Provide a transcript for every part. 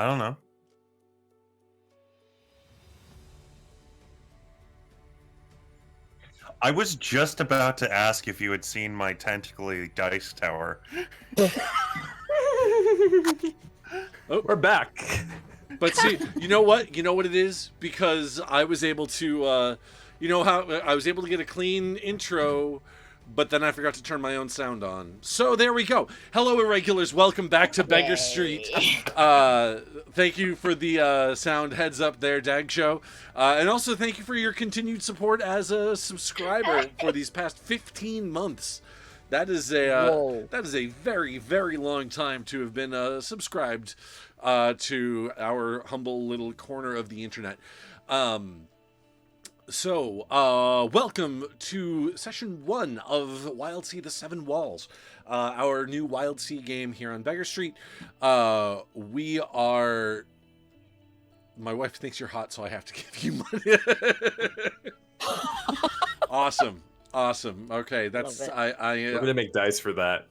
I don't know. I was just about to ask if you had seen my tentacly dice tower. Oh, we're back. But see, you know what? You know what it is? Because I was able to, you know how I was able to get a clean intro, but then I forgot to turn my own sound on. So there we go. Hello, irregulars. Welcome back to Beggar Street. Thank you for the sound heads up there, Dag Show. And also thank you for your continued support as a subscriber for these past 15 months. That is a very, very long time to have been subscribed to our humble little corner of the internet. So, welcome to session 1 of Wildsea the Seven Walls, our new Wildsea game here on Beggar Street. We are... My wife thinks you're hot, so I have to give you money. Awesome. Okay, that's... We're going to make dice for that.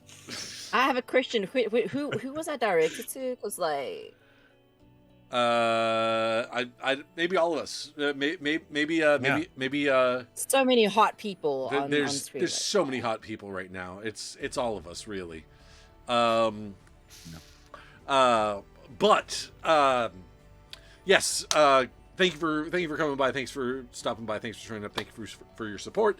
I have a question. Who was that directed to? Because, like... maybe all of us. Maybe. So many hot people on screen. There's so many hot people right now. It's all of us, really. Yes. Thank you for coming by. Thanks for stopping by. Thanks for showing up. Thank you for your support.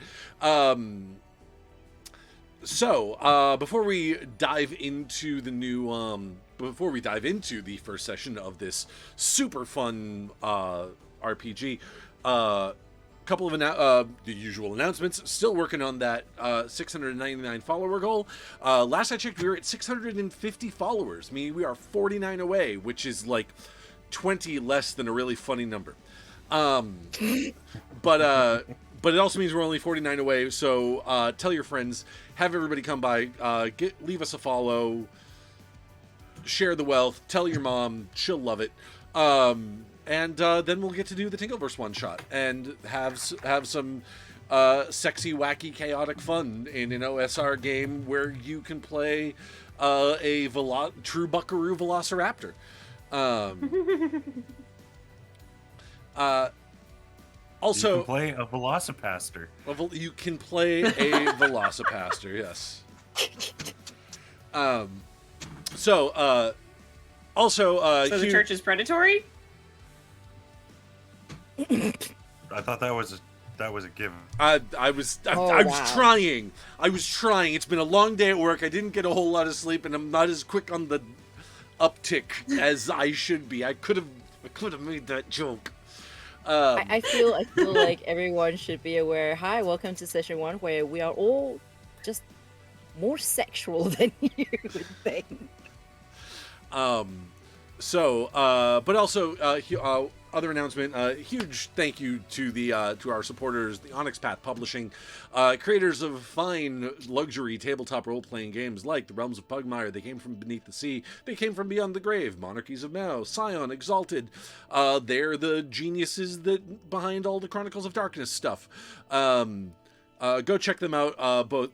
So before we dive into the new before we dive into the first session of this super fun RPG, couple of the usual announcements. Still working on that 699 follower goal. Last I checked, we were at 650 followers. I mean, we are 49 away, which is like 20 less than a really funny number. But it also means we're only 49 away. So tell your friends, have everybody come by, leave us a follow. Share the wealth. Tell your mom. She'll love it. And then we'll get to do the Tingleverse one-shot and have some sexy, wacky, chaotic fun in an OSR game where you can play a true buckaroo velociraptor. Also, you can play a velocipaster. You can play a velocipaster, yes. So the church is predatory? I thought that was a given. I was trying. It's been a long day at work. I didn't get a whole lot of sleep, and I'm not as quick on the uptick as I should be. I could have made that joke. I feel like everyone should be aware. Hi, welcome to session 1, where we are all just more sexual than you would think. But also, other announcement, huge thank you to our supporters, the Onyx Path Publishing, creators of fine luxury tabletop role-playing games like The Realms of Pugmire, They Came from Beneath the Sea, They Came from Beyond the Grave, Monarchies of Mao, Scion, Exalted. They're the geniuses behind all the Chronicles of Darkness stuff. Go check them out. Go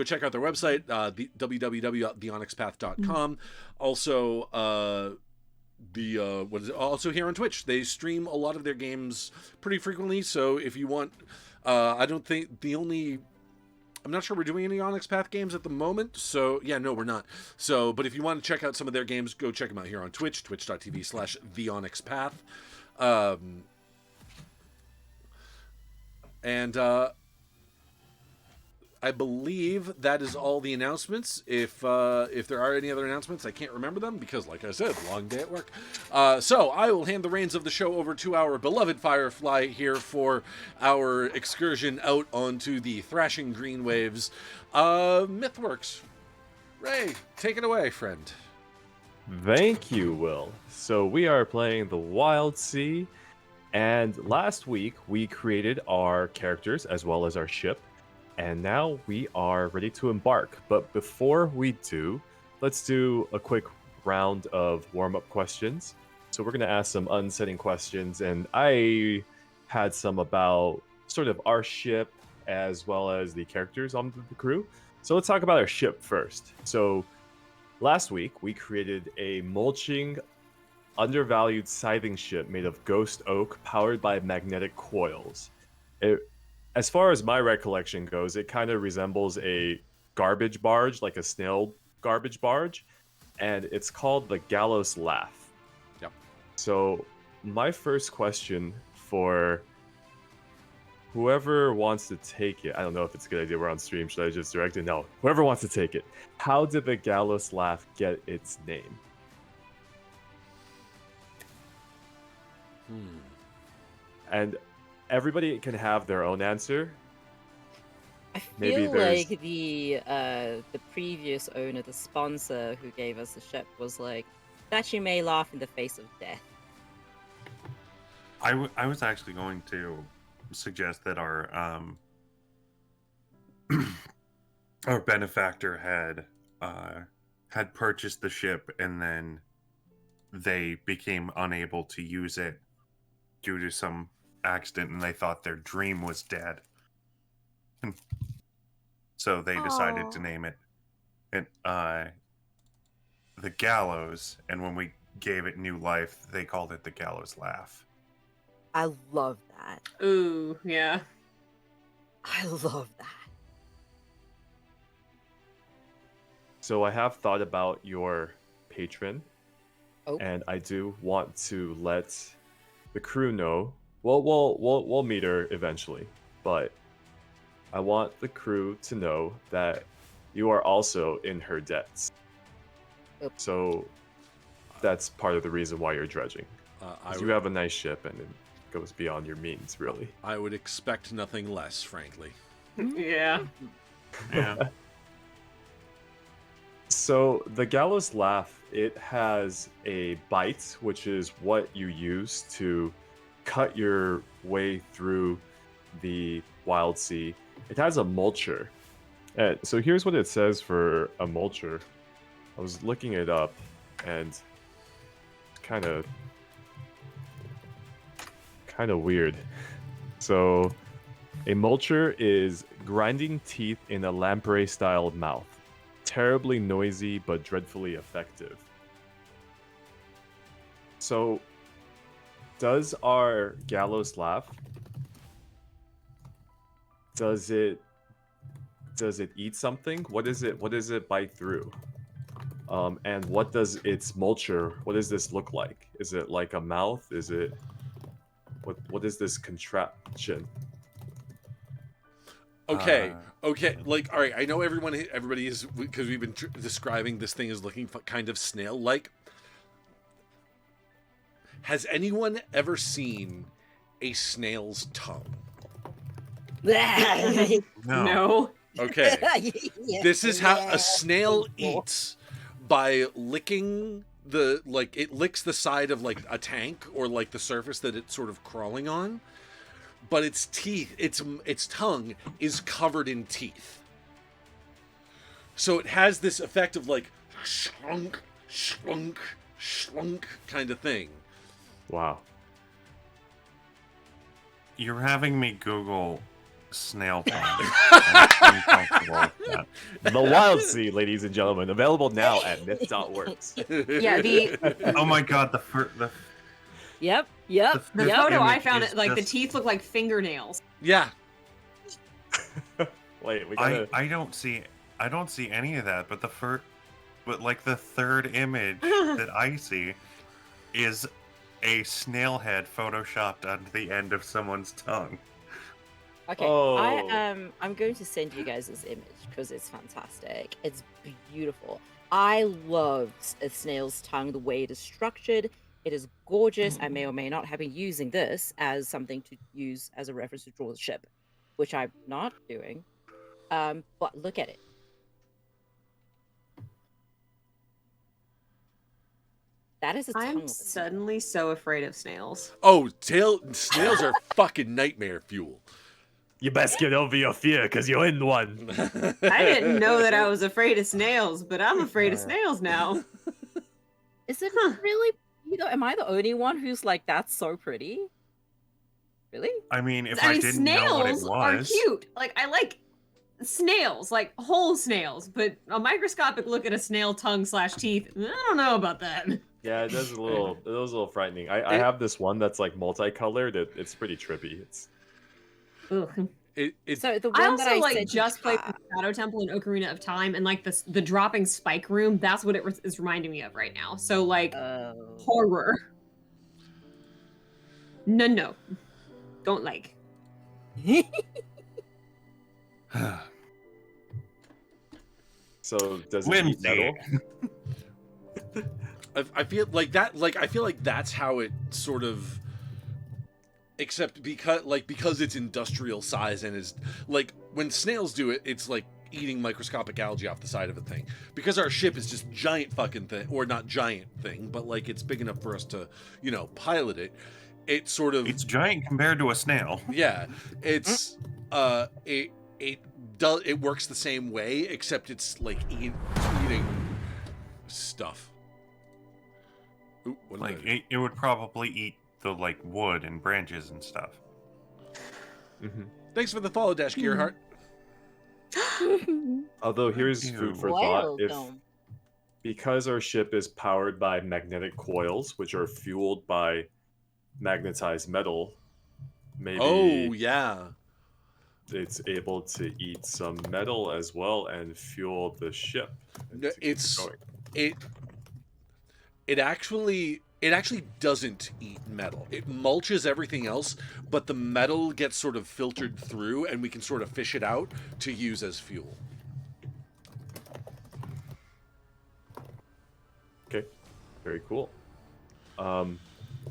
check out their website, www.theonyxpath.com. Also, also here on Twitch, they stream a lot of their games pretty frequently. So if you want, I'm not sure we're doing any Onyx Path games at the moment. So yeah, no, we're not. So, but if you want to check out some of their games, go check them out here on Twitch, twitch.tv/theonyxpath. I believe that is all the announcements. If there are any other announcements, I can't remember them because, like I said, long day at work. So I will hand the reins of the show over to our beloved Firefly here for our excursion out onto the thrashing green waves. Myth.works. Ray, take it away, friend. Thank you, Will. So we are playing the Wildsea, and last week we created our characters as well as our ship. And now we are ready to embark. But before we do, let's do a quick round of warm-up questions. So we're going to ask some unsettling questions. And I had some about sort of our ship as well as the characters on the crew. So let's talk about our ship first. So last week we created a mulching undervalued scything ship made of ghost oak powered by magnetic coils. As far as my recollection goes, it kind of resembles a garbage barge, like a snail garbage barge, and it's called the Gallow's Laugh. Yep. So my first question for whoever wants to take it, I don't know if it's a good idea we're on stream, should I just direct it? No, whoever wants to take it. How did the Gallow's Laugh get its name? And everybody can have their own answer. I Maybe feel there's- like the previous owner, the sponsor who gave us the ship, was like, that you may laugh in the face of death. I was actually going to suggest that our our benefactor had purchased the ship, and then they became unable to use it due to some accident, and they thought their dream was dead. So they decided to name it the Gallows, and when we gave it new life, they called it the Gallows Laugh. I love that. Ooh, yeah. I love that. So I have thought about your patron, and I do want to let the crew know. Well, we'll meet her eventually, but I want the crew to know that you are also in her debts. So that's part of the reason why you're dredging. You have a nice ship, and it goes beyond your means, really. I would expect nothing less, frankly. Yeah. Yeah. So the Gallows Laugh, it has a bite, which is what you use to cut your way through the Wildsea. It has a mulcher. So here's what it says for a mulcher. I was looking it up, and it's kind of weird. So a mulcher is grinding teeth in a lamprey-style mouth. Terribly noisy, but dreadfully effective. So, does our Gallows Laugh, does it eat something? What does it bite through? And what does its mulcher, what does this look like? Is it like a mouth? Is it, what is this contraption? Okay, like, all right, I know everybody is, because we've been describing this thing as looking kind of snail-like. Has anyone ever seen a snail's tongue? No. No. Okay. Yeah. This is how a snail eats, by licking it licks the side of like a tank or like the surface that it's sort of crawling on, but its teeth, its tongue is covered in teeth. So it has this effect of like shlunk, shlunk, shlunk kind of thing. Wow. You're having me Google snail tongue. I'm uncomfortable with that. The Wildsea, ladies and gentlemen, available now at myth.works. Yeah, the Oh my god, Yep. the photo I image found, is it like the just- teeth look like fingernails. Yeah. Wait, we gotta... I don't see any of that, but the third image that I see is a snail head photoshopped onto the end of someone's tongue. Okay, Oh. I'm going to send you guys this image because it's fantastic. It's beautiful. I love a snail's tongue, the way it is structured. It is gorgeous. I may or may not have been using this as something to use as a reference to draw the ship, which I'm not doing. But look at it. That is a tongue. I'm suddenly so afraid of snails. Oh, snails are fucking nightmare fuel. You best get over your fear, because you're in one. I didn't know that I was afraid of snails, but I'm afraid of snails now. Is it really? Am I the only one who's like, that's so pretty? Really? I mean, if I didn't know what it snails are was, cute. Like, I like snails, like whole snails, but a microscopic look at a snail tongue / teeth, I don't know about that. Yeah, it does a little. It was a little frightening. I have this one that's like multicolored. It's pretty trippy. It's Ugh. So the I one that also I like sent just played chat, the Shadow Temple and Ocarina of Time, and like the dropping spike room. That's what it is reminding me of right now. So like horror. No, don't like. so does it eat metal? I feel like that. Like I feel like that's how it sort of. Except because it's industrial size and is like when snails do it, it's like eating microscopic algae off the side of a thing. Because our ship is just giant fucking thing, or not giant thing, but like it's big enough for us to, pilot it. It sort of It's giant compared to a snail. yeah. It's it works the same way, except it's like eating stuff. Ooh, what Like did I do? it would probably eat the like wood and branches and stuff. Thanks for the follow, Dash Gearhart. Although here's Ew. food for thought: because our ship is powered by magnetic coils, which are fueled by magnetized metal, maybe Oh yeah. it's able to eat some metal as well and fuel the ship. No, to keep it going. It actually doesn't eat metal. It mulches everything else, but the metal gets sort of filtered through, and we can sort of fish it out to use as fuel. Okay, very cool.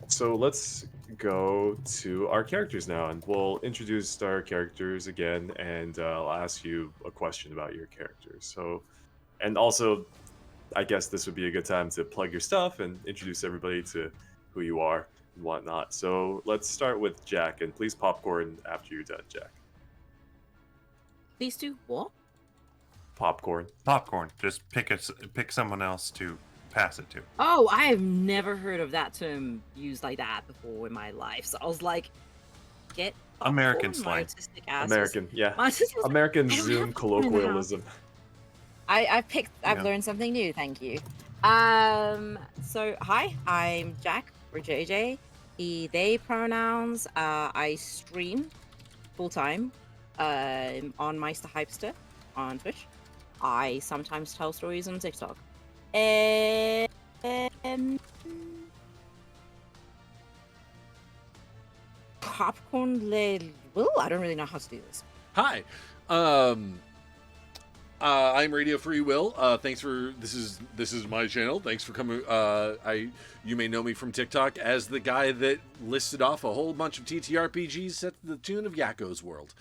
So let's go to our characters now, and we'll introduce our characters again, and I'll ask you a question about your characters. So, and also, I guess this would be a good time to plug your stuff and introduce everybody to who you are and whatnot. So let's start with Jack, and please popcorn after you're done, Jack. Please do what? Popcorn. Popcorn. Just pick someone else to pass it to. Oh, I have never heard of that term used like that before in my life. So I was like, get popcorn, American my slang. autistic ass was- American, yeah. my autistic was- American I don't Zoom have popcorn in the house. colloquialism. I've Yeah. learned something new, thank you. So hi, I'm Jack or JJ. He, they pronouns. I stream full time on miesterhypester on Twitch. I sometimes tell stories on TikTok. Popcorn Will? I don't really know how to do this. Hi. I'm radiofreewill. Thanks for this is my channel. Thanks for coming. You may know me from TikTok as the guy that listed off a whole bunch of TTRPGs set to the tune of Yakko's World.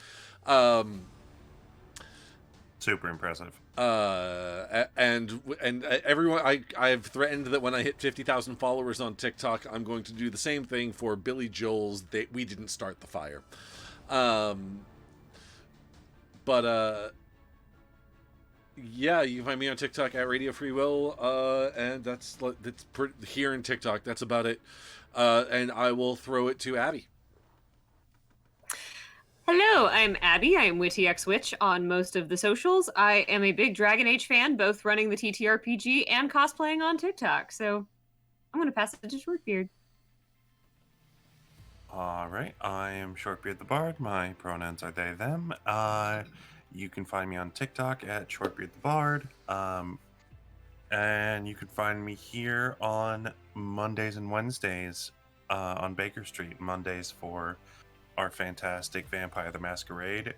Super impressive. And everyone, I've threatened that when I hit 50,000 followers on TikTok, I'm going to do the same thing for Billy Joel's We Didn't Start the Fire. Yeah, you can find me on TikTok at radiofreewill, and that's here in TikTok. That's about it. And I will throw it to Abby. Hello, I'm Abby. I am wittyxwitch on most of the socials. I am a big Dragon Age fan, both running the TTRPG and cosplaying on TikTok. So I'm going to pass it to Shortbeard. All right, I am shortbeardthebard. My pronouns are they, them. You can find me on TikTok at shortbeardthebard. And you can find me here on Mondays and Wednesdays on Baker Street. Mondays for our fantastic Vampire the Masquerade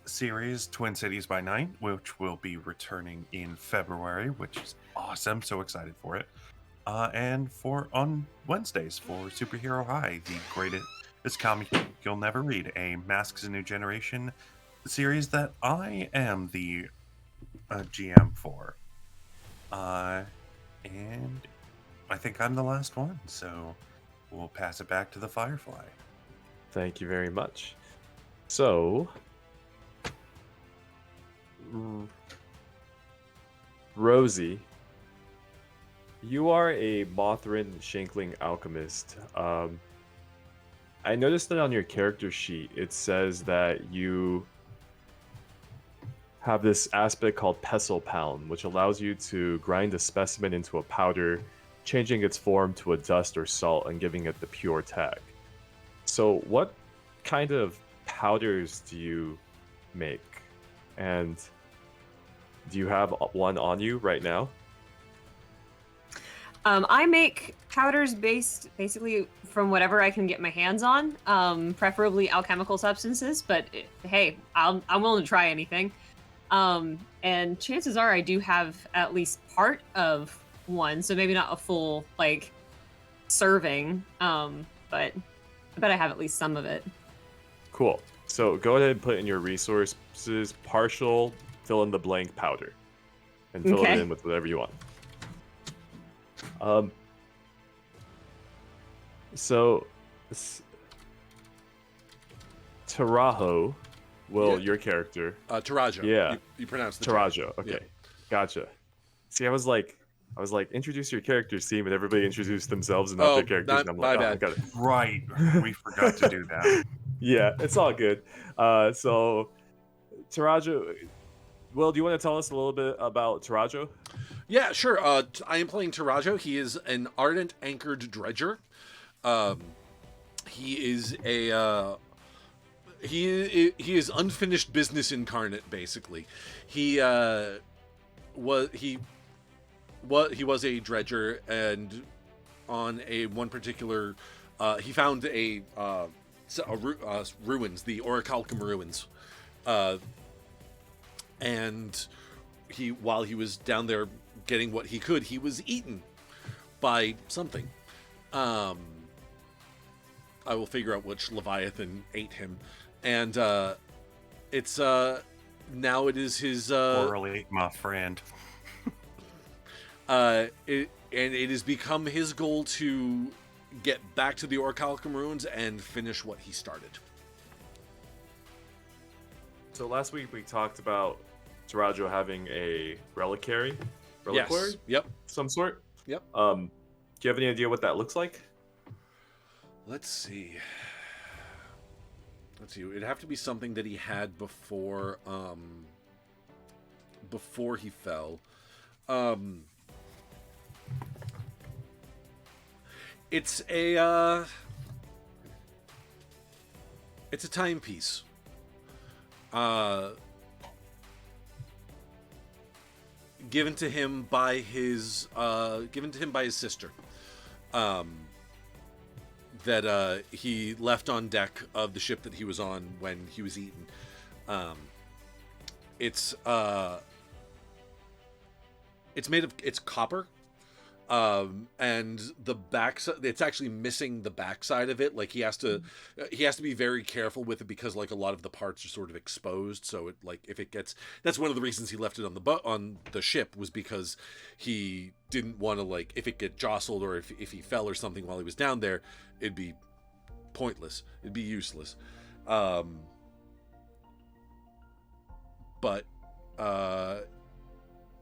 series, Twin Cities by Night, which will be returning in February, which is awesome. So excited for it. And on Wednesdays for Superhero High, the greatest comic you'll never read, a Masks a New Generation series that I am the GM for. And I think I'm the last one, so we'll pass it back to the Firefly. Thank you very much. So, Rosy, you are a Mothrin Shankling alchemist. I noticed that on your character sheet, it says that you have this aspect called Pestle Pound, which allows you to grind a specimen into a powder changing its form to a dust or salt and giving it the pure tag. So what kind of powders do you make? And do you have one on you right now? I make powders based basically from whatever I can get my hands on, preferably alchemical substances. But hey, I'm willing to try anything. And chances are I do have at least part of one, so maybe not a full like serving, but I bet I have at least some of it. Cool. So go ahead and put in your resources partial fill in the blank powder, and fill it in with whatever you want. So Terajo, your character. Terajo. Yeah. You pronounced the Terajo. Okay. Yeah. Gotcha. See, I was like, introduce your characters team, and everybody introduced themselves and not their characters. And I'm like, my bad. I got it. Right. We forgot to do that. Yeah, it's all good. So Terajo, Will, do you want to tell us a little bit about Terajo? Yeah, sure. I am playing Terajo. He is an ardent anchored dredger. He is a he is unfinished business incarnate. Basically, he was a dredger, and on one particular, he found ruins, the Orichalcum ruins, and while he was down there getting what he could, he was eaten by something. I will figure out which Leviathan ate him, and it's now it is his Orally, my friend. it has become his goal to get back to the Orichalcum ruins and finish what he started. So last week we talked about Terajo having a reliquary. Yes. Yep. Some sort. Yep. Do you have any idea what that looks like? Let's see. It'd have to be something that he had before he fell. It's a timepiece. Given to him by his sister. That he left on deck of the ship that he was on when he was eaten. It's copper, and the back, it's actually missing the backside of it. Like he has to be very careful with it because like a lot of the parts are sort of exposed. So it like if it gets, that's one of the reasons he left it on the ship, was because he didn't want to, like, if it get jostled or if he fell or something while he was down there, it'd be pointless. It'd be useless. But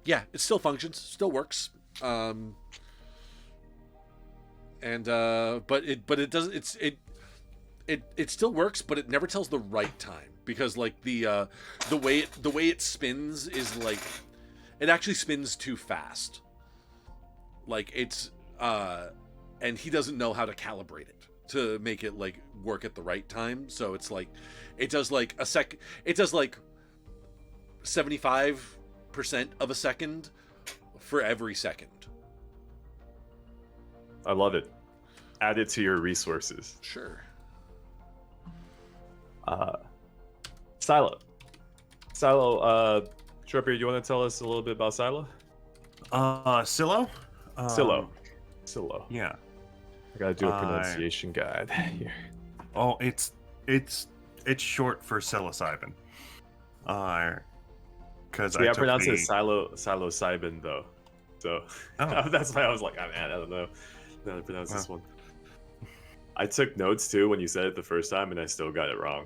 yeah, it still functions, still works. But it doesn't. It still works, but it never tells the right time because like the way it spins is like it actually spins too fast. Like it's and he doesn't know how to calibrate it to make it like work at the right time. So it's like it does like 75% of a second for every second. I love it. Add it to your resources. Sure. Psilo, Shortbeard, you want to tell us a little bit about Psilo? Psilo? Psilo. Yeah. I gotta do a pronunciation guide here. Oh, it's short for psilocybin. Because I pronounce it psilocybin though. So that's why I was like, oh, man, I don't know how to pronounce this one. I took notes too when you said it the first time, and I still got it wrong.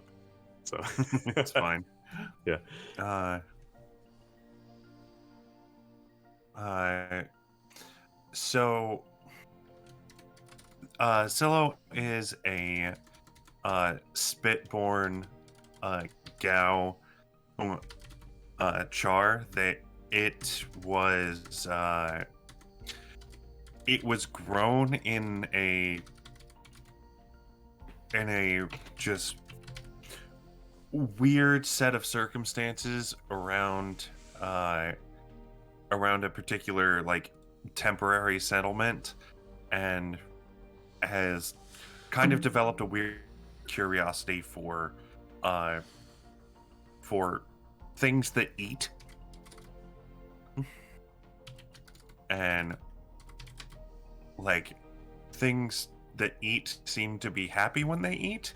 So it's fine. Yeah. So Silo is a spitborn Gao char that it was it was grown in a just weird set of circumstances around a particular like temporary settlement, and has kind of developed a weird curiosity for things that eat, and like things that eat seem to be happy when they eat,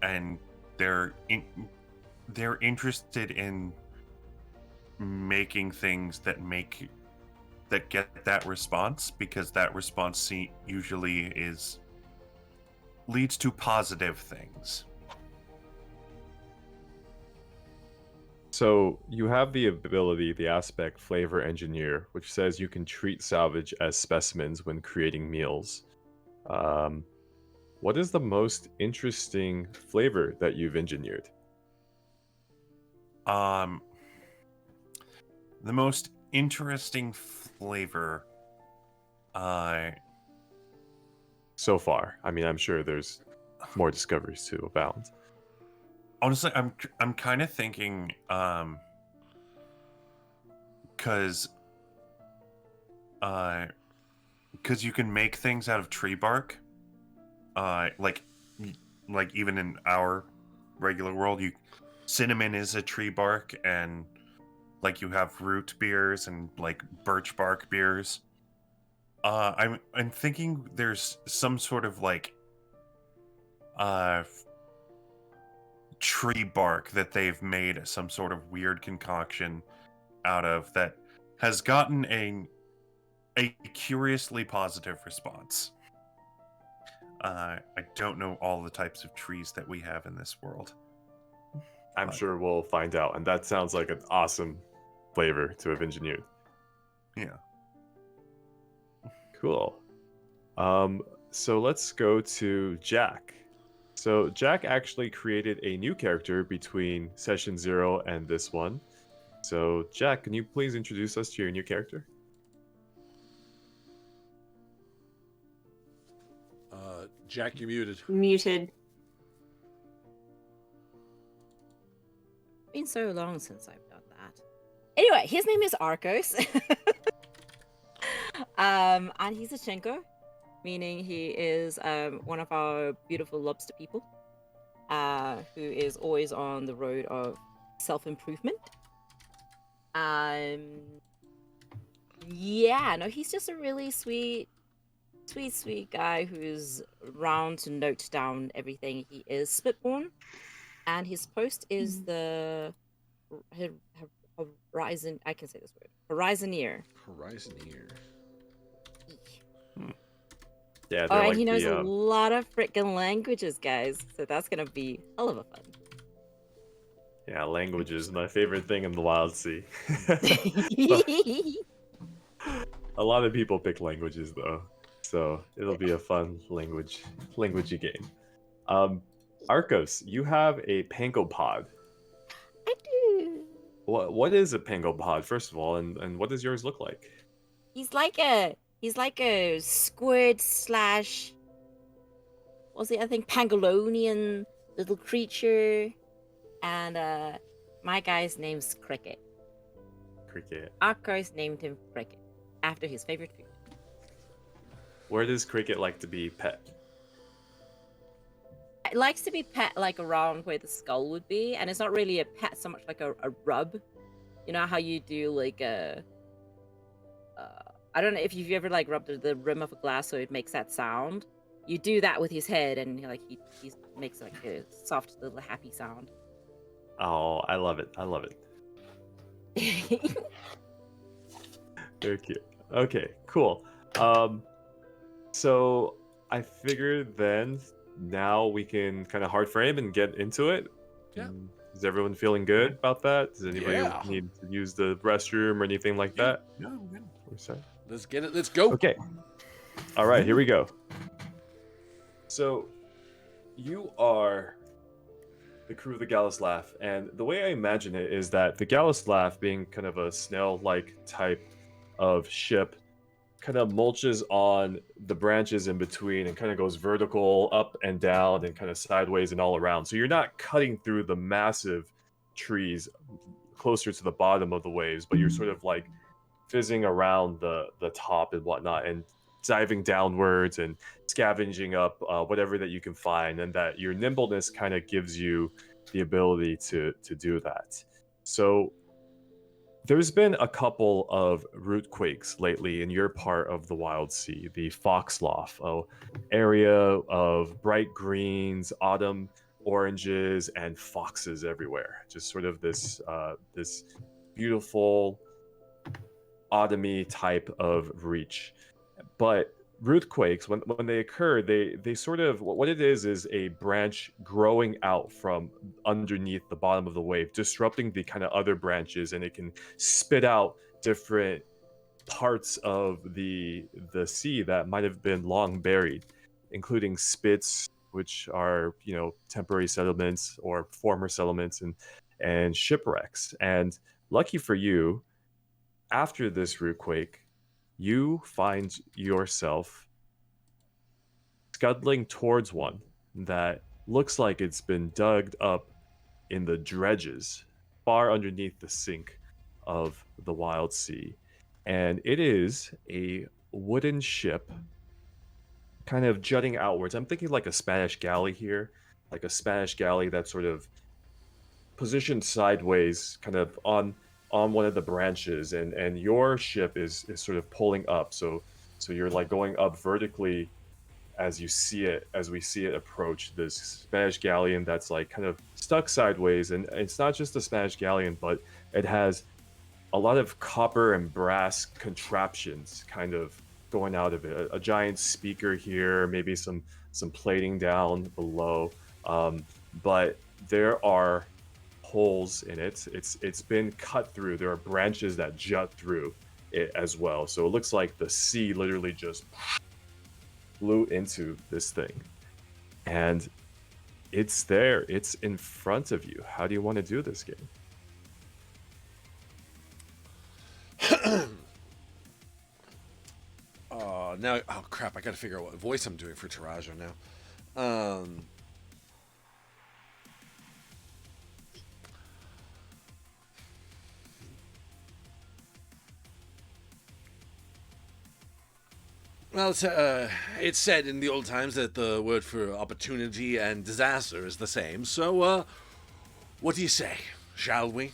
and they're interested in making things that get that response, because that response usually leads to positive things. So you have the ability, the aspect Flavor Engineer, which says you can treat salvage as specimens when creating meals. What is the most interesting flavor that you've engineered? The most interesting flavor, So far. I mean, I'm sure there's more discoveries to abound. honestly, I'm kind of thinking, because you can make things out of tree bark, like even in our regular world, cinnamon is a tree bark, and like you have root beers and like birch bark beers. I'm thinking there's some sort of like tree bark that they've made some sort of weird concoction out of that has gotten a curiously positive response. I don't know all the types of trees that we have in this world. I'm sure we'll find out, and that sounds like an awesome flavor to have engineered. Yeah. Cool. So let's go to Jack. So Jack actually created a new character between session 0 and this one. So Jack, can you please introduce us to your new character? Jack, you're muted. Muted. Been so long since I've done that. Anyway, his name is Arcos. And he's a Chinko, meaning he is one of our beautiful lobster people, who is always on the road of self-improvement. Yeah, no, he's just a really sweet guy who's round to note down everything. He is Spitborn, and his post is the Horizon. I can say this word. Horizoneer. Horizoneer. Yeah, Oh, they're and like he knows the a lot of freaking languages, guys. So that's gonna be hell of a fun. yeah, languages, my favorite thing in the Wildsea. A lot of people pick languages though, so it'll be a fun languagey game. Arcos, you have a pangopod. I do. What is a pangopod, first of all, and what does yours look like? He's like a squid slash, what's the other thing? Pangolinian little creature, and my guy's name's Cricket. Cricket. Arcos named him Cricket after his favorite food. Where does Cricket like to be pet? It likes to be pet like around where the skull would be, and it's not really a pet so much like a rub. You know how you do like a I don't know if you've ever like rubbed the rim of a glass so it makes that sound. You do that with his head, and he makes like a soft little happy sound. Oh, I love it. Very cute. Okay, cool. So I figured then now we can kind of hard frame and get into it. Yeah. Is everyone feeling good about that? Does anybody Yeah. need to use the restroom or anything like that? No, I'm good. We're set. Let's get it. Let's go. Okay. All right, here we go. So you are the crew of the Gallus Laugh, and the way I imagine it is that the Gallus Laugh, being kind of a snail-like type of ship, kind of mulches on the branches in between and kind of goes vertical up and down and kind of sideways and all around. So you're not cutting through the massive trees closer to the bottom of the waves, but you're sort of like fizzing around the top and whatnot, and diving downwards and scavenging up whatever that you can find, and that your nimbleness kind of gives you the ability to do that. So there's been a couple of root quakes lately in your part of the Wildsea, the Foxloft, area of bright greens, autumn oranges, and foxes everywhere. Just sort of this this beautiful autumny type of reach. But rootquakes, when they occur, they sort of, what it is a branch growing out from underneath the bottom of the wave, disrupting the kind of other branches, and it can spit out different parts of the sea that might have been long buried, including spits, which are, you know, temporary settlements or former settlements, and shipwrecks. And lucky for you, after this rootquake, you find yourself scuttling towards one that looks like it's been dug up in the dredges, far underneath the sink of the Wildsea. And it is a wooden ship kind of jutting outwards. I'm thinking like a Spanish galley here, like a Spanish galley that's sort of positioned sideways, kind of on one of the branches, and your ship is sort of pulling up, so you're like going up vertically as we see it approach this Spanish galleon that's like kind of stuck sideways. And it's not just a Spanish galleon, but it has a lot of copper and brass contraptions kind of going out of it, a giant speaker here, maybe some plating down below, but there are holes in it. It's been cut through. There are branches that jut through it as well. So it looks like the sea literally just blew into this thing. And it's there. It's in front of you. How do you want to do this game? Now, oh crap, I gotta figure out what voice I'm doing for Terajo now. Well, it's said in the old times that the word for opportunity and disaster is the same. So, what do you say? Shall we?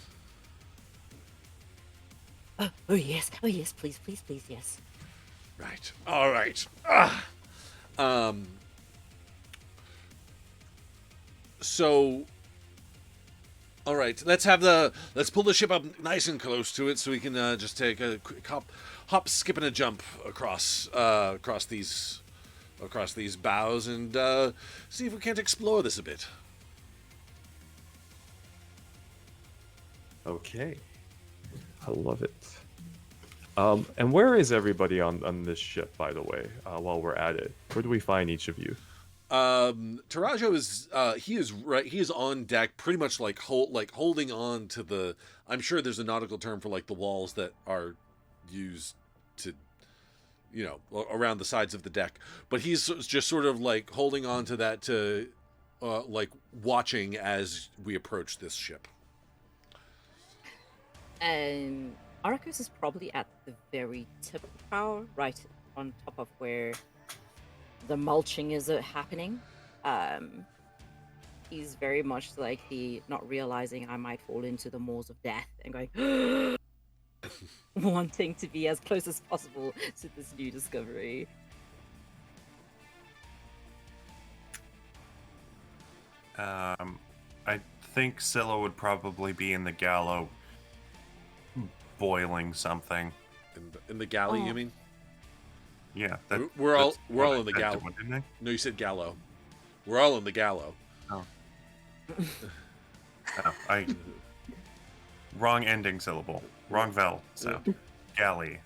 Oh yes, please, yes. Right. All right. So, all right. Let's pull the ship up nice and close to it, so we can just take a quick hop, skip, and a jump across these bows, and see if we can't explore this a bit. Okay, I love it. And where is everybody on this ship, by the way? While we're at it, where do we find each of you? Terajo is he is on deck, pretty much like holding on to the. I'm sure there's a nautical term for like the walls that are used to, you know, around the sides of the deck. But he's just sort of like holding on to that to, like watching as we approach this ship. And Arcos is probably at the very tip of the tower, right on top of where the mulching is happening. He's very much like the not realizing I might fall into the maws of death and going wanting to be as close as possible to this new discovery. I think Psilo would probably be in the Gallow boiling something. In the galley, you mean? Yeah, we're all in the Gallow. Gallow. No, you said Gallow. We're all in the Gallow. Oh. Oh, wrong ending syllable. Wrong vowel. So, galley.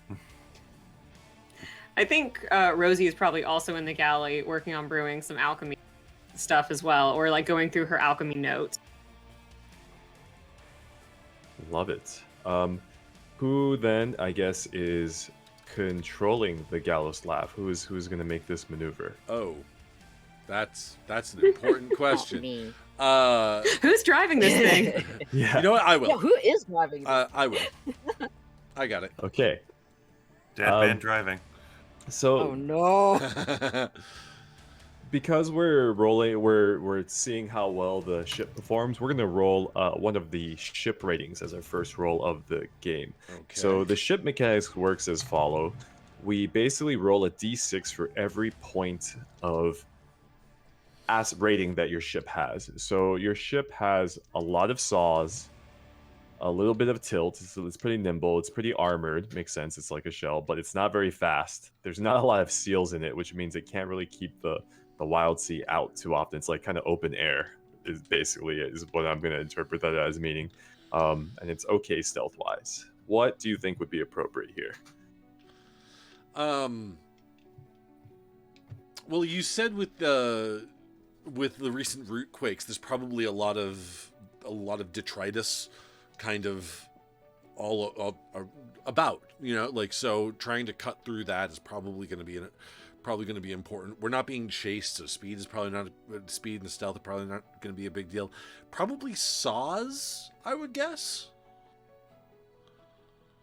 I think Rosy is probably also in the galley working on brewing some alchemy stuff as well, or like going through her alchemy notes. Love it. Who then, I guess, is controlling the Gallows laugh? Who's going to make this maneuver? Oh, that's an important Not question. me. Who's driving this thing? Yeah. You know what? I will. Yeah, who is driving this? I will. I got it. Okay. Dead man driving. So Oh no. because we're rolling, we're seeing how well the ship performs. We're gonna roll one of the ship ratings as our first roll of the game. Okay. So the ship mechanics works as follow. We basically roll a d6 for every point of rating that your ship has. So your ship has a lot of saws, a little bit of tilt, so it's pretty nimble, it's pretty armored, makes sense, it's like a shell, but it's not very fast. There's not a lot of seals in it, which means it can't really keep the Wildsea out too often. It's like kind of open air is what I'm going to interpret that as meaning. And it's okay stealth wise. What do you think would be appropriate here? Well, you said with the recent root quakes, there's probably a lot of detritus kind of all about, like, so trying to cut through that is probably going to be important. We're not being chased, so speed and stealth are probably not going to be a big deal. Probably saws, I would guess.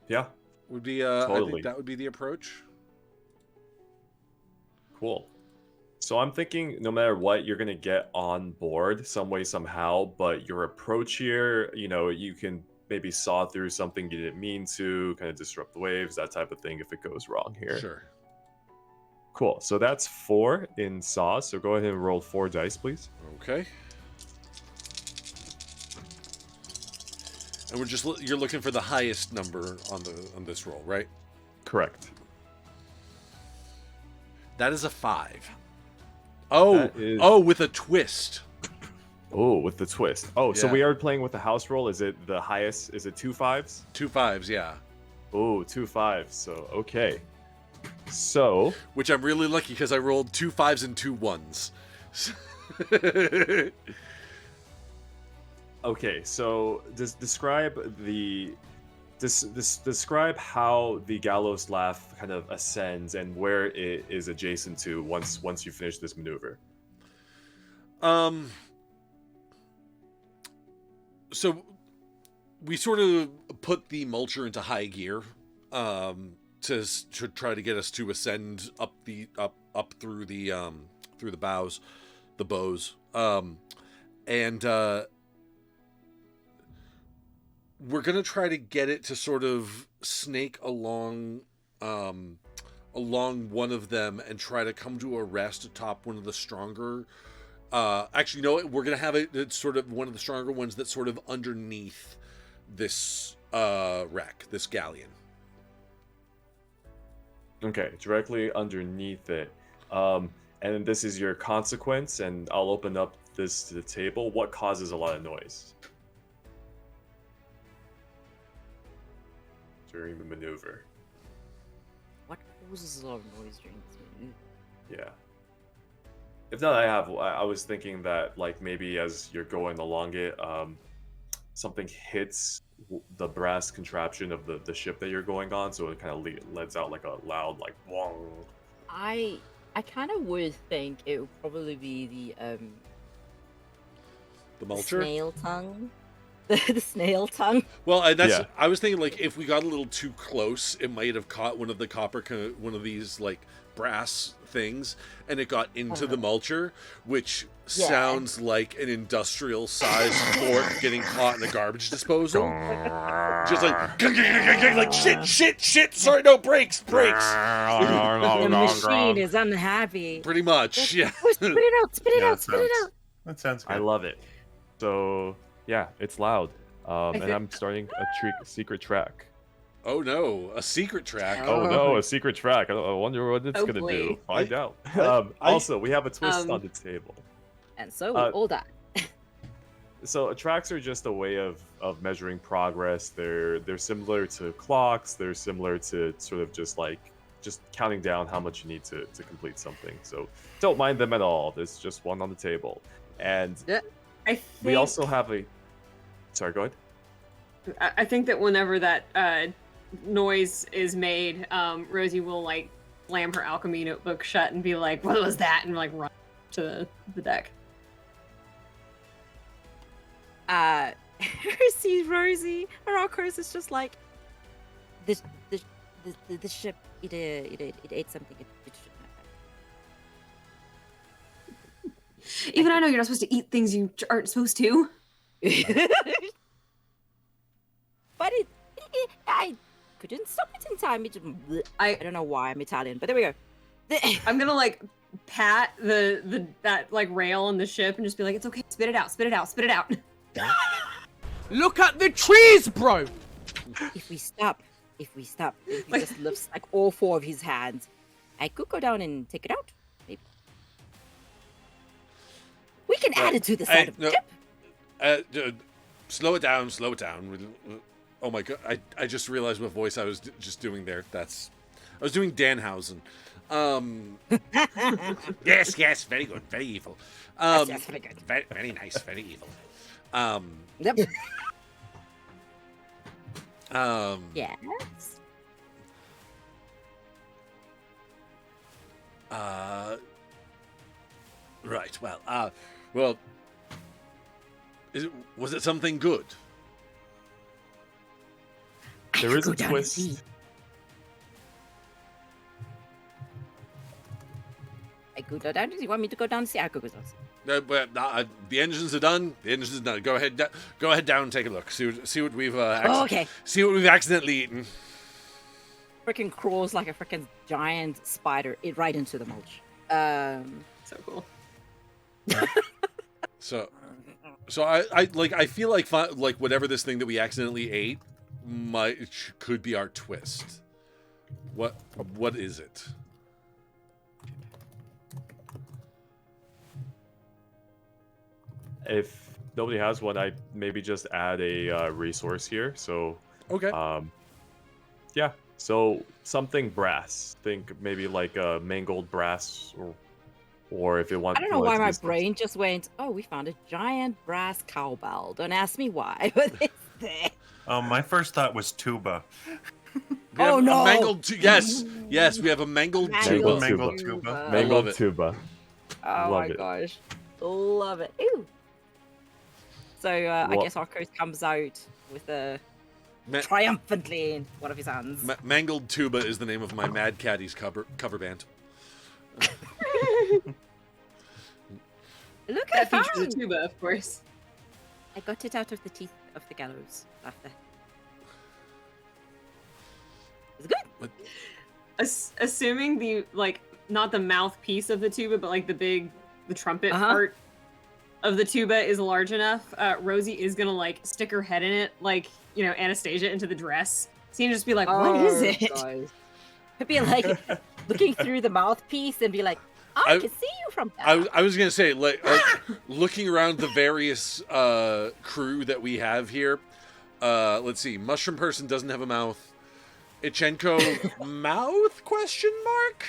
Yeah, would be totally. I think that would be the approach. Cool. So I'm thinking no matter what, you're going to get on board some way, somehow, but your approach here, you can maybe saw through something you didn't mean to, kind of disrupt the waves, that type of thing if it goes wrong here. Sure. Cool. So that's 4 in saws. So go ahead and roll 4 dice, please. Okay. And you're looking for the highest number on this roll, right? Correct. That is a 5. Oh, with a twist. Oh, with the twist. Oh, so Yeah. we are playing with the house roll. Is it the highest? Is it 2 5s? 2 5s, yeah. Oh, 2 5s. So, okay. So, Which I'm really lucky because I rolled 2 5s and 2 1s. okay. So, describe how the Gallows laugh kind of ascends and where it is adjacent to once you finish this maneuver. So we sort of put the mulcher into high gear, to try to get us to ascend up through the bows, the bows, and we're gonna try to get it to sort of snake along one of them and try to come to a rest atop one of the stronger. Actually, you know what? We're gonna have it's sort of one of the stronger ones that's sort of underneath this wreck, this galleon. Okay, directly underneath it. And this is your consequence, and I'll open up this to the table. What causes a lot of noise during the maneuver? What causes a lot of noise during this maneuver? Yeah. If not, I was thinking that, like, maybe as you're going along it, something hits the brass contraption of the ship that you're going on, so it kind of lets out like a loud, like, wong. I kind of would think it would probably be The mulcher? snail tongue. The snail tongue. Well, and that's Yeah. I was thinking, like, if we got a little too close, it might have caught one of these like brass things, and it got into the mulcher, which Yeah. sounds like an industrial sized fork getting caught in a garbage disposal. Just like shit. Sorry, no, brakes. The machine is unhappy. Pretty much, yeah. Oh, spit it out! Spit it Yeah, out! Spit it out! That sounds good. I love it. So yeah, it's loud. And think- I'm starting a secret track. Oh no, a secret track. Oh no, a secret track. I wonder what it's Oh, gonna boy. do. Find out. I- Also, we have a twist Um, on the table. And so Uh, all that. So tracks are just a way of measuring progress. They're similar to clocks. They're similar to sort of just counting down how much you need to complete something. So don't mind them at all. There's just one on the table. And I think, we also have a... Sorry, go ahead. I think that whenever that noise is made, Rosy will like slam her alchemy notebook shut and be like, "What was that?" and like run to the deck. Sees Rosy, and Arcos is just like, the ship, it ate something. It shouldn't Even I know you're not supposed to eat things you aren't supposed to. have. But I couldn't stop it in time. It just, I don't know why I'm Italian, but there we go. I'm gonna like pat that like rail on the ship and just be like, "It's okay, spit it out, spit it out, spit it out." Look at the trees, bro! If we stop, if he just lifts like all 4 of his hands, I could go down and take it out. Maybe. We can add it to the side of the ship. Slow it down, slow it down. Oh my god, I just realized what voice I was just doing there. I was doing Danhausen. Yes, very good, very evil. Yes, very good. Very nice, very evil. Yep. Yes. Right, well, was it something good? There is a Go down and see. twist. I could go down. Do you want me to go down and see? I could go down. The engines are done. The engines are done. Go ahead down and take a look. See what we've Okay. see what we've accidentally eaten. Freaking crawls like a freaking giant spider right into the mulch. So cool. So I feel like whatever this thing that we accidentally ate could be our twist. What is it? If nobody has one, I maybe just add a resource here. So, Okay. yeah. So something brass. Think maybe like a mangled brass, or if you want. I don't know why my brain just went, "Oh, we found a giant brass cowbell." Don't ask me why, but it's there. My first thought was tuba. We have Oh, a no! mangled yes, we have a mangled tuba. Mangled tuba. I love Mangled it. tuba. Oh Love my it. gosh. Love it. Ew. So I What- guess Arcos comes out with a Ma- triumphantly in one of his hands. Mangled Tuba is the name of my Mad Caddies cover band. Look That at that! features a tuba, of course. I got it out of the teeth of the gallows after. It's good. Assuming the like not the mouthpiece of the tuba, but like the trumpet part of the tuba is large enough. Rosy is gonna like stick her head in it, like Anastasia into the dress. So you just be like, "What is it?" Guys. It'd be like looking through the mouthpiece and be like, I can see you from that. I was gonna say like looking around the various crew that we have here. Let's see. Mushroom Person doesn't have a mouth. Ichenko mouth question mark?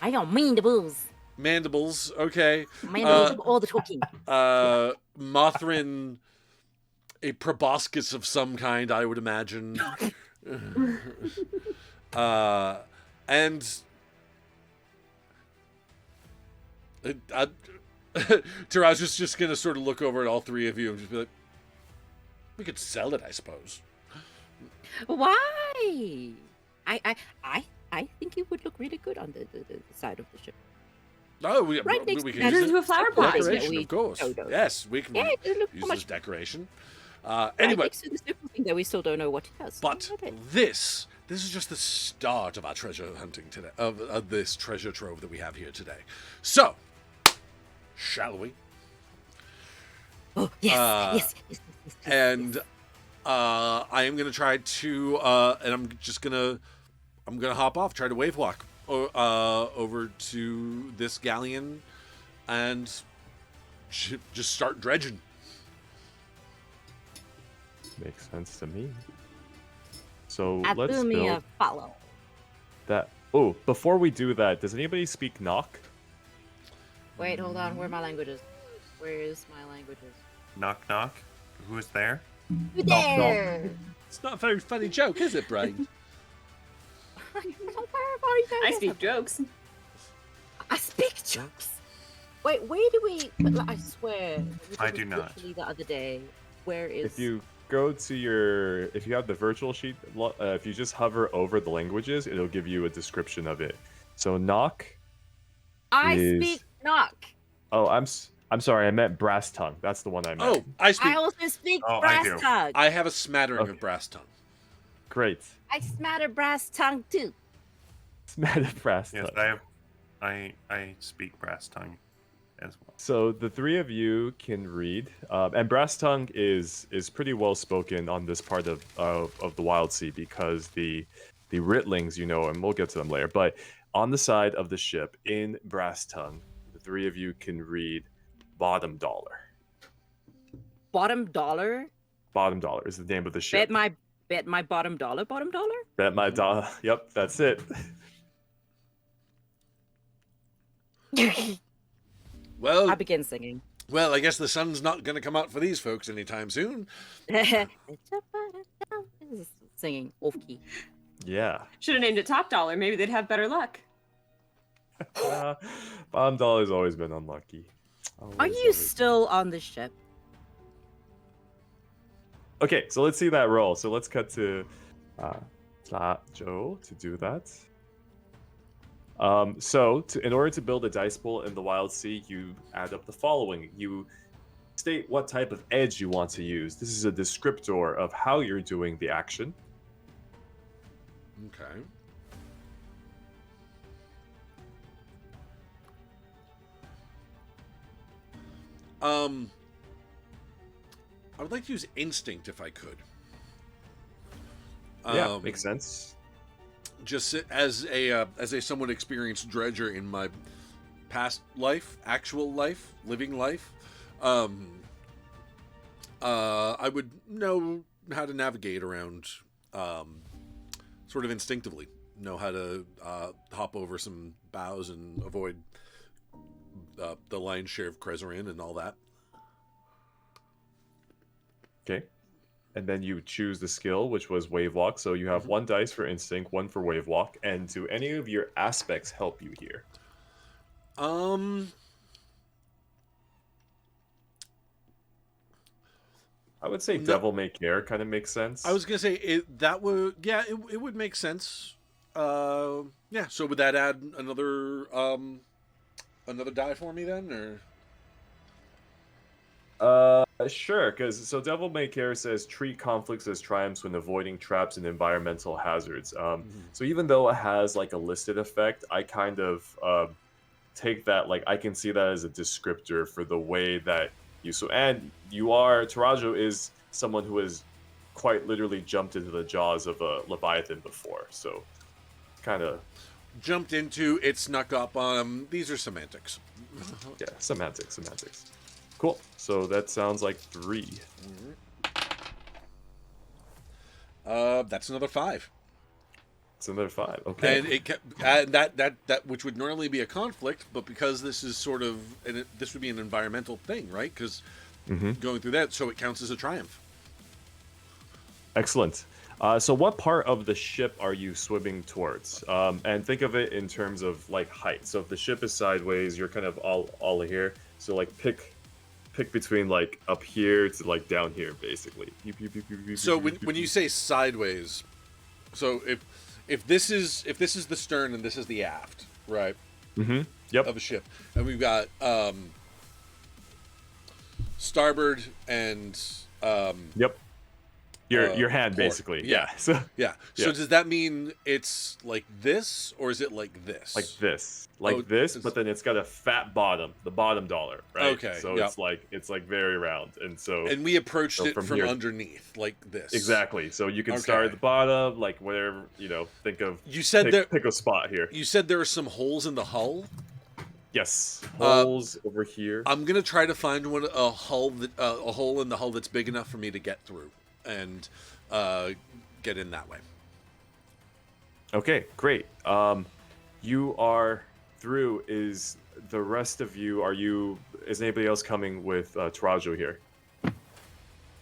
I don't mean the bulls. Mandibles, okay. Mandibles do all the talking. Mothrin, a proboscis of some kind, I would imagine. And Terajo's just gonna sort of look over at all 3 of you and just be like, we could sell it, I suppose. Why? I think it would look really good on the side of the ship. Oh, we Right next can to Turn use it into a flower for pot. decoration, Yeah, of course. totally. Yes, we can Yeah, it look use so this much decoration. right Anyway, next to the super thing that we still don't know what it does. but Look at it. this is just the start of our treasure hunting today, of this treasure trove that we have here today. So, shall we? Oh yes, yes. And I am gonna try to, and I'm gonna hop off, try to wave walk over to this galleon, and just start dredging. Makes sense to me. So I let's do me build a follow. that. Oh, before we do that, does anybody speak knock? Wait, hold on. Where are my languages? Where is my languages? Knock knock. Who is there? You Knock, knock. there. It's not a very funny joke, is it, Brian? I speak jokes. I speak jokes. Wait, where do we? I swear. I do not. Literally the other day. Where is? If you go to your, if you have the virtual sheet, if you just hover over the languages, it'll give you a description of it. So knock. I is- speak knock. Oh, I'm sorry. I meant brass tongue. That's the one I meant. Oh, I speak. I also speak Oh, I brass do. tongue. I have a smattering Okay. of brass tongue. Great. I smatter brass tongue too. Smatter brass Yes, tongue. I speak brass tongue as well. So the three of you can read, and brass tongue is pretty well spoken on this part of the Wildsea because the Ritlings, you know, and we'll get to them later. But on the side of the ship in brass tongue, the three of you can read bottom dollar. Bottom dollar. Bottom dollar is the name of the ship. Bet my bottom dollar. Bottom dollar. Bet my dollar. Yep, that's it. Well, I begin singing. well, I guess the sun's not going to come out for these folks anytime soon. Singing off key. Yeah. Should have named it Top Dollar. Maybe they'd have better luck. Bottom dollar's always been unlucky. Are Always, you always. still on the ship? Okay, so let's see that roll. So let's cut to Joe to do that. In order to build a dice pool in the Wildsea, you add up the following. You state what type of edge you want to use. This is a descriptor of how you're doing the action. Okay. I would like to use instinct if I could. Yeah, makes sense. Just as a somewhat experienced dredger in my past life, actual life, living life, I would know how to navigate around, sort of instinctively. Know how to hop over some boughs and avoid the lion's share of Krezerin and all that. Okay. And then you choose the skill, which was wave walk. So you have one dice for instinct, one for wave walk. And do any of your aspects help you here? I would say No. devil may care kind of makes sense. I was gonna say it would make sense. Yeah. So would that add another die for me then, or? Sure, because so devil may care says treat conflicts as triumphs when avoiding traps and environmental hazards. So even though it has like a listed effect, I kind of take that, like I can see that as a descriptor for the way that you and Terajo is someone who has quite literally jumped into the jaws of a Leviathan before, so kind of Jumped into it, snuck up on. These are semantics. yeah, semantics. Cool. So that sounds like 3. That's another 5. It's another 5. Okay. And it that which would normally be a conflict, but because this is sort of this would be an environmental thing, right? Because going through that, so it counts as a triumph. Excellent. So what part of the ship are you swimming towards? And think of it in terms of like height. So if the ship is sideways, you're kind of all here. So like pick between like up here to like down here, basically. So when you say sideways, so if this is the stern and this is the aft, right? Yep. Of a ship, and we've got starboard and Yep. Your hand, port. basically. Yeah. So yeah. So Yeah. does that mean it's like this, or is it like this? like this, Oh, this, it's- but then it's got a fat bottom, the bottom dollar, right? Okay, So yep. it's like very round, and so And we approached So it from from here- underneath, like this. exactly. So you can start Okay. at the bottom, like whatever think of. You said Pick a spot here. You said there are some holes in the hull. Yes, holes over here. I'm gonna try to find a hole in the hull that's big enough for me to get through and get in that way. Okay, great. You are through. Is the rest of you? Is anybody else coming with Terajo here?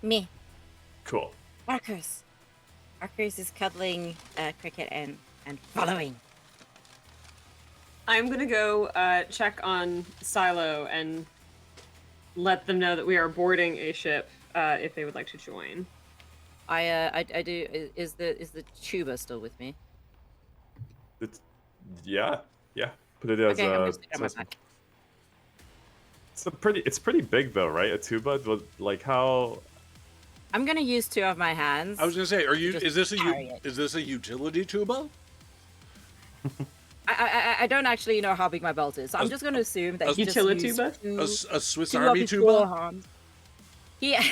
Me. Cool. Arcos. Arcos is cuddling Cricket and following. I'm gonna go check on Psilo and let them know that we are boarding a ship if they would like to join. I do. Is the tuba still with me? It's, yeah. Put it as Okay, I'm a. gonna stick it on my back. It's pretty big though, right? A tuba, like how? I'm gonna use 2 of my hands. I was gonna say, Just is this carry it. is this a utility tuba? I don't actually know how big my belt is, so I'm just gonna assume that a he just utility used tuba? A Swiss two of Army his tuba? forearms. Yeah.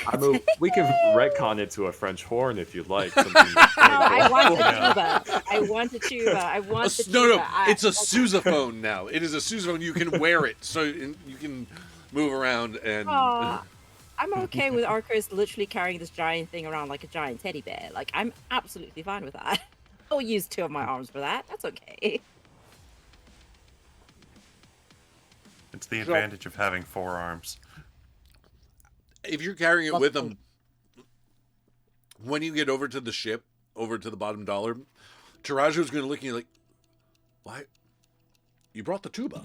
We can retcon it to a French horn if you'd like. No, I want a Yeah. tuba. I want a tuba. I want the No, tuba. it's a sousaphone now. It is a sousaphone. You can wear it, so you can move around and. Aw, I'm okay with Arcos literally carrying this giant thing around like a giant teddy bear. Like, I'm absolutely fine with that. I'll use 2 of my arms for that. That's okay. It's the advantage of having 4 arms. If you're carrying it with Welcome. them, when you get over to the ship, over to the bottom dollar, Terajo's going to look at you like, "Why? You brought the tuba?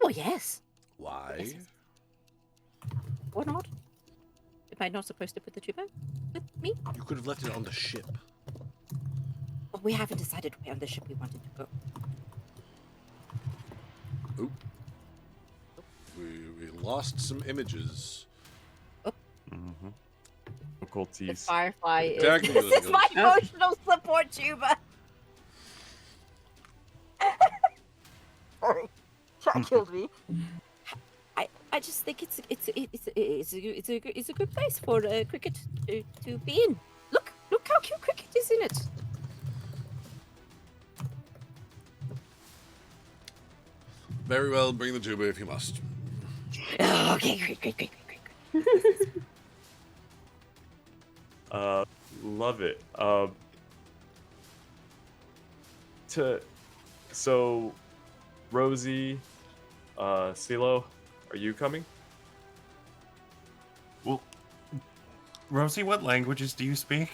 Oh, yes. Why?" Or not? Am I not supposed to put the tuba with me? You could have left it on the ship. Oh, we haven't decided where on the ship we wanted to go. Oop. We lost some images. Mm-hmm. The Difficulties. Firefly is... Technical This is my difficulties. emotional support tuba! Sorry. That killed me. I just think it's a good place for Cricket to be in. Look how cute Cricket is in it. Very well, bring the tuba if you must. Okay, great. Love it. So, Rosy, Psilo, are you coming? Well, Rosy, what languages do you speak?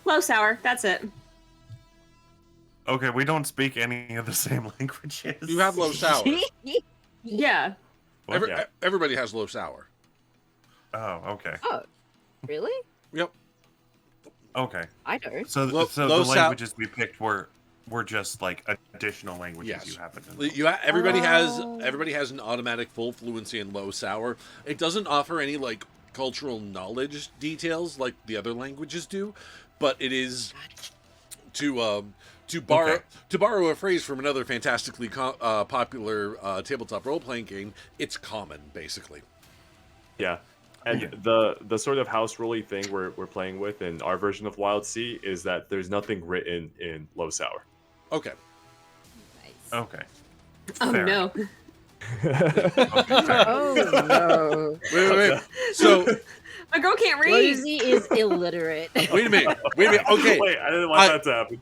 Low sour. That's it. Okay, we don't speak any of the same languages. You have low sour. Yeah. Well, yeah. Everybody has low sour. Oh, okay. Oh, really? Yep. Okay. I don't. So, Low- so low the sou- languages we picked were just like additional languages Yes. you happen to know. Everybody Oh. has an automatic full fluency in low sour. It doesn't offer any like cultural knowledge details like the other languages do, but it is to borrow a phrase from another fantastically popular tabletop role playing game. It's common, basically. Yeah. And Yeah. the sort of house ruley thing we're playing with in our version of Wildsea is that there's nothing written in low sour. Okay. Nice. Okay. Oh Fair. no. Okay, fair. Oh no. Wait. So My girl can't read. Rosy is illiterate. wait a minute. Okay. Wait, I didn't want that to happen.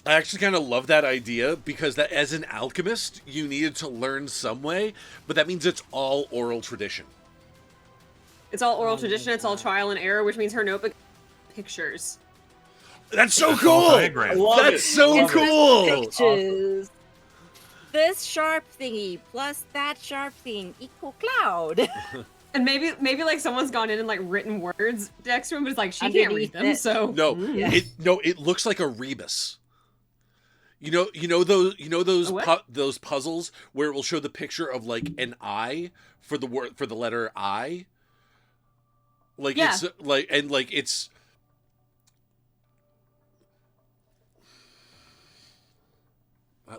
I actually kind of love that idea because that as an alchemist, you needed to learn some way, but that means it's all oral tradition. It's all oral tradition. It's all trial and error, which means her notebook pictures. That's so It's all cool. diagram. Love That's it. so Love it. cool. Pictures. This sharp thingy plus that sharp thing equal cloud. And maybe like someone's gone in and like written words next to him, but it's like she can't read Underneath them. it. So No, Yeah. it looks like a rebus. You know those A what? those puzzles where it will show the picture of like an I for the word for the letter I. Like Yeah. it's like and like it's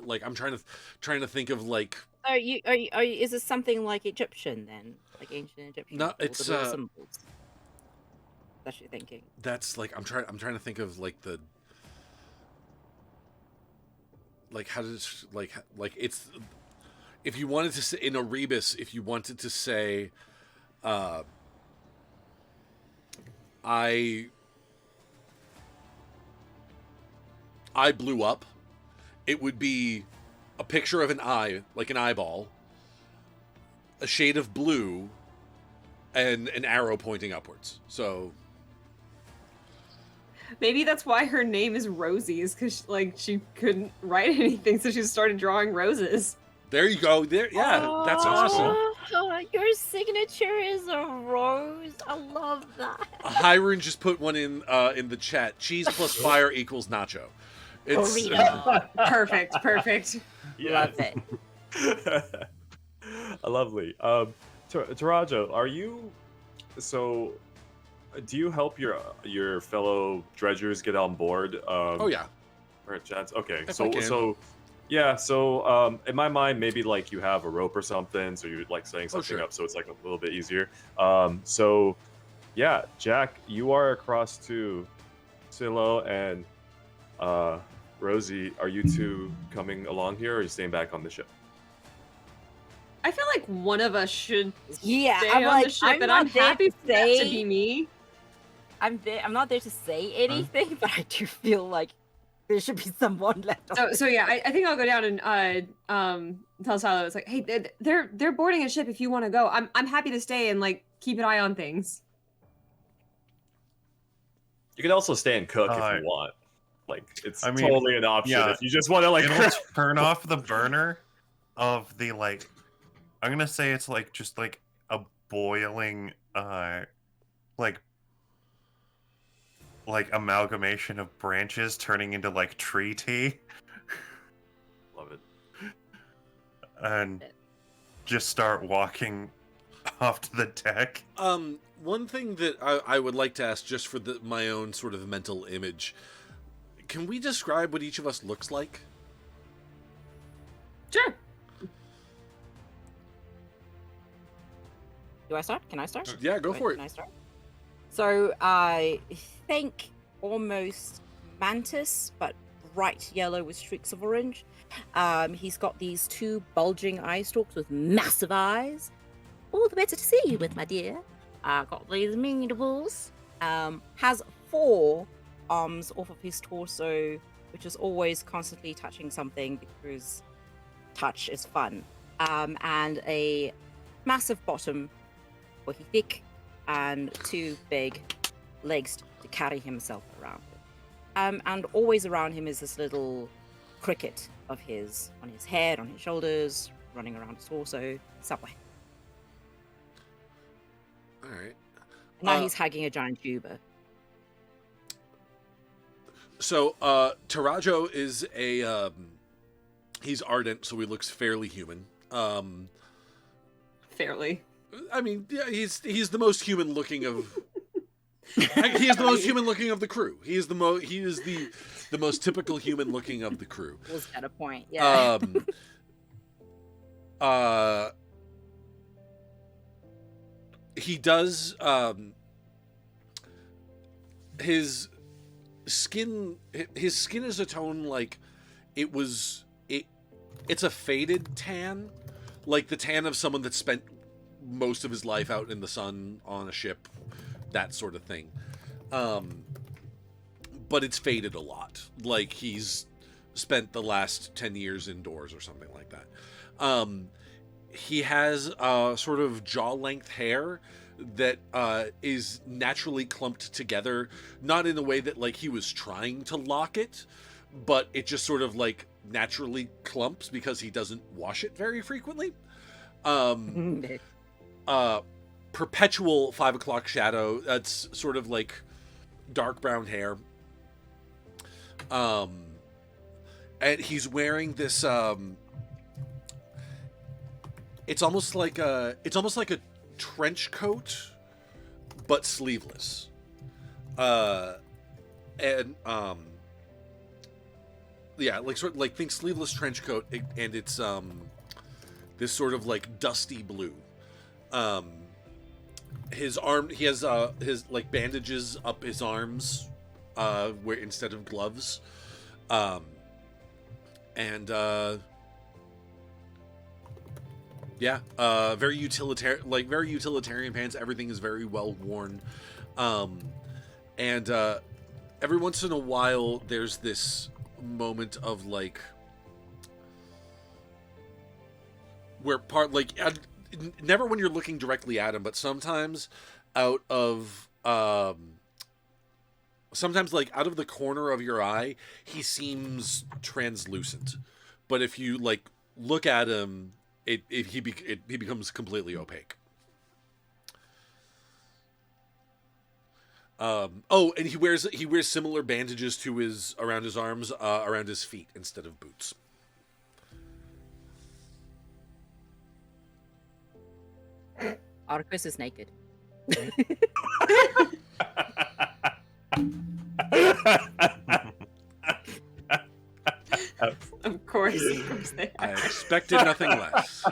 like I'm trying to think of like Are you? Is this something like Egyptian then, like ancient Egyptian? No, all the it's, little symbols. That's what you're thinking. that's like I'm trying to think of like the like how does like it's if you wanted to say in a rebus if you wanted to say I blew up, it would be a picture of an eye, like an eyeball, a shade of blue, and an arrow pointing upwards. So Maybe that's why her name is Rosy, is because she couldn't write anything, so she started drawing roses. there you go. There, yeah, that's awesome. Your signature is a rose. I love that. Hiron just put one in the chat. Cheese plus fire equals nacho. It's Burrito. Perfect. Love it. Lovely. Terajo, are you? So, do you help your fellow dredgers get on board? oh yeah. Perchance. Okay. If I can. So in my mind, maybe like you have a rope or something, so you're like setting something sure. up, so it's like a little bit easier. So yeah, Jack, you are across to Psilo and Rosy. Are you two coming along here, or are you staying back on the ship? I feel like one of us should Yeah, stay I'm on like, the ship, I'm and not I'm there happy to for that to say- be me. I'm not there to say anything, but I do feel like there should be someone left. So yeah, I think I'll go down and tell Psilo, it's like, hey, they're boarding a ship. If you want to go, I'm happy to stay and like keep an eye on things. You can also stay and cook if Uh, you want. Like it's I mean, totally an option yeah. if you just want to like. It'll turn off the burner of the like. I'm gonna say it's like just like a boiling, like amalgamation of branches turning into like tree tea, Love it. and just start walking off to the deck. One thing that I would like to ask, just for my own sort of mental image, can we describe what each of us looks like? Sure. Do I start? Can I start? Yeah, go for it. Can I start? So I think almost mantis, but bright yellow with streaks of orange. He's got these two bulging eye stalks with massive eyes. All the better to see you with, my dear. Got these mandibles. Has 4 arms off of his torso, which is always constantly touching something because touch is fun. And a massive bottom, for he thick, and 2 big legs to carry himself around with. And always around him is this little cricket of his on his head, on his shoulders, running around his torso. Subway. All right. Now he's hugging a giant tuber. So, Terajo is he's ardent, so he looks fairly human. Fairly. I mean, yeah, he's the most human looking of. He is the most human looking of the crew. He is the most typical human looking of the crew. Was at a point, yeah. He does. His skin is a tone like it's a faded tan, like the tan of someone that spent most of his life out in the sun on a ship, that sort of thing. But it's faded a lot, like he's spent the last 10 years indoors or something like that. He has sort of jaw-length hair that is naturally clumped together, not in a way that like he was trying to lock it, but it just sort of like naturally clumps because he doesn't wash it very frequently. Perpetual 5 o'clock shadow. That's sort of like dark brown hair. And he's wearing this. It's almost like a trench coat, but sleeveless. Yeah, like sort of like think sleeveless trench coat, and it's this sort of like dusty blue. His arm, he has his like bandages up his arms, where instead of gloves, yeah, very utilitarian pants. Everything is very well worn, and every once in a while there's this moment of like where never when you're looking directly at him, but sometimes out of out of the corner of your eye, he seems translucent. But if you like look at him, he becomes completely opaque. And he wears similar bandages to around his arms, around his feet instead of boots. Arcos is naked. Of course they are. I expected nothing less.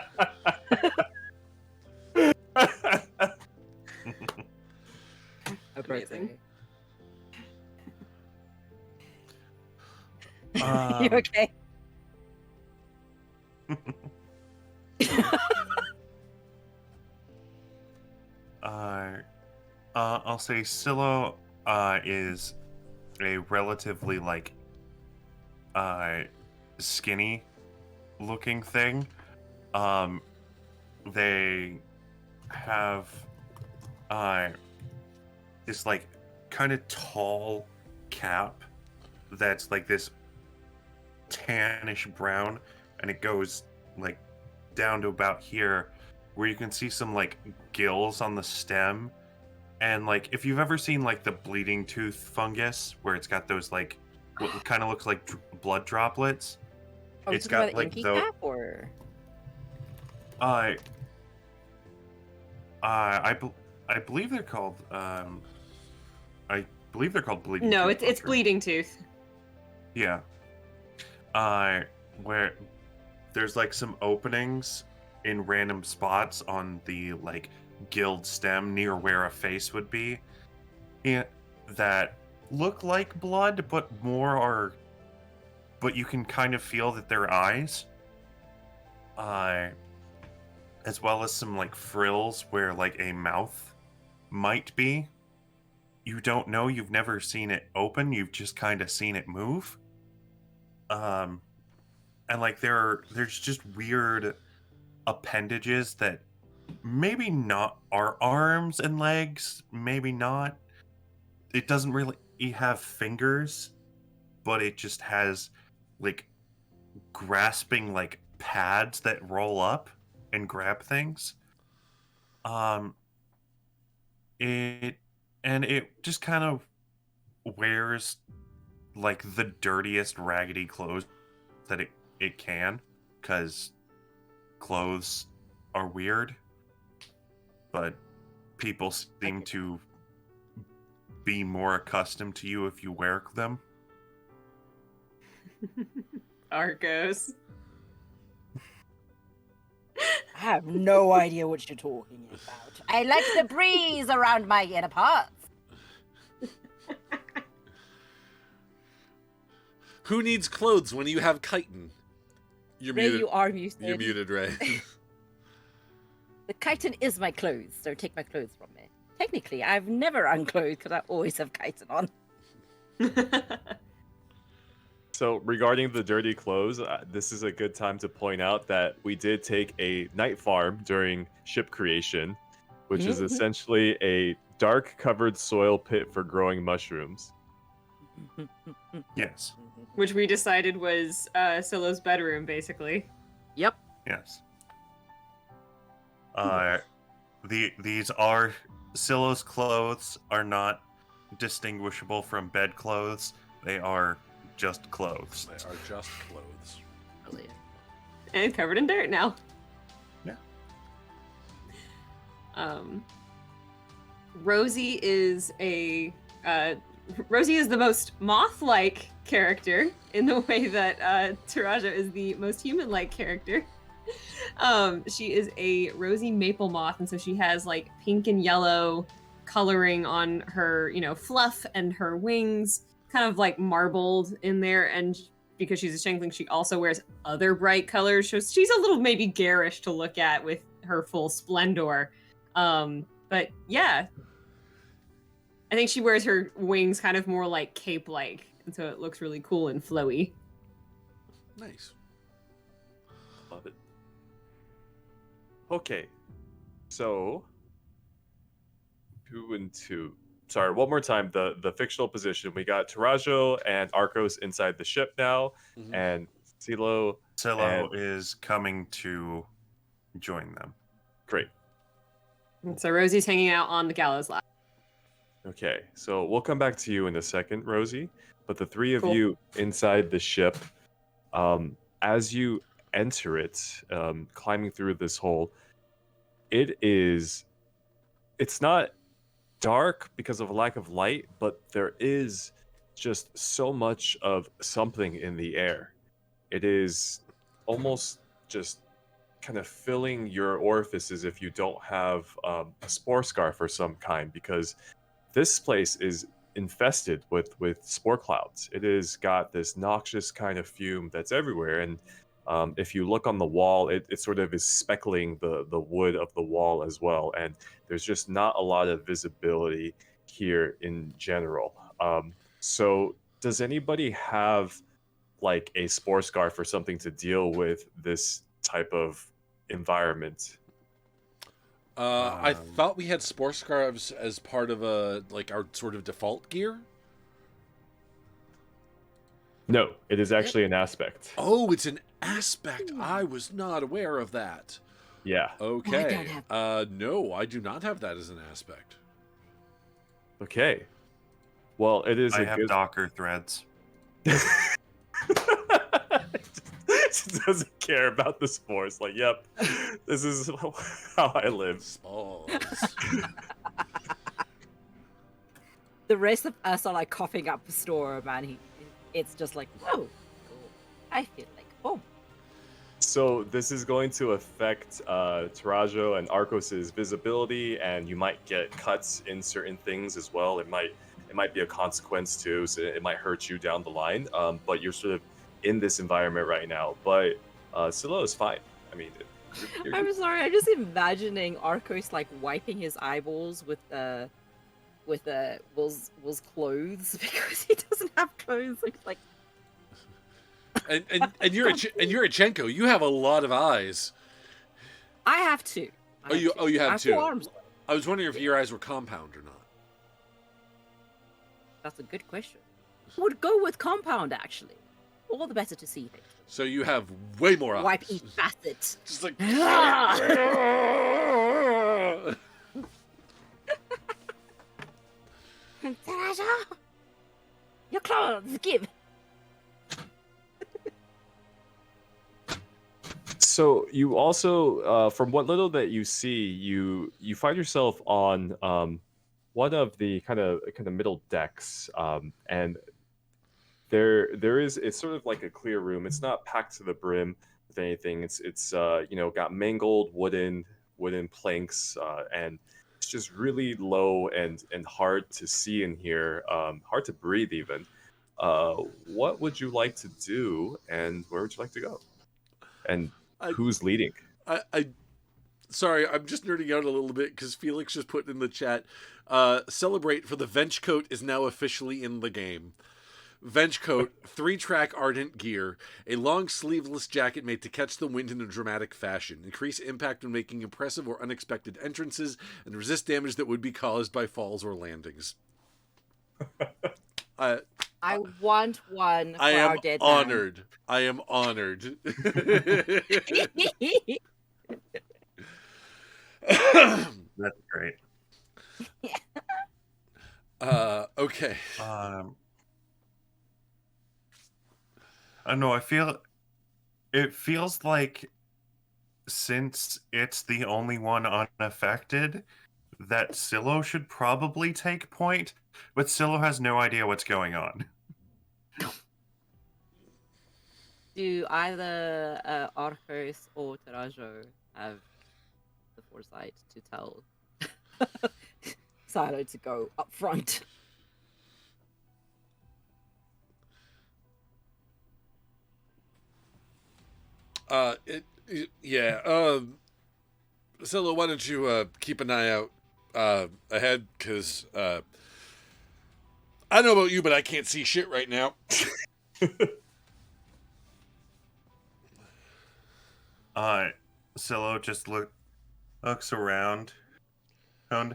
Amazing. You okay? I'll say Psilo is a relatively like skinny looking thing. They have this like kind of tall cap that's like this tannish brown, and it goes like down to about here, where you can see some like gills on the stem. And like if you've ever seen like the bleeding tooth fungus, where it's got those like what kind of looks like blood droplets, Oh, it's talking got about like inky the cap or I believe they're called I believe they're called bleeding No, tooth it's fungus. bleeding tooth. Yeah. Where there's like some openings in random spots on the like gilled stem near where a face would be, that look like blood, but you can kind of feel that they're eyes. As well as some like frills where like a mouth might be. You don't know, you've never seen it open, you've just kind of seen it move. And like there's just weird appendages that maybe not are arms and legs, maybe not. It doesn't really have fingers, but it just has like grasping like pads that roll up and grab things. It just kind of wears like the dirtiest raggedy clothes that it can, because clothes are weird, but people seem to be more accustomed to you if you wear them. Arcos. I have no idea what you're talking about. I like the breeze around my inner parts. Who needs clothes when you have chitin? You're Ray, muted. you are muted. You're muted, Ray. The chitin is my clothes, so take my clothes from me. Technically, I've never unclothed because I always have chitin on. So regarding the dirty clothes, this is a good time to point out that we did take a night farm during ship creation, which is essentially a dark covered soil pit for growing mushrooms. Yes. Which we decided was Psilo's bedroom, basically. Yep. Yes. These are Psilo's clothes are not distinguishable from bed clothes. They are just clothes. They are just clothes. Brilliant. And covered in dirt now. Yeah. Rosy is Rosy is the most moth-like character in the way that Terajo is the most human-like character. She is a rosy maple moth, and so she has like pink and yellow coloring on her, fluff and her wings, kind of like marbled in there. And because she's a changeling, she also wears other bright colors. So she's a little maybe garish to look at with her full splendor. But yeah, I think she wears her wings kind of more like cape-like, and so it looks really cool and flowy. Nice. Love it. Okay. So 2 and 2. Sorry, one more time. The fictional position. We got Terajo and Arcos inside the ship now, Mhm. and Psilo. Psilo is coming to join them. Great. And so Rosy's hanging out on the gallows lap. Okay, so we'll come back to you in a second, Rosy. But the three of Cool. you inside the ship, as you enter it, climbing through this hole, it's not dark because of a lack of light, but there is just so much of something in the air. It is almost just kind of filling your orifices if you don't have a spore scarf or some kind, because this place is infested with spore clouds. It has got this noxious kind of fume that's everywhere, and if you look on the wall, it sort of is speckling the wood of the wall as well, and there's just not a lot of visibility here in general. So does anybody have like a spore scarf or something to deal with this type of environment? I thought we had spore scarves as part of our sort of default gear. No, it is actually an aspect. Oh, it's an aspect. I was not aware of that. Yeah. Okay. No, I do not have that as an aspect. Okay. Well, it is I a have good. Docker threads. Just doesn't care about the spores. Like, yep, this is how I live. Spores. The rest of us are like coughing up a storm, and it's just like, whoa, cool. I feel like home. So this is going to affect Terajo and Arcos's visibility, and you might get cuts in certain things as well. It might be a consequence too, so it might hurt you down the line. But you're sort of in this environment right now. But Psilo is fine. I mean, you're I'm sorry, I'm just imagining Arcos like wiping his eyeballs with Will's clothes because he doesn't have clothes. It's like, and you're a Chenko. You have a lot of eyes. I have two. You have I two. 4 arms. I was wondering if your eyes were compound or not. That's a good question. Would go with compound actually. All the better to see things. So you have way more eyes. Wipe each facet. Just like. Terajo! Your clothes, give. So you also, from what little that you see, you find yourself on one of the kind of middle decks, and there is, it's sort of like a clear room. It's not packed to the brim with anything. It's got mangled wooden planks, and it's just really low and hard to see in here, hard to breathe even. What would you like to do, and where would you like to go? And who's leading? Sorry, I'm just nerding out a little bit because Felix just put in the chat, celebrate, for the Vench coat is now officially in the game. Vench coat, 3-track ardent gear, a long sleeveless jacket made to catch the wind in a dramatic fashion, increase impact when making impressive or unexpected entrances, and resist damage that would be caused by falls or landings. I want one for our dead honored. I am honored. That's great. Okay. I don't know. It feels like, since it's the only one unaffected, that Psilo should probably take point, but Psilo has no idea what's going on. Do either Arcos or Terajo have the foresight to tell Psilo to go up front? Psilo, why don't you keep an eye out ahead, because I don't know about you, but I can't see shit right now. Psilo just looks around. And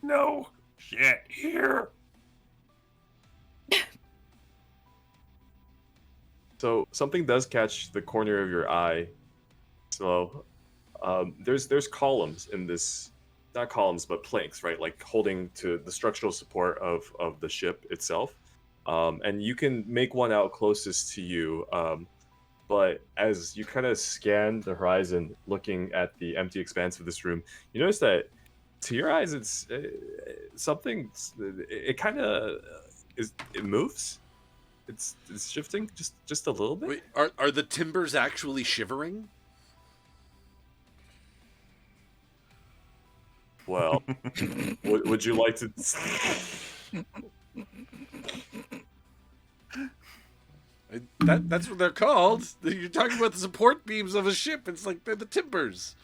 no shit here. So something does catch the corner of your eye. So there's columns in this, not columns but planks, right? Like holding to the structural support of the ship itself. And you can make one out closest to you. But as you kind of scan the horizon, looking at the empty expanse of this room, you notice that to your eyes, it's something. It kind of it moves. It's shifting just a little bit. Wait, are the timbers actually shivering? Well, would you like to? That's what they're called. You're talking about the support beams of a ship. It's like they're the timbers.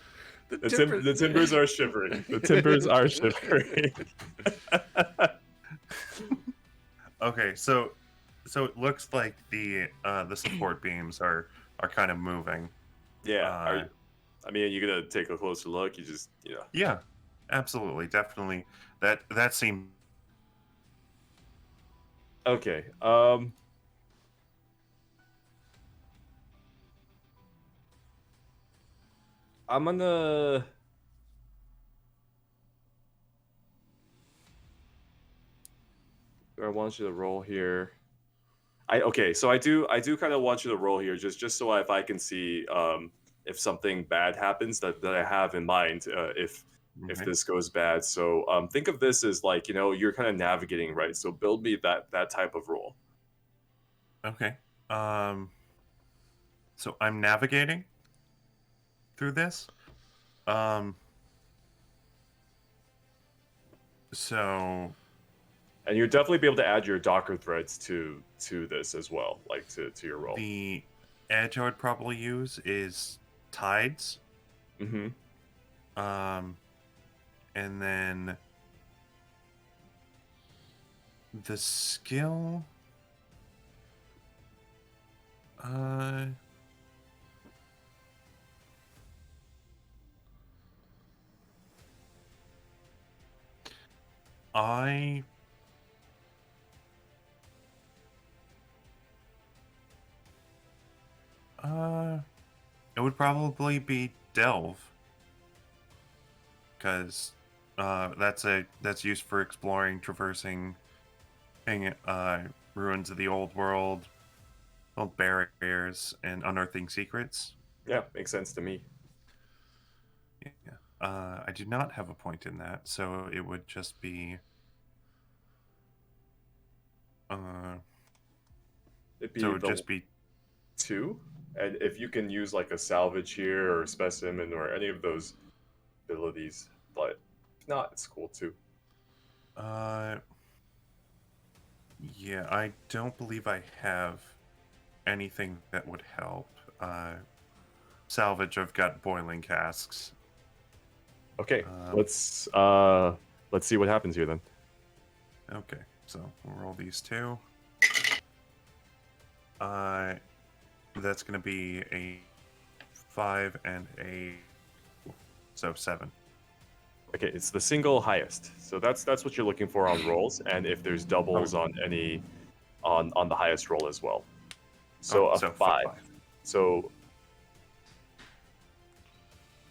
The timbers are shivering. The timbers are shivering. Okay, so it looks like the support beams are kind of moving. Yeah. I mean, you're gonna take a closer look. You just, Yeah, absolutely, definitely. That seemed Okay. I'm gonna. I want you to roll here. So I do kind of want you to roll here just so if I can see if something bad happens that I have in mind if okay. this goes bad. So think of this as like, you're kind of navigating, right? So build me that type of roll. Okay. So I'm navigating through this. So And you'll definitely be able to add your Docker threads to this as well, like to your roll. the edge I would probably use is tides. Mm-hmm. And then the skill. I it would probably be delve, because that's used for exploring, traversing, ruins of the old world, old barriers, and unearthing secrets. Yeah, makes sense to me. Yeah. I do not have a point in that, so it would just be. It'd be So it would just be 2, and if you can use like a salvage here or specimen or any of those abilities, but if not, it's cool too. Yeah, I don't believe I have anything that would help. Salvage, I've got boiling casks. Okay, Um, let's see what happens here then. Okay, so we'll roll these two. That's going to be a 5 and a 7. Okay, it's the single highest. So that's what you're looking for on rolls, and if there's doubles on any on the highest roll as well. So a 5. So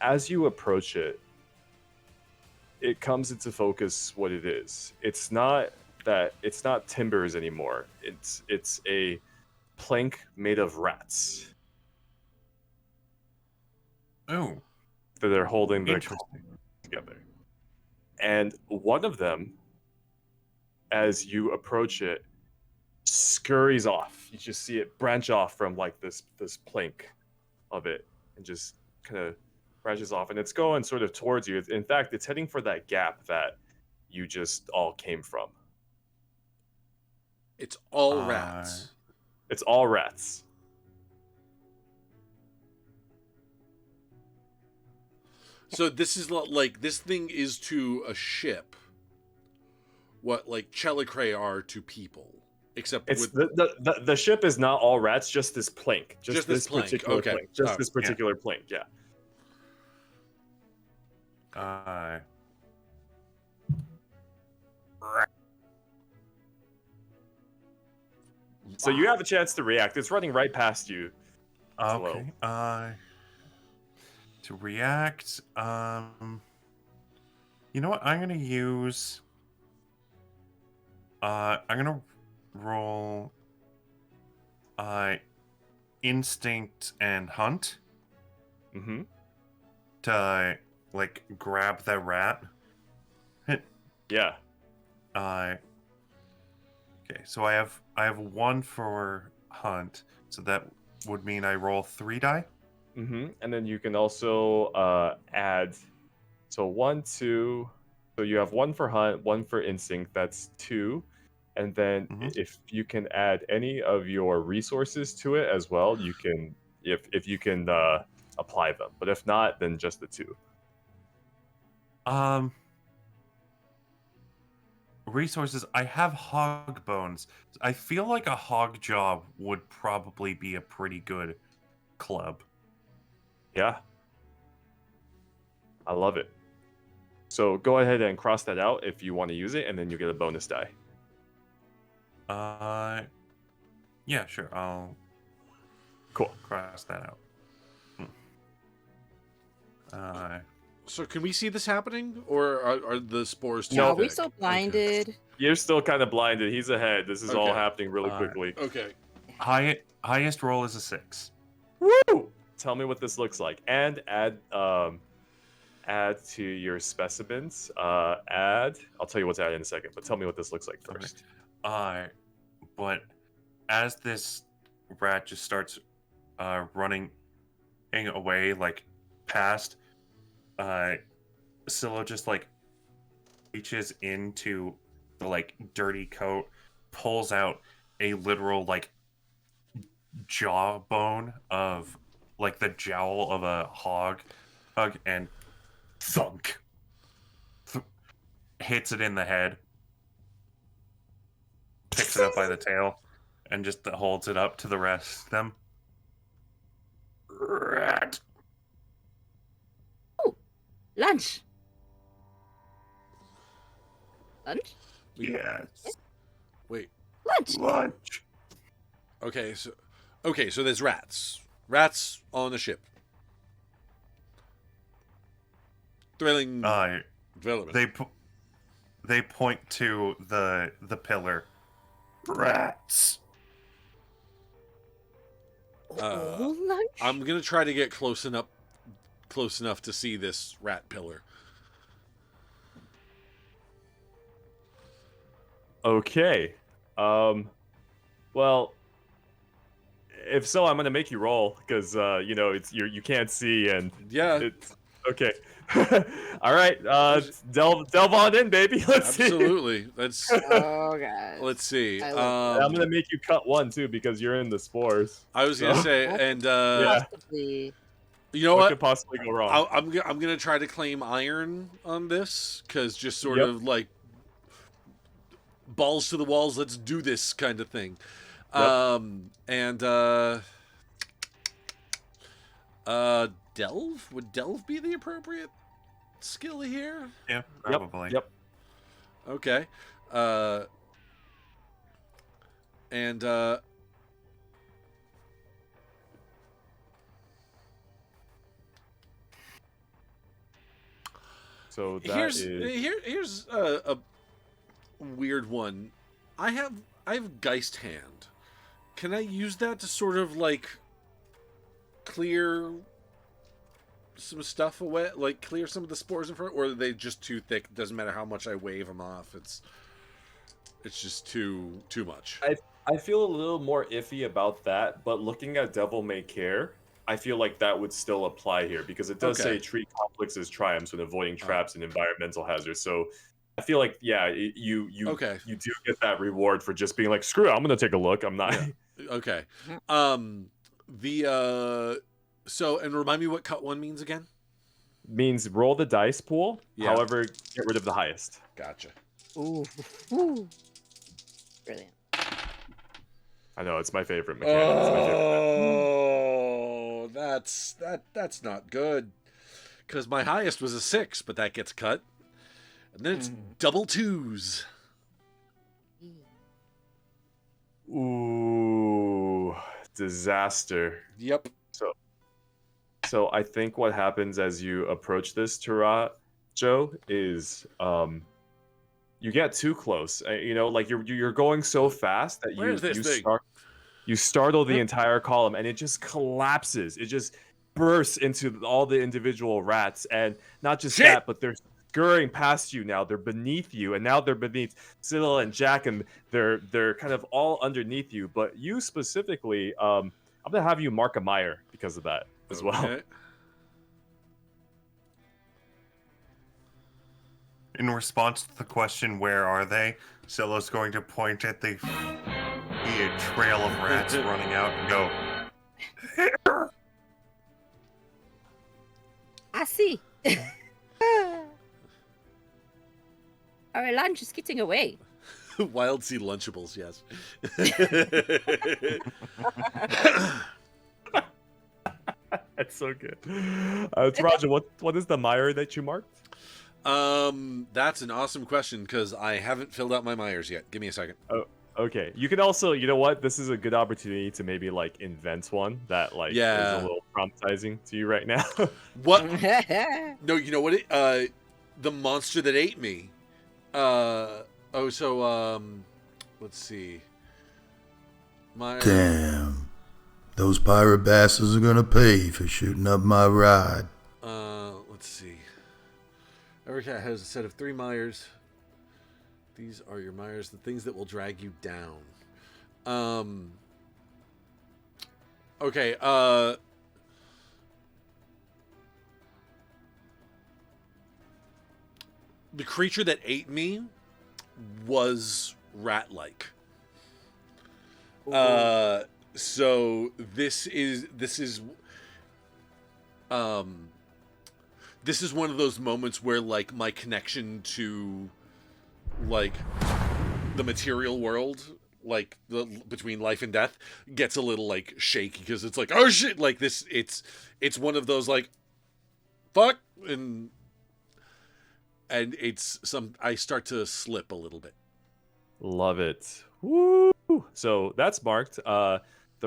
as you approach it, it comes into focus what it is. It's not timbers anymore. It's a plank made of rats Oh, that are holding the interesting. together. And one of them, as you approach it, scurries off. You just see it branch off from like this plank of it and just kind of branches off, and it's going sort of towards you. In fact, it's heading for that gap that you just all came from. It's all rats. It's all rats. So this is like this thing is to a ship what like Chelicrae are to people, except It's with the ship is not all rats, just this plank, just this plank. particular Okay. plank, just this particular plank. Yeah. So you have a chance to react. It's running right past you. Okay. To react, you know what? I'm gonna use. I'm gonna roll. Instinct and hunt Mm-hmm. to like grab the rat. Yeah. Okay, so I have 1 for hunt, so that would mean I roll 3 die. Mm-hmm. And then you can also add. So 1, 2. So you have 1 for hunt, 1 for instinct. That's 2. And then Mhm. if you can add any of your resources to it as well, you can if you can apply them. But if not, then just the 2. Resources. I have hog bones. I feel like a hog jaw would probably be a pretty good club. Yeah. I love it. So go ahead and cross that out if you want to use it, and then you get a bonus die. Yeah, sure. I'll Cool. cross that out. So can we see this happening, or are the spores too No. Are we thick? still blinded? You're still kind of blinded. He's ahead. This is all Okay. happening really quickly. Okay. Highest roll is a 6. Woo! Tell me what this looks like, and add to your specimens. Add. I'll tell you what's added in a second, but tell me what this looks like first. But as this rat just starts running away, like past, Psilo just like reaches into the like dirty coat, pulls out a literal like jawbone of like the jowl of a hog, and thunk, hits it in the head, picks it up by the tail, and just holds it up to the rest of them. Rat. Lunch. Lunch? Yes. Wait. Lunch. Lunch. Okay. So there's rats. Rats on the ship. Thrilling development. They point to the pillar. Rats. Oh, lunch? I'm gonna try to get close enough to see this rat pillar. Okay. Well, if so, I'm gonna make you roll because it's you can't see and Yeah, it's okay. All right. Delve on in, baby. Let's see. absolutely. Let's Oh, God. let's see. I love I'm gonna make you cut 1 too because you're in the spores. I was gonna So- say, and Yeah. Possibly. you know What what? could possibly go wrong? I'm gonna try to claim iron on this because just sort Yep. of like balls to the walls. Let's do this kind of thing. Yep. And delve, would delve be the appropriate skill here? Yeah, probably. Yep. Okay. And So that here's is here's a weird one. I have Geist Hand. Can I use that to sort of like clear some stuff away, like clear some of the spores in front, or are they just too thick? It doesn't matter how much I wave them off. It's just too much. I feel a little more iffy about that, but looking at Devil May Care, I feel like that would still apply here because it does Okay. say treat conflicts as triumphs when avoiding traps and environmental hazards. So I feel like you Okay. you do get that reward for just being like, screw it, I'm gonna take a look. I'm not. Yeah. Okay. So and remind me what cut 1 means again. Means roll the dice pool. Yeah. However, get rid of the highest. Gotcha. Ooh. Ooh. Brilliant. I know it's my favorite mechanic. It's my favorite. Oh, that's not good. Because my highest was a 6, but that gets cut. And then it's double 2s. Ooh, disaster. Yep. So I think what happens as you approach this Terajo is you get too close. Like you're going so fast that you startle the entire column, and it just collapses. It just bursts into all the individual rats, and not just that, but they're scurrying past you now. They're beneath you, and now they're beneath Psilo and Jack, and they're kind of all underneath you. But you specifically, I'm gonna have you mark a mire because of that as well. In response to the question, where are they? Psilo's going to point at the trail of rats running out and go, "Here!" I see. Our lunch is getting away. Wildsea Lunchables, yes. That's so good. Terajo, what is the mire that you marked? That's an awesome question because I haven't filled out my mires yet. Give me a second. Oh, okay. You can also, you know what? This is a good opportunity to maybe like invent one that like is a little traumatizing to you right now. What? No, you know what? The monster that ate me. Let's see. Damn. Those pirate bastards are gonna pay for shooting up my ride. Let's see. Every cat has a set of 3 mires. These are your mires, the things that will drag you down. Okay, the creature that ate me was rat-like. So this is one of those moments where like my connection to like the material world, like between life and death, gets a little like shaky because it's like, oh shit, like this, it's one of those like fuck, and I start to slip a little bit. Love it. Woo! So that's marked. The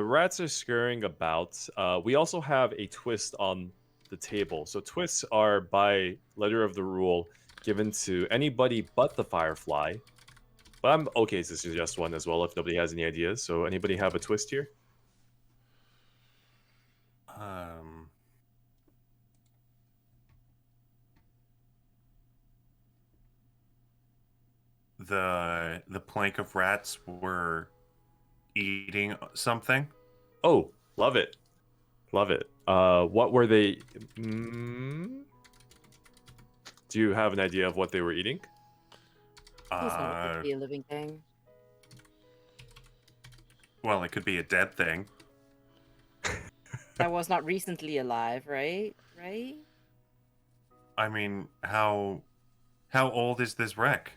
rats are scurrying about. We also have a twist on the table. So twists are, by letter of the rule, given to anybody but the Firefly. But I'm okay to suggest one as well if nobody has any ideas. So anybody have a twist here? The plank of rats were eating something. Oh, love it. Love it. What were they? Do you have an idea of what they were eating? It could be a living thing. Well, it could be a dead thing. That was not recently alive, right? Right? I mean, how old is this wreck?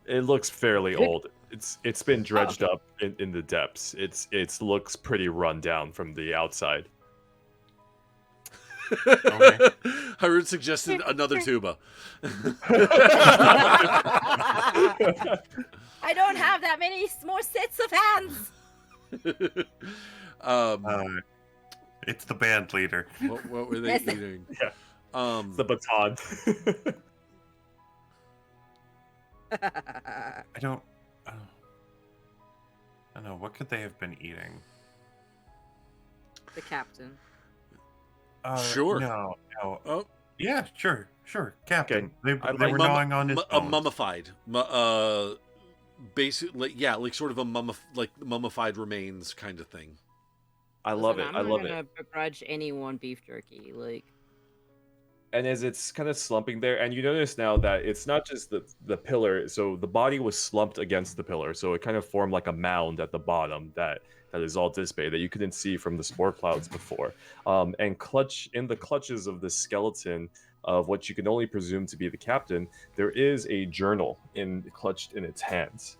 It looks fairly old. It's been dredged up in the depths. It looks pretty run down from the outside. Okay. Harun suggested another tuba. I don't have that many more sets of hands. It's the band leader. What were they eating? Yeah. The baton. I don't know. What could they have been eating? The captain. Sure. No. Oh. Yeah, sure. Captain. Okay. They were gnawing on his a bones. mummified. Basically, yeah, like sort of a mummified remains kind of thing. I love it. I'm I not love gonna it. begrudge anyone beef jerky. Like, And as it's kind of slumping there, and you notice now that it's not just the pillar. So the body was slumped against the pillar, so it kind of formed like a mound at the bottom that is all dissipated that you couldn't see from the spore clouds before. And in the clutches of this skeleton of what you can only presume to be the captain, there is a journal clutched in its hands.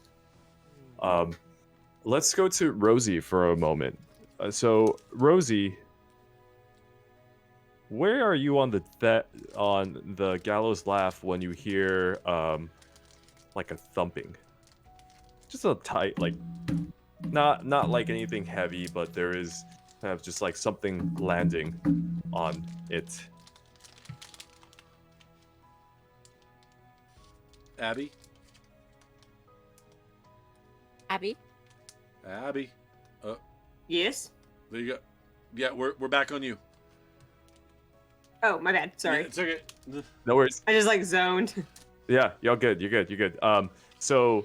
Let's go to Rosy for a moment. So Rosy, where are you on the gallows laugh when you hear like a thumping? Just a tight, like not like anything heavy, but there is kind of just like something landing on it. Abby? Abby? Abby? Yes. There you go. Yeah, we're back on you. Oh, my bad. Sorry. Yeah, it's okay. No worries. I just like zoned. Yeah, you're good. You're good. So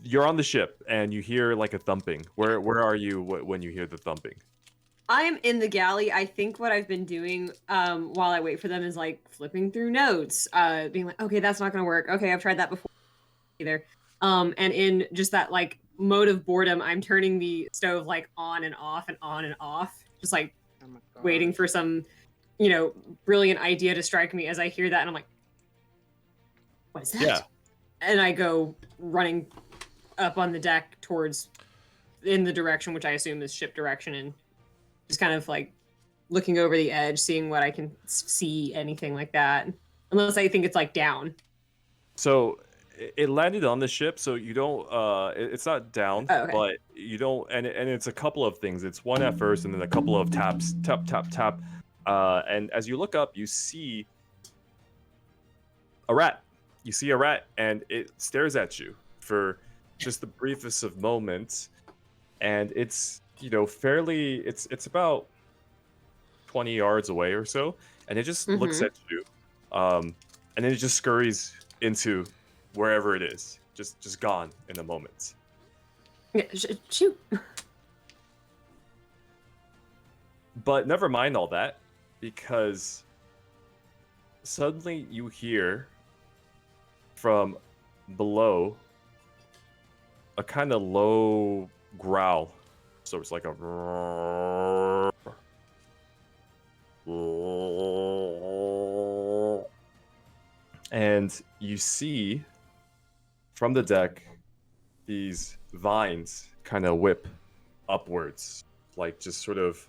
you're on the ship and you hear like a thumping. Where are you when you hear the thumping? I'm in the galley. I think what I've been doing while I wait for them is like flipping through notes, being like, okay, that's not gonna work. Okay, I've tried that before either. And in just that like mode of boredom, I'm turning the stove like on and off and on and off, just like waiting for some, brilliant idea to strike me as I hear that, and I'm like, what is that? Yeah. And I go running up on the deck towards in the direction which I assume is ship direction, and just kind of like looking over the edge, seeing what I can see, anything like that. Unless I think it's like down. So it landed on the ship, so you don't. It's not down, Oh, okay. but you don't. And it's a couple of things. It's one at first, and then a couple of taps, tap, tap, tap. And as you look up, you see a rat. You see a rat, and it stares at you for just the briefest of moments. And it's fairly. It's about 20 yards away or so, and it just looks at you, and then it just scurries into wherever it is, just gone in a moment. Yeah, shoot. But never mind all that, because suddenly you hear from below a kind of low growl. So it's like a and you see from the deck these vines kind of whip upwards, like just sort of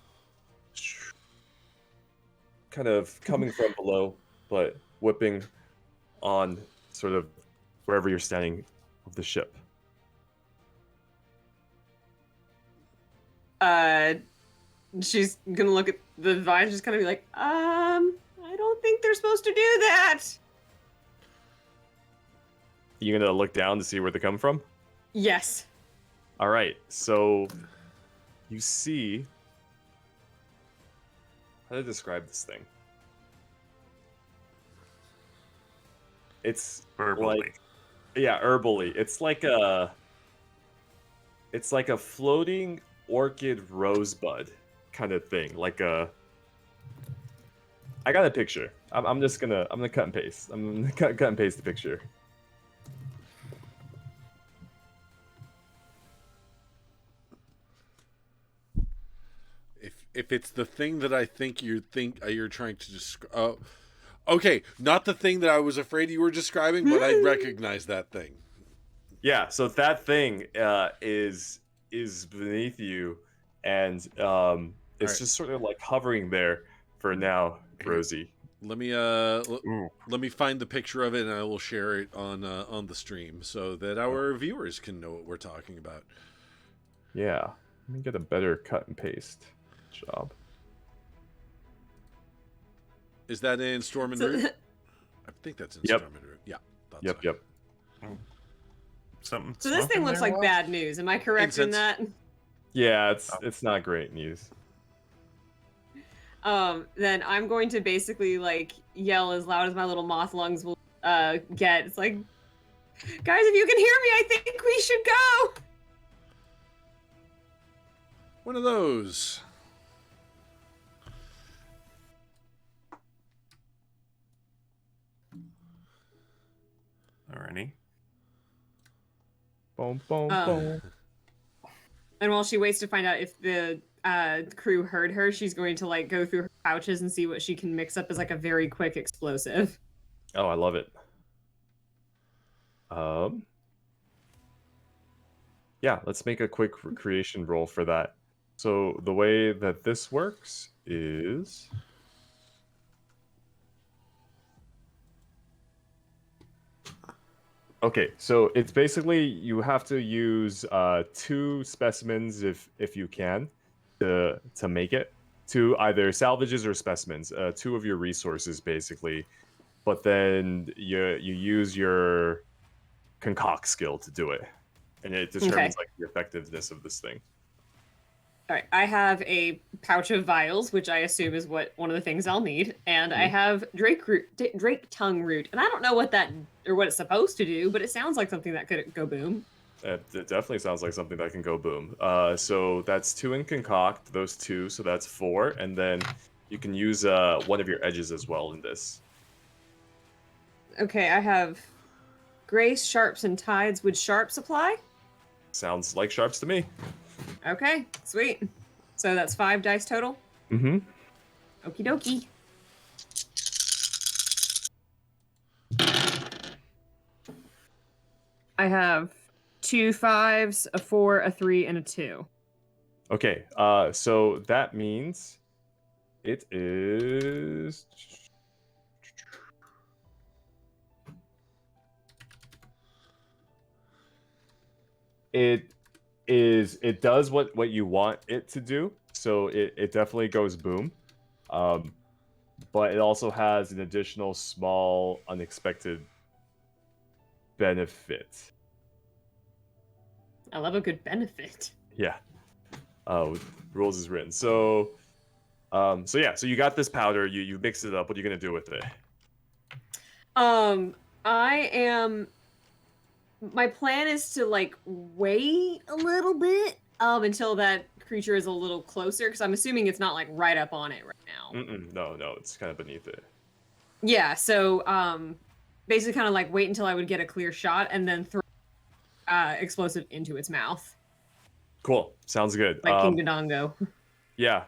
coming from below, but whipping on sort of wherever you're standing of the ship. She's gonna look at the vines, just kind of be like, I don't think they're supposed to do that. You gonna look down to see where they come from? Yes. All right, so you see, how to describe this thing? It's Verbally. like, yeah, herbally. It's like a floating orchid rosebud kind of thing. Like a, I got a picture. I'm gonna cut and paste. I'm gonna cut and paste the picture. If it's the thing that I think you're trying to describe, okay, not the thing that I was afraid you were describing, but I recognize that thing. Yeah, so that thing is beneath you, and it's right. just sort of like hovering there for now, Rosy. Let me find the picture of it, and I will share it on the stream so that our viewers can know what we're talking about. Yeah, let me get a better cut and paste job. Is that in Storm and Root? I think that's in Yep. Storm and Root. Yeah. Yep. Something. So this thing looks like bad news. Am I correct in that? Yeah, it's not great news. Then I'm going to basically like yell as loud as my little moth lungs will get. It's like, guys, if you can hear me, I think we should go. One of those. Alrighty. Boom, boom, boom. And while she waits to find out if the crew heard her, she's going to like go through her pouches and see what she can mix up as like a very quick explosive. Oh, I love it. Yeah, let's make a quick creation roll for that. So the way that this works is. Okay, so it's basically you have to use 2 specimens if you can to make it. 2 either salvages or specimens, 2 of your resources basically. But then you use your concoct skill to do it, and it determines like the effectiveness of this thing. All right, I have a pouch of vials, which I assume is one of the things I'll need, and I have drake tongue root, and I don't know what that or what it's supposed to do, but it sounds like something that could go boom. It definitely sounds like something that can go boom. So that's 2 in concoct, those 2, so that's 4, and then you can use one of your edges as well in this. Okay, I have grace, sharps, and tides. Would sharps apply? Sounds like sharps to me. Okay, sweet. So that's 5 dice total? Mm-hmm. Okie dokie. I have 2 5s, a 4, a 3, and a 2. Okay, so that means it is... It does what you want it to do, so it definitely goes boom. But it also has an additional small unexpected benefit. I love a good benefit. Yeah. Rules is written. So so you got this powder, you mix it up. What are you gonna do with it? My plan is to like wait a little bit until that creature is a little closer, because I'm assuming it's not like right up on it right now. No, it's kind of beneath it. Yeah, so basically kind of like wait until I would get a clear shot and then throw explosive into its mouth. Cool, sounds good. Like King Dodongo. Yeah.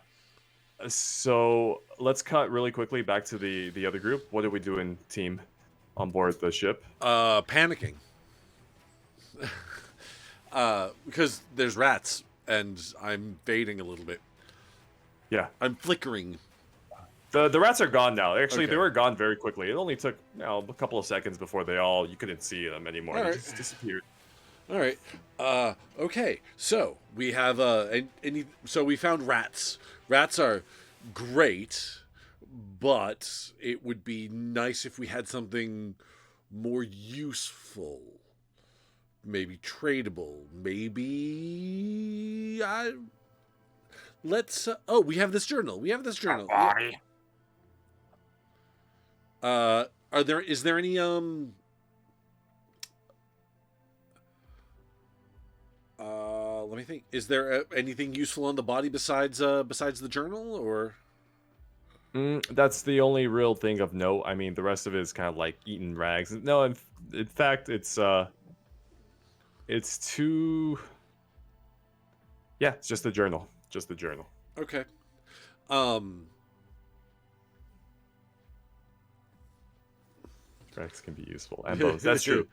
So let's cut really quickly back to the other group. What are we doing, team, on board the ship? Panicking. Because there's rats, and I'm fading a little bit. Yeah. I'm flickering. The rats are gone now. Actually, Okay. they were gone very quickly. It only took a couple of seconds before you couldn't see them anymore. All They right. just disappeared. All right. Okay. So we have so we found rats. Rats are great, but it would be nice if we had something more useful. Maybe tradable. Maybe let's. We have this journal. Is there any let me think. Is there anything useful on the body besides the journal, or? That's the only real thing of note. I mean, the rest of it is kind of like eating rags. No, in fact, it's too. Yeah, it's just the journal. Okay. Rags can be useful, and bones. That's true.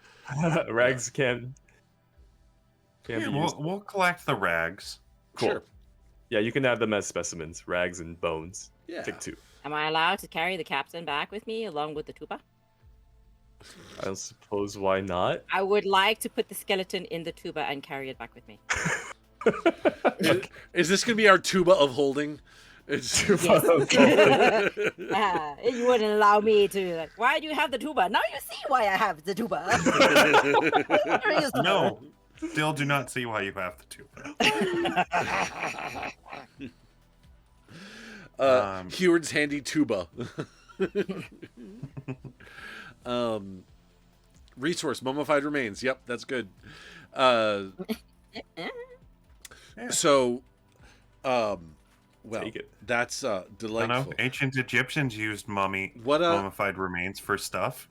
Rags can be used. We'll collect the rags. Cool. Sure. Yeah, you can have them as specimens, rags and bones. Yeah. Pick 2. Am I allowed to carry the captain back with me along with the tuba? I suppose why not? I would like to put the skeleton in the tuba and carry it back with me. Is this gonna be our tuba of holding? It's You wouldn't allow me to. Like, why do you have the tuba? Now you see why I have the tuba. No, still do not see why you have the tuba. Heward's handy tuba. Resource, mummified remains. Yep, that's good. So, well, Take it. that's I delightful. know ancient Egyptians used What, mummified remains for stuff.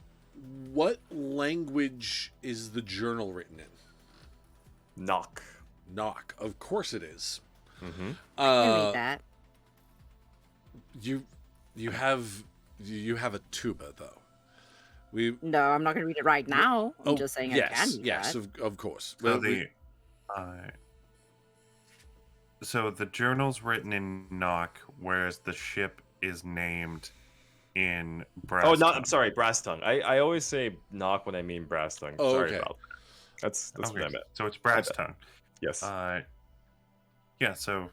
What language is the journal written in? Knock. Knock. Of course it is. Mm-hmm. I can read that. You have a tuba though. No, I'm not going to read it right now. I'm just saying I can do yes, that. of course. So Well, So the journal's written in Knock, whereas the ship is named in Brass. Oh, no, Tongue. I'm sorry, brass tongue. I always say knock when I mean brass tongue. Oh, Sorry okay. about that. That's Okay, what I meant. so it's Brass bad. Tongue. Yes. Yeah, so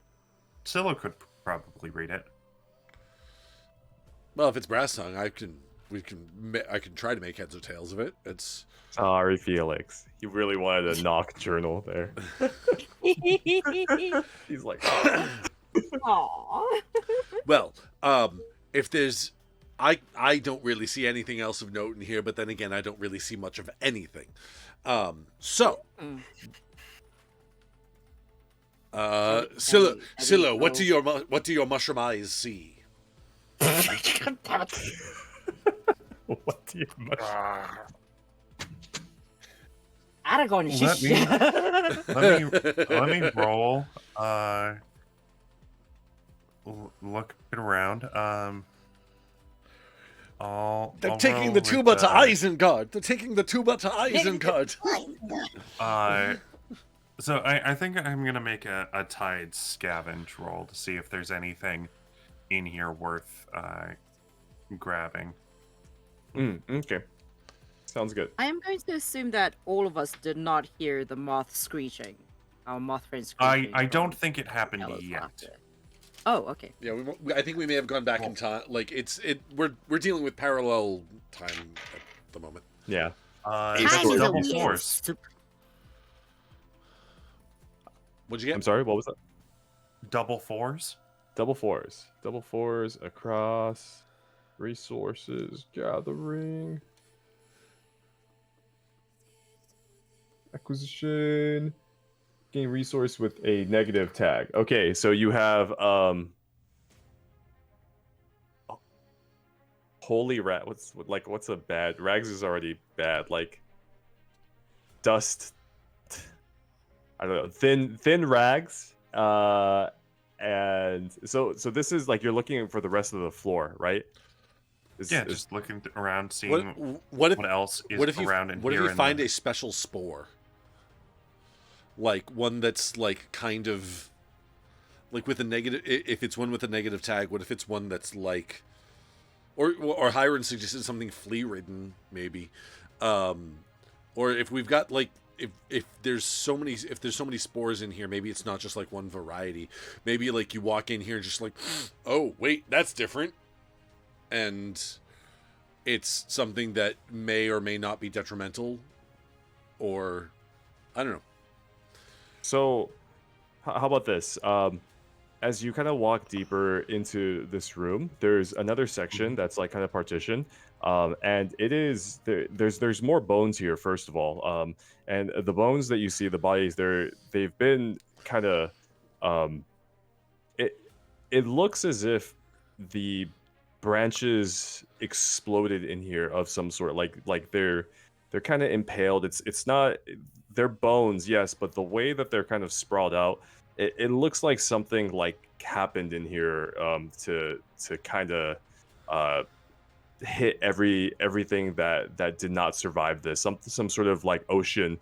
Psilo could probably read it. Well, if it's brass tongue, I can try to make heads or tails of it. It's Sorry, Felix. He really wanted a knock journal there. He's like, oh. Aww. well, if there's I don't really see anything else of note in here, but then again, I don't really see much of anything. So Scylla, what do your mushroom eyes see? What do you Aragon, Let me roll. Look around. They're taking the tuba to Isengard. They're taking the tuba to Isengard. So I think I'm gonna make a tide scavenge roll to see if there's anything in here worth grabbing. Okay. Sounds good. I am going to assume that all of us did not hear the moth screeching. Our moth friend screeching. I don't think it happened Gallow's yet. laughter. Oh, okay. Yeah, I think we may have gone back in time. Like we're dealing with parallel time at the moment. Yeah. It's Time is a double weird force. sup- What'd you get? I'm sorry, what was that? Double fours. Double fours. Double fours across. Resources gathering. Acquisition. Gain resource with a negative tag. Okay, so you have holy rat. What's a bad? Rags is already bad. Like dust. I don't know. Thin rags. And so this is like you're looking for the rest of the floor, right? Just looking around, seeing What else is around in here. What if you find a special spore? Like one that's like kind of like with a negative. If it's one with a negative tag, what if it's one that's like, or Hiron suggested something flea ridden maybe, or if we've got like if there's so many spores in here, maybe it's not just like one variety. Maybe like you walk in here and just like, oh wait, that's different, and it's something that may or may not be detrimental, or I don't know. So, how about this? As you kind of walk deeper into this room, there's another section that's like kind of partitioned, and it is there's more bones here. First of all, and the bones that you see, the bodies, they've been kind of, it looks as if the branches exploded in here of some sort. Like they're kind of impaled. It's not. They're bones, yes, but the way that they're kind of sprawled out, it looks like something like happened in here to kind of hit everything that did not survive this. Some sort of like ocean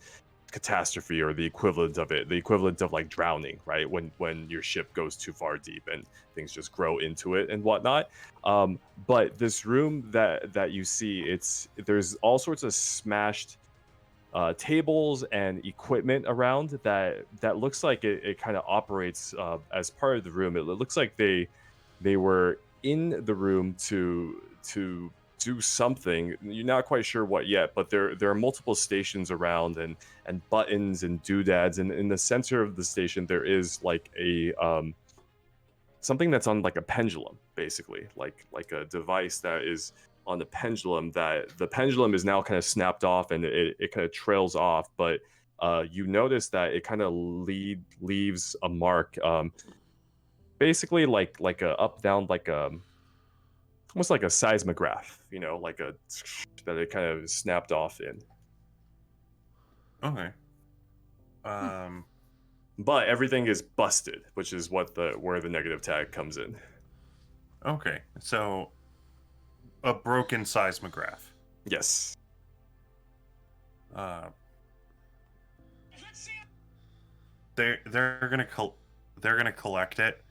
catastrophe or the equivalent of it, the equivalent of like drowning, right? When your ship goes too far deep and things just grow into it and whatnot. But this room that you see, there's all sorts of smashed tables and equipment around that looks like it kind of operates as part of the room. It looks like they were in the room to do something. You're not quite sure what yet, but there are multiple stations around and buttons and doodads, and in the center of the station there is like a something that's on like a pendulum, basically like a device that is on the pendulum, that the pendulum is now kind of snapped off and it kind of trails off, but you notice that it kind of leaves a mark, basically like a up down, like a almost like a seismograph, like a that it kind of snapped off in. Okay. But everything is busted, which is where the negative tag comes in. Okay, so a broken seismograph. Yes. They're they're gonna collect it.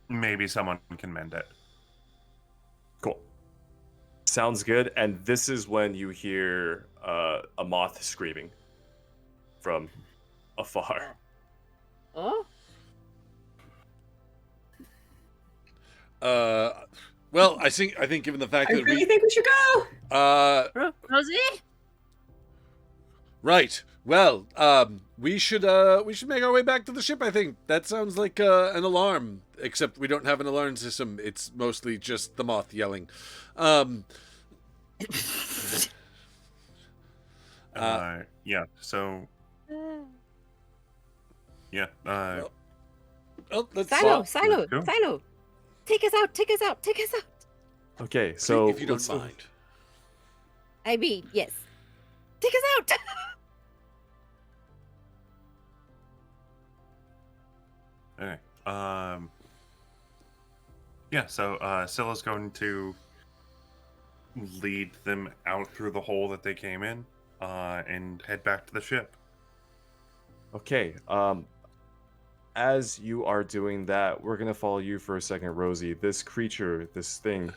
Maybe someone can mend it. Cool. Sounds good. And this is when you hear a moth screaming from afar. Oh, Well, I think given the fact I that really think we should go. Rosy? right. Well, we should make our way back to the ship. I think that sounds like an alarm, except we don't have an alarm system. It's mostly just the moth yelling. Yeah. So. Yeah. Oh, let's Psilo, Cool. Psilo. Take us out. Okay, so if you don't let's- mind. I mean, yes. Take us out. Okay. Yeah. So Scylla's going to lead them out through the hole that they came in, and head back to the ship. Okay, as you are doing that, we're gonna follow you for a second, Rosy. This creature, this thing,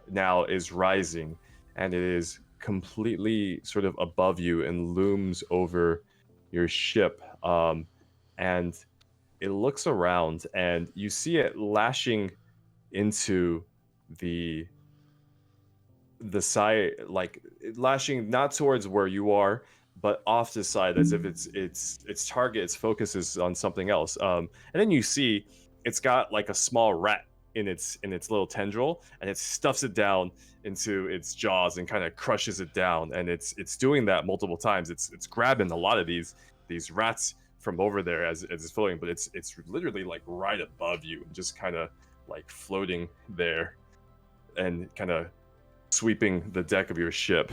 now is rising, and it is completely sort of above you and looms over your ship. And it looks around, and you see it lashing into the side, like lashing not towards where you are, but off to the side, as if its target, its focus is on something else. And then you see it's got like a small rat in its little tendril, and it stuffs it down into its jaws and kind of crushes it down. And it's doing that multiple times. It's grabbing a lot of these rats from over there as it's floating, but it's literally like right above you, just kind of like floating there, and kind of sweeping the deck of your ship.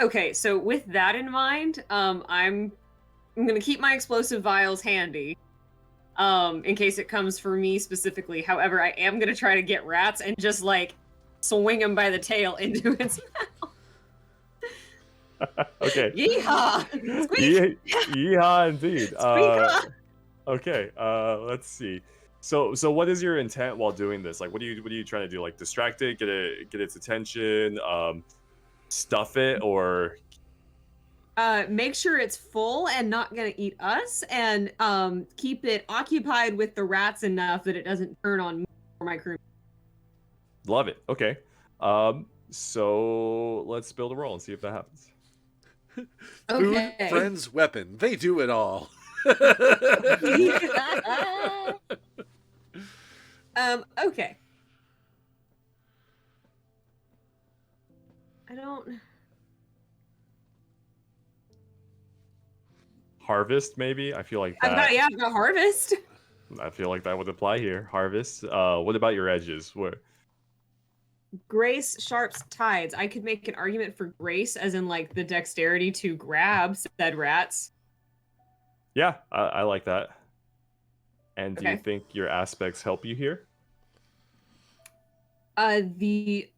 Okay, so with that in mind, I'm gonna keep my explosive vials handy, in case it comes for me specifically. However, I am gonna try to get rats and just like swing them by the tail into its mouth. Okay. Yeehaw! Squeak! Yeehaw, indeed. Squeak-haw! Okay. Let's see. So what is your intent while doing this? Like, what are you trying to do? Like, distract it, get its attention, stuff it, or Make sure it's full and not gonna eat us, and keep it occupied with the rats enough that it doesn't turn on me or my crew. love it. Okay. So let's build a roll and see if that happens. Okay. Food, friends, weapon. They do it all. Okay. I don't. Harvest, maybe. I feel like that. I've got harvest. I feel like that would apply here. Harvest. What about your edges? Where? Grace, sharps, tides. I could make an argument for grace, as in like the dexterity to grab said rats. Yeah, I like that. And do you Okay. think your aspects help you here? The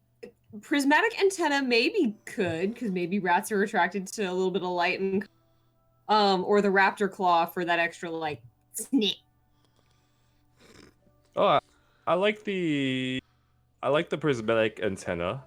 prismatic antenna maybe could, because maybe rats are attracted to a little bit of light, and or the raptor claw for that extra like snip. Oh, I like the prismatic antenna.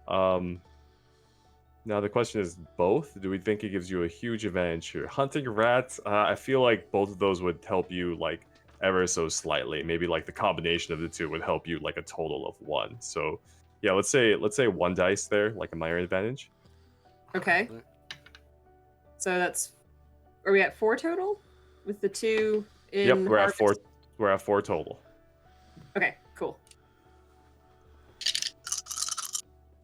Now the question is both. Do we think it gives you a huge advantage here? Hunting rats, I feel like both of those would help you like ever so slightly. Maybe like the combination of the two would help you like a total of 1. So yeah, let's say 1 dice there, like a minor advantage. Okay. So that's, are we at 4 total with the 2 in? Yep, we're at harvest? 4. We're at 4 total. Okay, cool.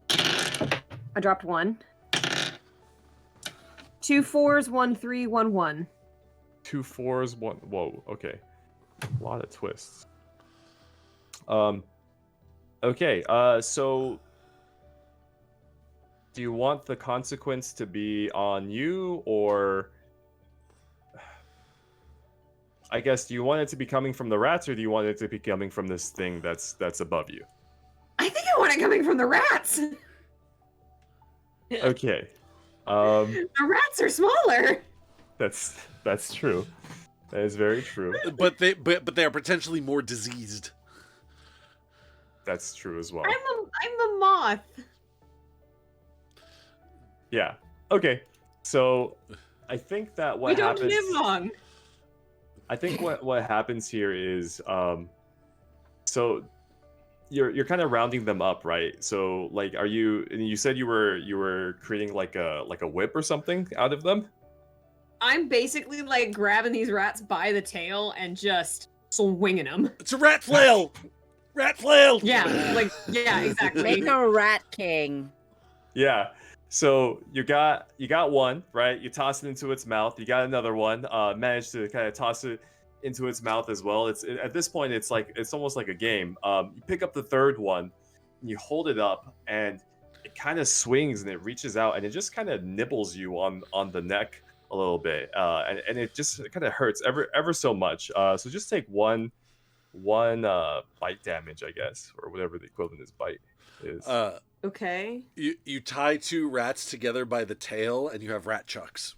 I dropped 1. 2 4s, 1 3, 1 1. 2 4s, 1. Whoa, okay. A lot of twists. Okay, so do you want the consequence to be on you, or I guess, do you want it to be coming from the rats, or do you want it to be coming from this thing that's above you? I think I want it coming from the rats. Okay. The rats are smaller. That's true. That is very true. But they are potentially more diseased. That's true as well. I'm a moth. Yeah. Okay. So I think that what We don't happens. live long. I think what happens here is so you're kind of rounding them up, right? So like, are you? And you said you were creating like a whip or something out of them. I'm basically like grabbing these rats by the tail and just swinging them. It's a rat flail. Rat flail. Yeah, exactly. Make a rat king. Yeah. So you got one, right? You toss it into its mouth. You got another one. Managed to kind of toss it into its mouth as well. At this point, it's almost like a game. You pick up the third one, and you hold it up, and it kind of swings and it reaches out and it just kind of nibbles you on the neck a little bit, and it just kind of hurts ever so much. So just take one bite damage, I guess, or whatever the equivalent is bite is. Okay. You tie 2 rats together by the tail, and you have rat chucks.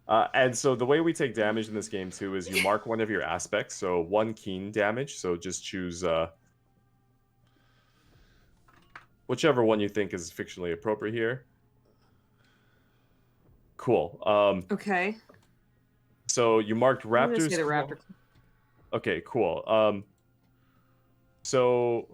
And so the way we take damage in this game too is you mark one of your aspects. So 1 keen damage. So just choose whichever one you think is fictionally appropriate here. Cool. Okay. So you marked I'm gonna raptors. say the raptor. Okay, cool. So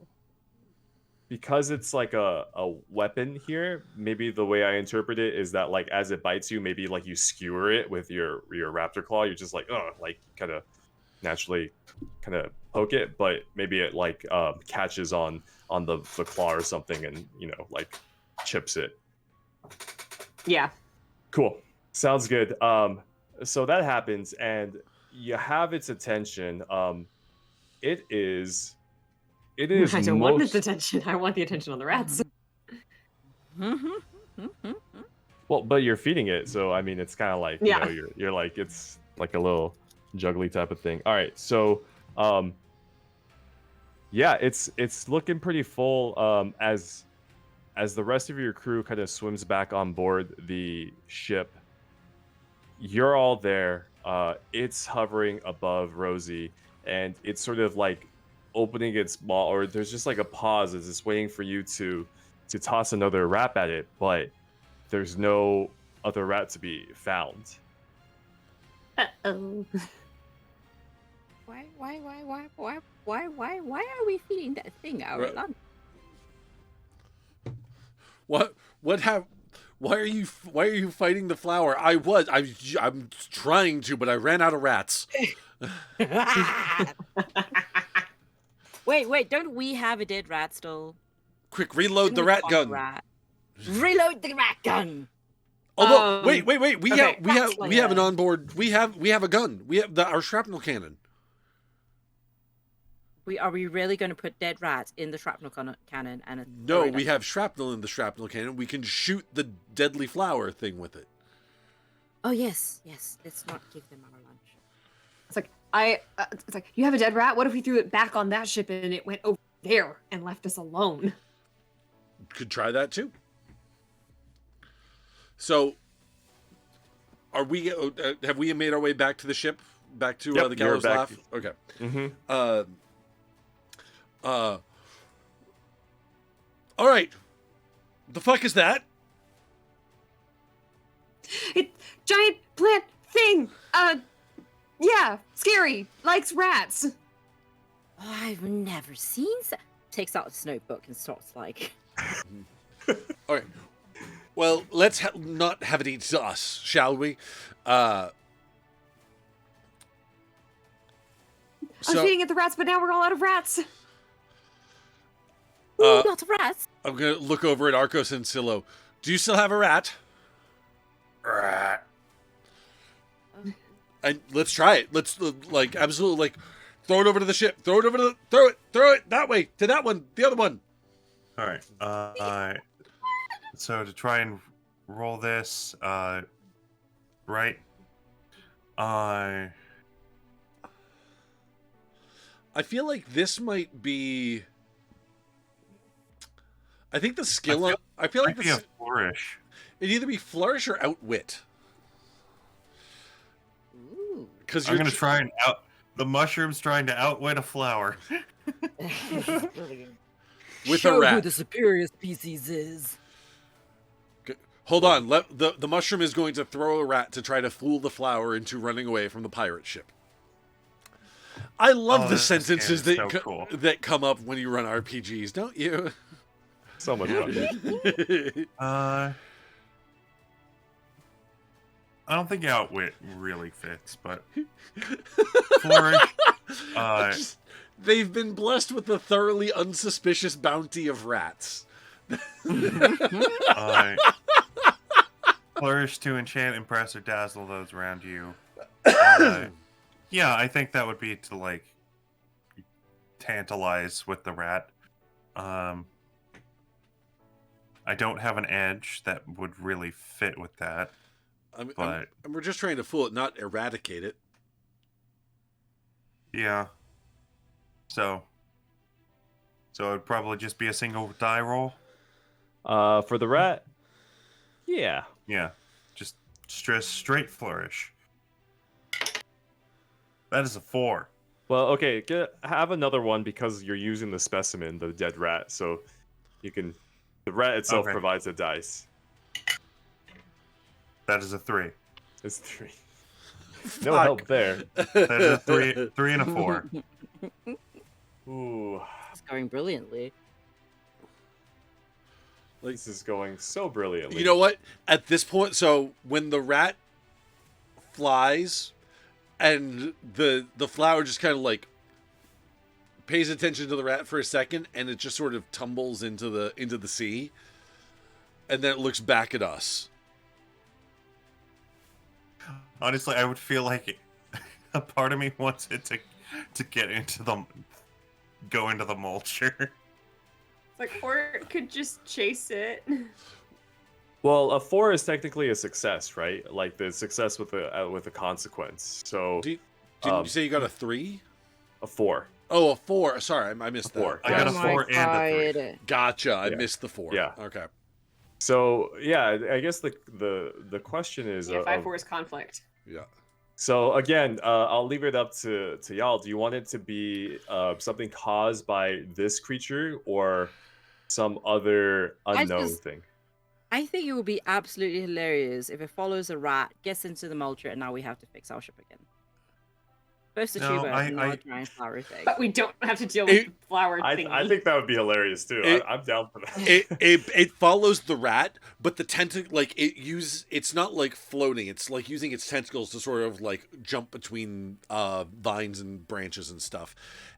because it's like a weapon here, maybe the way I interpret it is that like as it bites you, maybe like you skewer it with your raptor claw. You're just like, oh, like kind of naturally kind of poke it, but maybe it like catches on the claw or something and, you know, like chips it. Yeah. Cool. Sounds good. So that happens and you have its attention. It is I don't want its attention. I want the attention on the rats. Well, but you're feeding it, so I mean, it's kind of like, you Yeah. know, you're like, it's like a little juggly type of thing. All right, so yeah, it's looking pretty full. As the rest of your crew kind of swims back on board the ship, you're all there. It's hovering above Rosy, and it's sort of like opening its maw, or there's just like a pause as it's waiting for you to toss another rat at it, but there's no other rat to be found. Uh-oh. Why are we feeding that thing our Right. lunch? Why are you fighting the flower? I'm trying to, but I ran out of rats. Wait, don't we have a dead rat still? Quick, reload the Didn't we rat find gun. a rat? Reload the rat gun. Although, wait, we okay, have an onboard. We have a gun. We have our shrapnel cannon. Are we really going to put dead rats in the shrapnel cannon? And No, throw it we at- have shrapnel in the shrapnel cannon. We can shoot the deadly flower thing with it. Oh yes. Let's not give them our lunch. It's like it's like, you have a dead rat. What if we threw it back on that ship and it went over there and left us alone? Could try that too. So, are we? Have we made our way back to the ship? Back to Yep, the you're Gallows back. Laugh? Okay. Mm-hmm. All right. The fuck is that? It giant plant thing. Yeah, scary. Likes rats. Oh, I've never seen. Takes out his notebook and starts like. All right. Well, let's not have it eat to us, shall we? I'm feeding it the rats, but now we're all out of rats. Ooh, lots of rats. I'm gonna look over at Arcos and Psilo. Do you still have a rat? Rat. And let's try it. Let's like absolutely like throw it over to the ship. Throw it that way to that one, the other one. All right. So to try and roll this, right? I feel like this might be. I think the skill. I feel like Might be a flourish. it'd either be flourish or outwit. Because I'm gonna try and the mushroom's trying to outwit a flower. with Show a rat. who the superior species is. Hold on. The mushroom is going to throw a rat to try to fool the flower into running away from the pirate ship. I love the this sentences game that is so cool. that come up when you run RPGs, don't you? So much fun. I don't think outwit really fits, but flourish. They've been blessed with the thoroughly unsuspicious bounty of rats. Flourish to enchant, impress, or dazzle those around you. Yeah, I think that would be to like tantalize with the rat. I don't have an edge that would really fit with that. But we're just trying to fool it, not eradicate it. yeah. So it'd probably just be a single die roll. For the rat, yeah. Yeah, just straight flourish. That is a 4. Well, okay, have another one because you're using the specimen, the dead rat, so you can. The rat itself provides a dice. That is a 3. It's 3. No help there. That is a 3 and a 4. Ooh, It's going brilliantly. this is going so brilliantly. You know what? At this point, so when the rat flies, and the flower just kind of like pays attention to the rat for a second, and it just sort of tumbles into the sea, and then it looks back at us. Honestly, I would feel like a part of me wants it to go into the mulcher. Or it could just chase it. Well, a 4 is technically a success, right? Like the success with a consequence. So Didn't you say you got a 3? A 4. Oh, a 4. Sorry, I missed A 4. that. I got a Oh 4 my and a 3. God. Gotcha. I Yeah. missed the 4. Yeah. Okay. So yeah, I guess the question is. Yeah, 5-4 is conflict. Yeah. So again, I'll leave it up to y'all. Do you want it to be something caused by this creature or some other unknown thing? I think it would be absolutely hilarious if it follows a rat, gets into the mulcher, and now we have to fix our ship again. First the No, tuber, I- and I- now a giant flower thing. But we don't have to deal with the flower thingy. I think that would be hilarious too. I'm down for that. It follows the rat, but the tentacle, like it's not like floating. It's like using its tentacles to sort of like jump between vines and branches and stuff.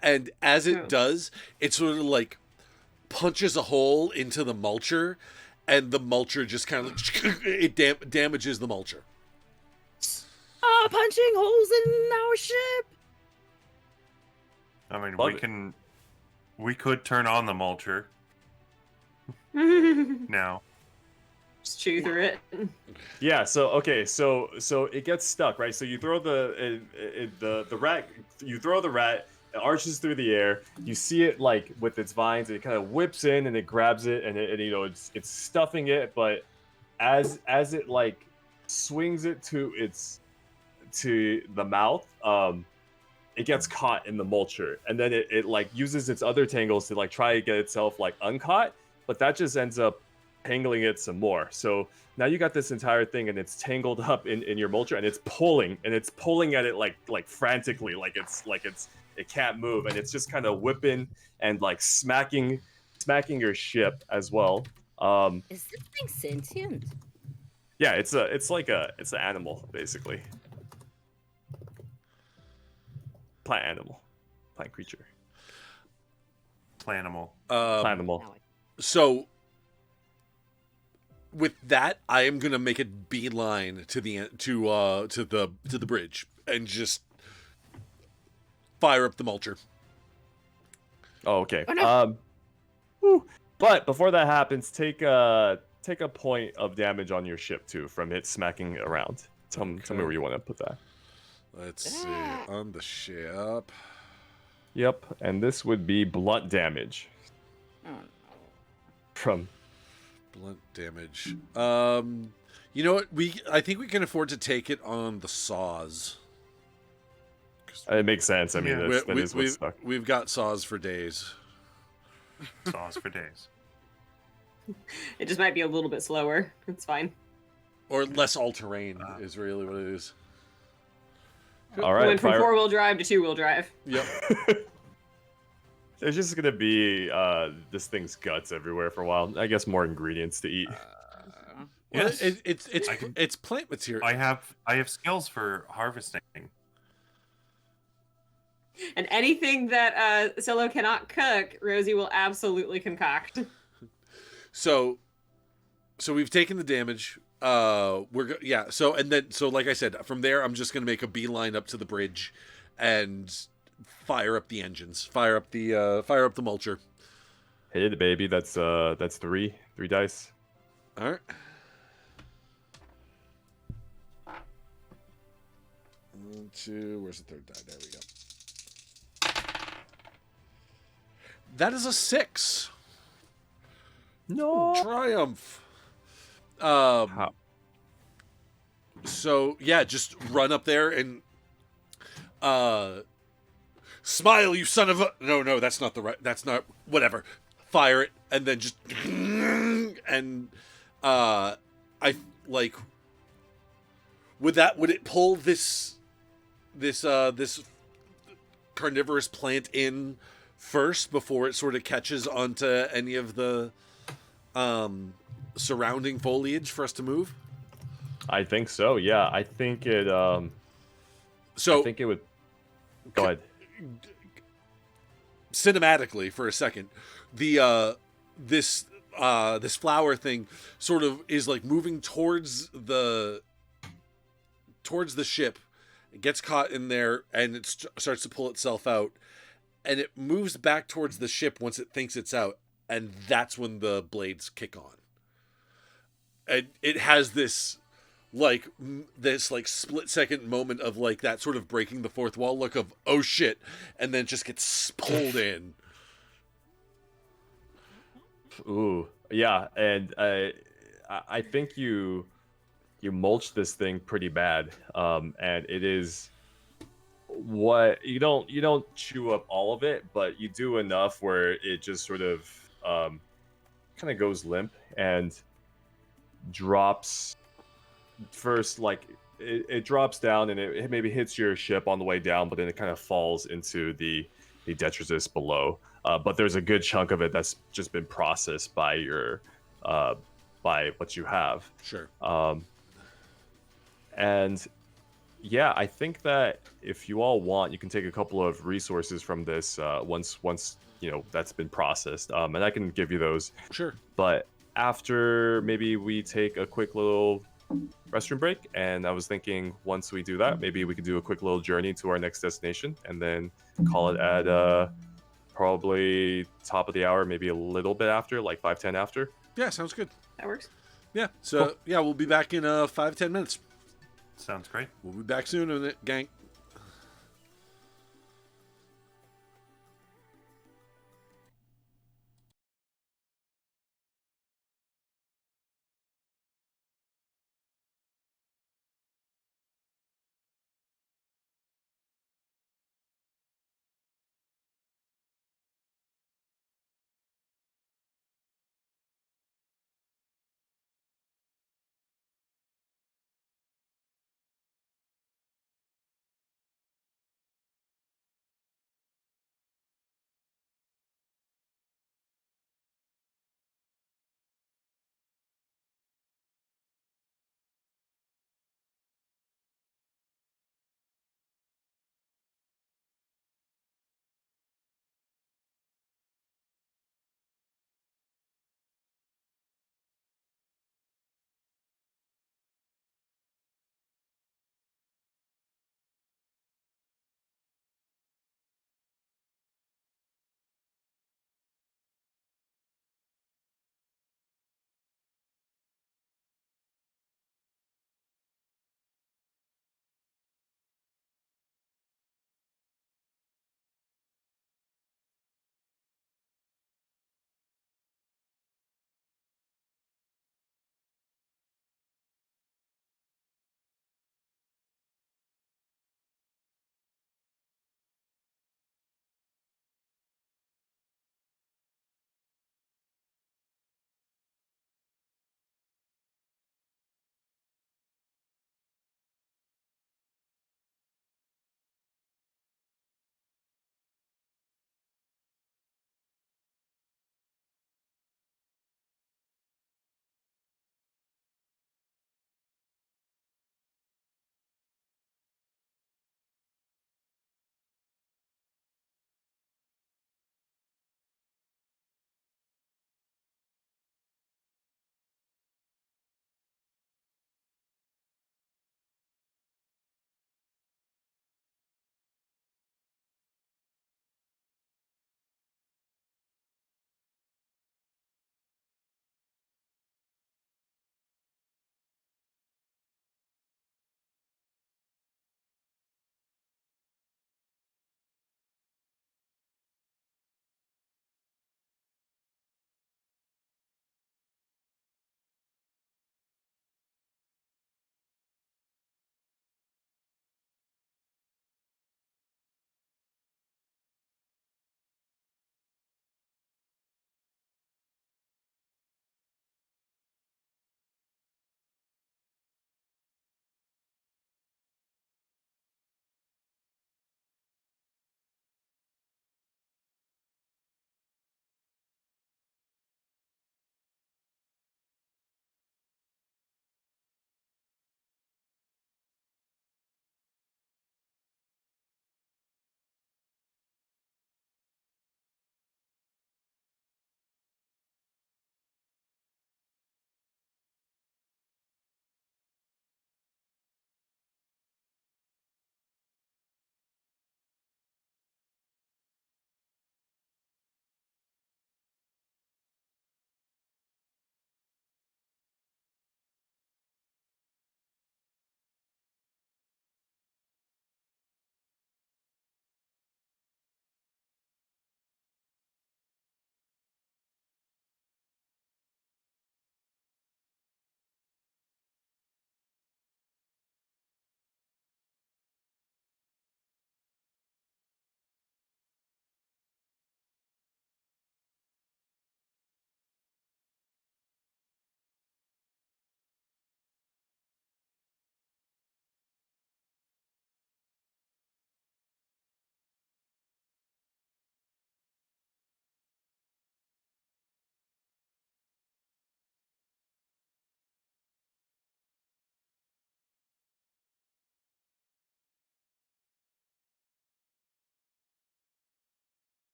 And as it does, it sort of like punches a hole into the mulcher, and the mulcher just kind of damages the mulcher. Punching holes in our ship. I mean, Love it. we could turn on the mulcher now. Just chew through it. Yeah. So okay. So it gets stuck, right? So you throw the rat. You throw the rat. It arches through the air. You see it like with its vines. It kind of whips in and it grabs it, and it's stuffing it. But as it like swings it to the mouth, it gets caught in the mulcher, and then it like uses its other tangles to like try to get itself like uncaught, but that just ends up tangling it some more. So now you got this entire thing, and it's tangled up in your mulcher, and it's pulling at it like frantically, like it can't move, and it's just kind of whipping and like smacking your ship as well. Is this thing sentient? Yeah, it's an animal basically. Plant creature. Planimal. Planimal. Now I- So with that, I am gonna make a beeline to the bridge and just fire up the mulcher. Oh, okay. Oh, no. Whew. But before that happens, take a point of damage on your ship too from it smacking around. Tell me where you want to put that. Let's see on the ship. Yep, and this would be blunt damage Oh, no. from. Blunt damage. You know what? I think we can afford to take it on the saws. It makes sense. I mean, Yeah. that is what's stuck. We've got saws for days. Saws for days. It just might be a little bit slower. It's fine. Or less all-terrain is really what it is. All We right, went from 4-wheel drive to 2-wheel drive. Yep. There's just gonna be this thing's guts everywhere for a while. I guess more ingredients to eat. Well, Yes. it's plant material. I have skills for harvesting. And anything that Psilo cannot cook, Rosy will absolutely concoct. So we've taken the damage. So like I said, from there I'm just gonna make a beeline up to the bridge, and fire up the engines. Fire up the mulcher. Hit it, baby. That's 3 dice. All right. 1, 2. Where's the third die? There we go. That is a 6. No. Triumph. How? So yeah, just run up there and smile, you son of a. No, that's not the right. That's not whatever. Fire it and then just and I like. Would it pull this carnivorous plant in first before it sort of catches onto any of the surrounding foliage for us to move? I think so. Yeah, I think it. So I think it would. Go ahead. Cinematically, for a second, the this flower thing sort of is like moving towards the ship. It gets caught in there and it starts to pull itself out, and it moves back towards the ship once it thinks it's out, and that's when the blades kick on. And it has this split second moment of like that sort of breaking the fourth wall look of oh shit, and then just gets pulled in. Ooh, yeah, and I think you mulch this thing pretty bad, and it is what you don't chew up all of it, but you do enough where it just sort of kind of goes limp and drops first. Like it drops down and it maybe hits your ship on the way down, but then it kind of falls into the detritus below. But there's a good chunk of it that's just been processed by your by what you have. Sure. And yeah, I think that if you all want, you can take a couple of resources from this once that's been processed, and I can give you those. Sure. But after maybe we take a quick little restroom break, and I was thinking once we do that, maybe we could do a quick little journey to our next destination, and then call it at probably top of the hour, maybe a little bit after, like 5-10 after. Yeah, sounds good. That works. Yeah. So Cool. yeah, we'll be back in 5-10 minutes. Sounds great. We'll be back soon, gang.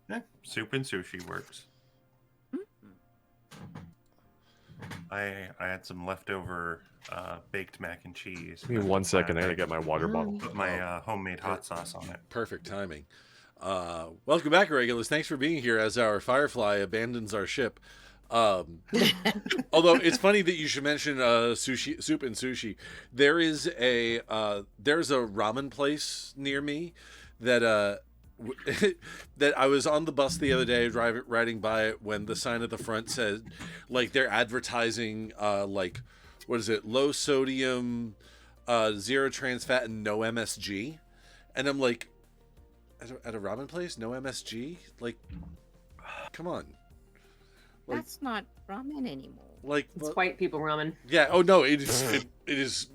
Yeah, soup and sushi works. I had some leftover baked mac and cheese. Give me 1 second. I gotta get my water bottle. Put my homemade hot sauce on it. Perfect timing. Welcome back, regulars. Thanks for being here as our Firefly abandons our ship. Although it's funny that you should mention sushi, soup and sushi. There's a ramen place near me that that I was on the bus the other day riding by it when the sign at the front said, like, they're advertising like, what is it, low sodium, zero trans fat, and no MSG, and I'm like, at a ramen place, no MSG, like, come on. Like, That's not ramen anymore. like, It's white people ramen. yeah. Oh no, it is. It is.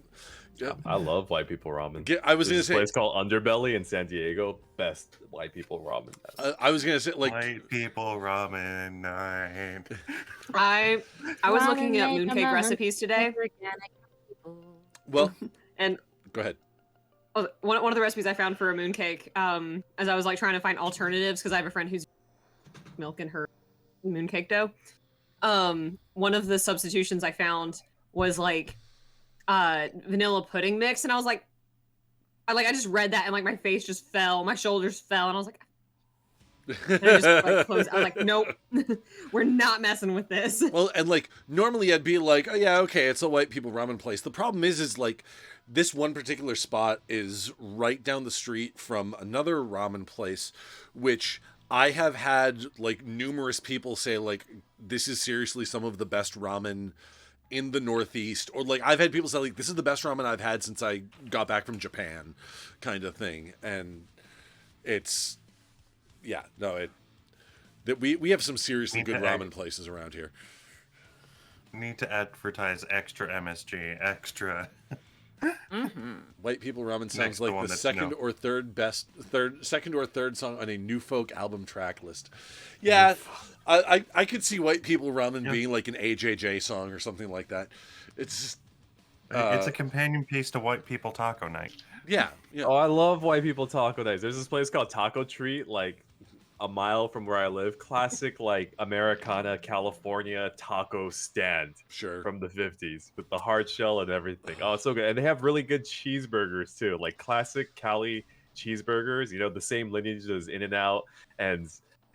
Yeah. I love white people ramen. I was There's gonna this say. place called Underbelly in San Diego. Best white people ramen. I was gonna say, like, White people ramen night. I was Ramen looking at make a mooncake ramen. recipes today, Organic people. well, and go ahead. one of the recipes I found for a mooncake, as I was like trying to find alternatives because I have a friend who's milk in her mooncake dough. One of the substitutions I found was like vanilla pudding mix, and I was like, I just read that and like my face just fell, my shoulders fell, and I was like, and I just like closed. I was like, nope, we're not messing with this. Well, and like normally I'd be like, oh yeah, okay, it's a white people ramen place. The problem is like this one particular spot is right down the street from another ramen place, which I have had like numerous people say like this is seriously some of the best ramen in the Northeast, or like I've had people say like this is the best ramen I've had since I got back from Japan, kind of thing. And it's, yeah, no, that we have some seriously good ramen places around here. Need to advertise extra MSG, extra. White People Ramen sounds Next like one the that's second no. or third song on a New Folk album track list. Yeah, I could see White People Ramen being like an AJJ song or something like that. It's just, It's a companion piece to White People Taco Night. yeah. Oh, I love white people taco nights. There's this place called Taco Treat, like a mile from where I live. Classic, like Americana, California taco stand Sure. from the 50s with the hard shell and everything. Oh, it's so good. And they have really good cheeseburgers too, like classic Cali cheeseburgers. You know, the same lineage as In-N-Out, and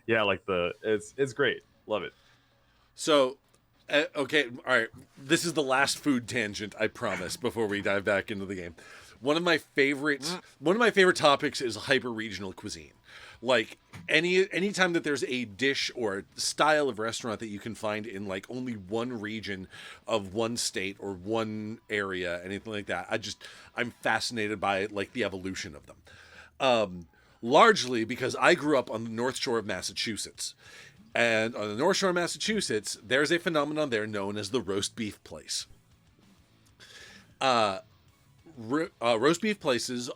yeah, like it's great. Love it. So, okay, all right. This is the last food tangent, I promise, before we dive back into the game. One of my favorite topics is hyper-regional cuisine. Like anytime that there's a dish or a style of restaurant that you can find in like only one region of one state or one area, anything like that, I'm fascinated by like the evolution of them. Largely because I grew up on the North Shore of Massachusetts. And on the North Shore of Massachusetts, there's a phenomenon there known as the roast beef place. Roast beef places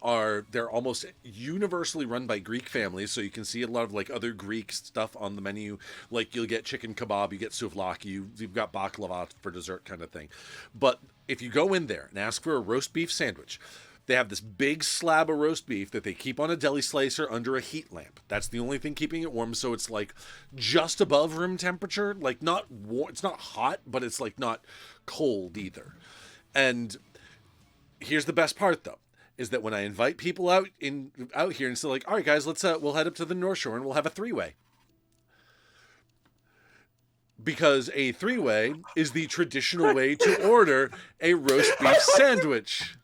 they're almost universally run by Greek families, so you can see a lot of like other Greek stuff on the menu. Like you'll get chicken kebab, you get souvlaki, you've got baklava for dessert kind of thing. But if you go in there and ask for a roast beef sandwich, they have this big slab of roast beef that they keep on a deli slicer under a heat lamp. That's the only thing keeping it warm, so it's like just above room temperature, like not warm, it's not hot, but it's like not cold either. And here's the best part though, is that when I invite people out here and say like, all right guys, we'll head up to the North Shore and we'll have a three-way. Because a three-way is the traditional way to order a roast beef sandwich.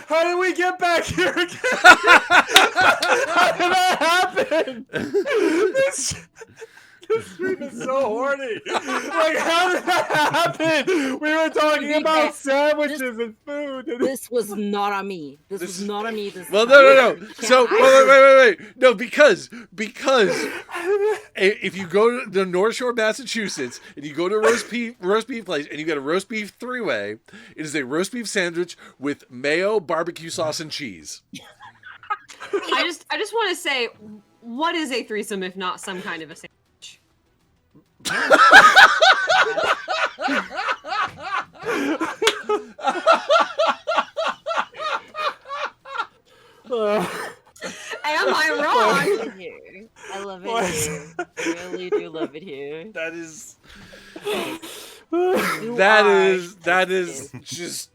How did we get back here again? How did that happen? This stream is so horny. Like, how did that happen? We were talking about sandwiches and food. This was not on me. This was not on me. Well, no. So wait. No, because if you go to the North Shore, Massachusetts, and you go to a roast beef place, and you get a roast beef three-way, it is a roast beef sandwich with mayo, barbecue sauce, and cheese. I just want to say, what is a threesome if not some kind of a sandwich? Am I wrong? I love it What? here. I really do love it here. That is You that are is Texas. just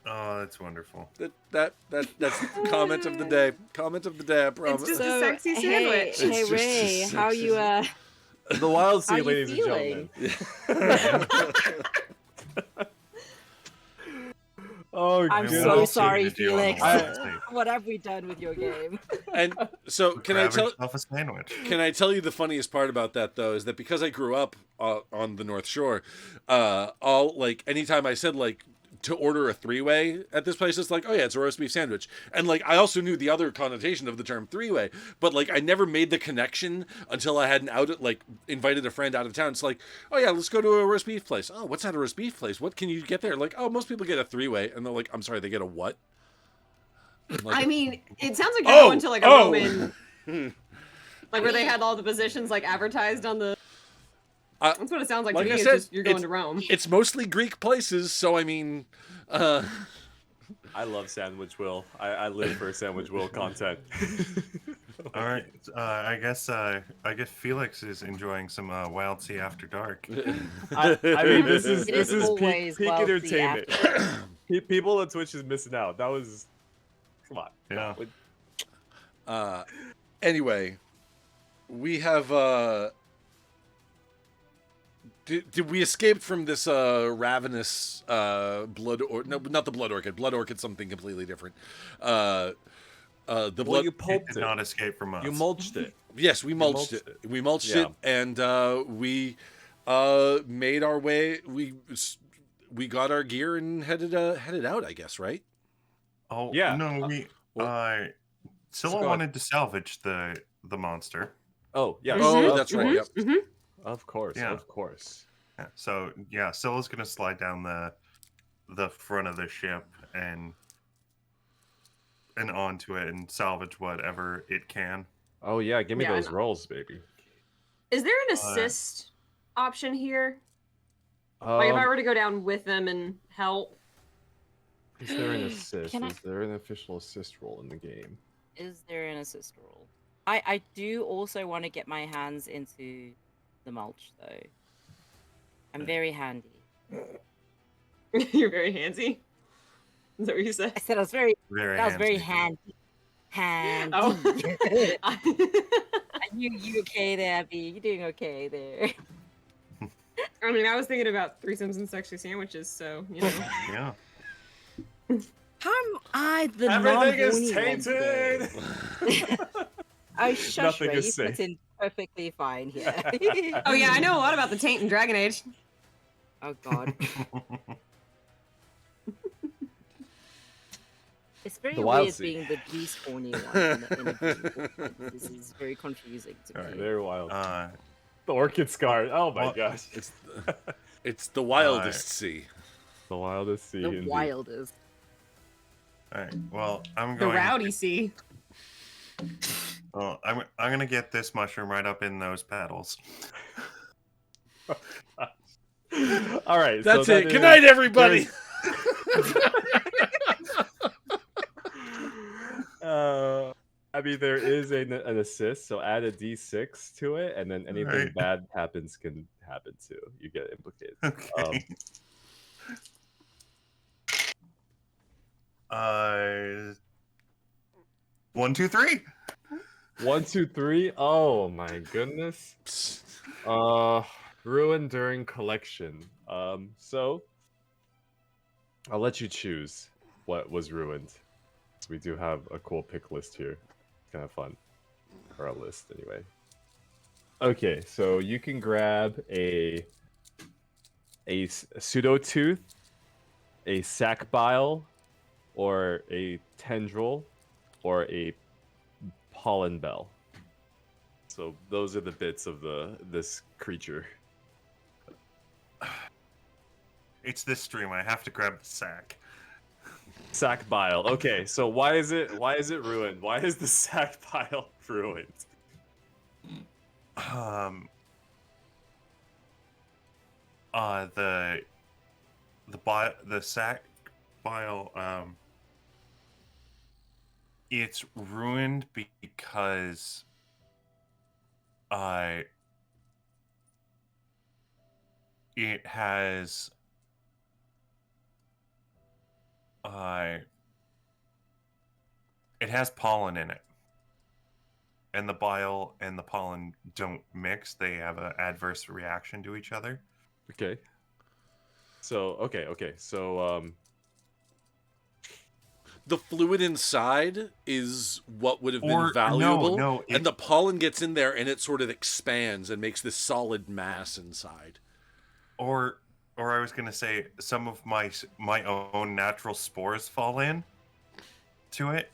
Oh, that's wonderful. that's comment of the day. Comment of the day, I promise. just a sexy sandwich. Hey, It's just Ray, a how you The Wild How Sea, you ladies and feeling? gentlemen. Oh, I'm What so else are you sorry, gonna do on the Felix. Wild Sea? What have we done with your game? And so can I Grab tell yourself a sandwich. Can I tell you the funniest part about that though is that because I grew up on the North Shore, all like anytime I said like to order a three-way at this place, it's like, oh yeah, it's a roast beef sandwich. And like I also knew the other connotation of the term three-way, but like I never made the connection until I had invited a friend out of town. It's like, oh yeah, let's go to a roast beef place. Oh, what's at a roast beef place? What can you get there? Like, oh, most people get a three-way, and they're like, I'm sorry, they get a what? I'm like, I mean, it sounds like you're going to like a oh. Roman, like where they had all the positions like advertised on the. That's what it sounds like like to I me. said, It's just you're going to Rome. It's mostly Greek places, so I mean, I love Sandwich Will. I live for Sandwich Will content. All right, I guess Felix is enjoying some Wild Sea After Dark. I mean, this is It is always peak Wild Sea entertainment. People on Twitch is missing out. That was, come on. Yeah. Anyway, we have did we escape from this ravenous blood or no, not the blood orchid. Blood orchid something completely different. The blood. You It pulped did it. not escape from us. You mulched it. Yes, we mulched mulched it. We mulched Yeah. it, and we made our way. We got our gear and headed out. I guess, right? Oh Yeah. no, we Scylla go wanted to salvage the monster. Oh, yeah. Oh, of that's right. course. Yep. Mm-hmm. Of course. Yeah. Of course. Yeah, so yeah, Scylla's gonna slide down the front of the ship and onto it and salvage whatever it can. Oh, yeah. Give me Yeah, I those know. rolls, baby. Is there an assist option here? Like if I were to go down with them and help. Is there an assist? Can I- Is there an official assist roll in the game? Is there an assist roll? I do also want to get my hands into the mulch though. I'm very handy. You're very handsy. Is that what you said? I said I was very Very I was very handsy. handy. Oh. You okay there, B? You doing okay there? I mean, I was thinking about threesomes and sexy sandwiches, so you know. Yeah. How am I the Everything is non-horny one today? tainted. Oh, shush, Nothing Ray. is You safe. fit in perfectly fine here. Oh yeah, I know a lot about the taint in Dragon Age. Oh God. It's very The weird Wildsea. being the least horny one in a game. This is very confusing to me. Alright. Very wild. Uh, The orchid scar. Oh my Well- gosh. It's the wildest sea. The wildest sea. The indeed. wildest. all right. Well, I'm The going. rowdy sea. Well, I'm gonna get this mushroom right up in those paddles. All right. That's so it. that Good is- night, everybody. I mean, there is an assist, so add a d6 to it, and then anything Right. bad happens can happen too. You get implicated. Okay. 1, 2, 3. 1, 2, 3. Oh my goodness. Ruined during collection. So I'll let you choose what was ruined. We do have a cool pick list here. Kind of fun. Or a list anyway. Okay, so you can grab a pseudo tooth, a sac bile, or a tendril, or a pollen bell. So those are the bits of this creature. It's this stream. I have to grab the sack. Sac bile. Okay, so why is it ruined? Why is the sac bile ruined? The sac bile, it's ruined because uh, it has it has pollen in it, and the bile and the pollen don't mix. They have an adverse reaction to each other. Okay. So okay. So The fluid inside is what would have been Or valuable, no, and the pollen gets in there and it sort of expands and makes this solid mass inside. or I was gonna say some of my own natural spores fall in to it,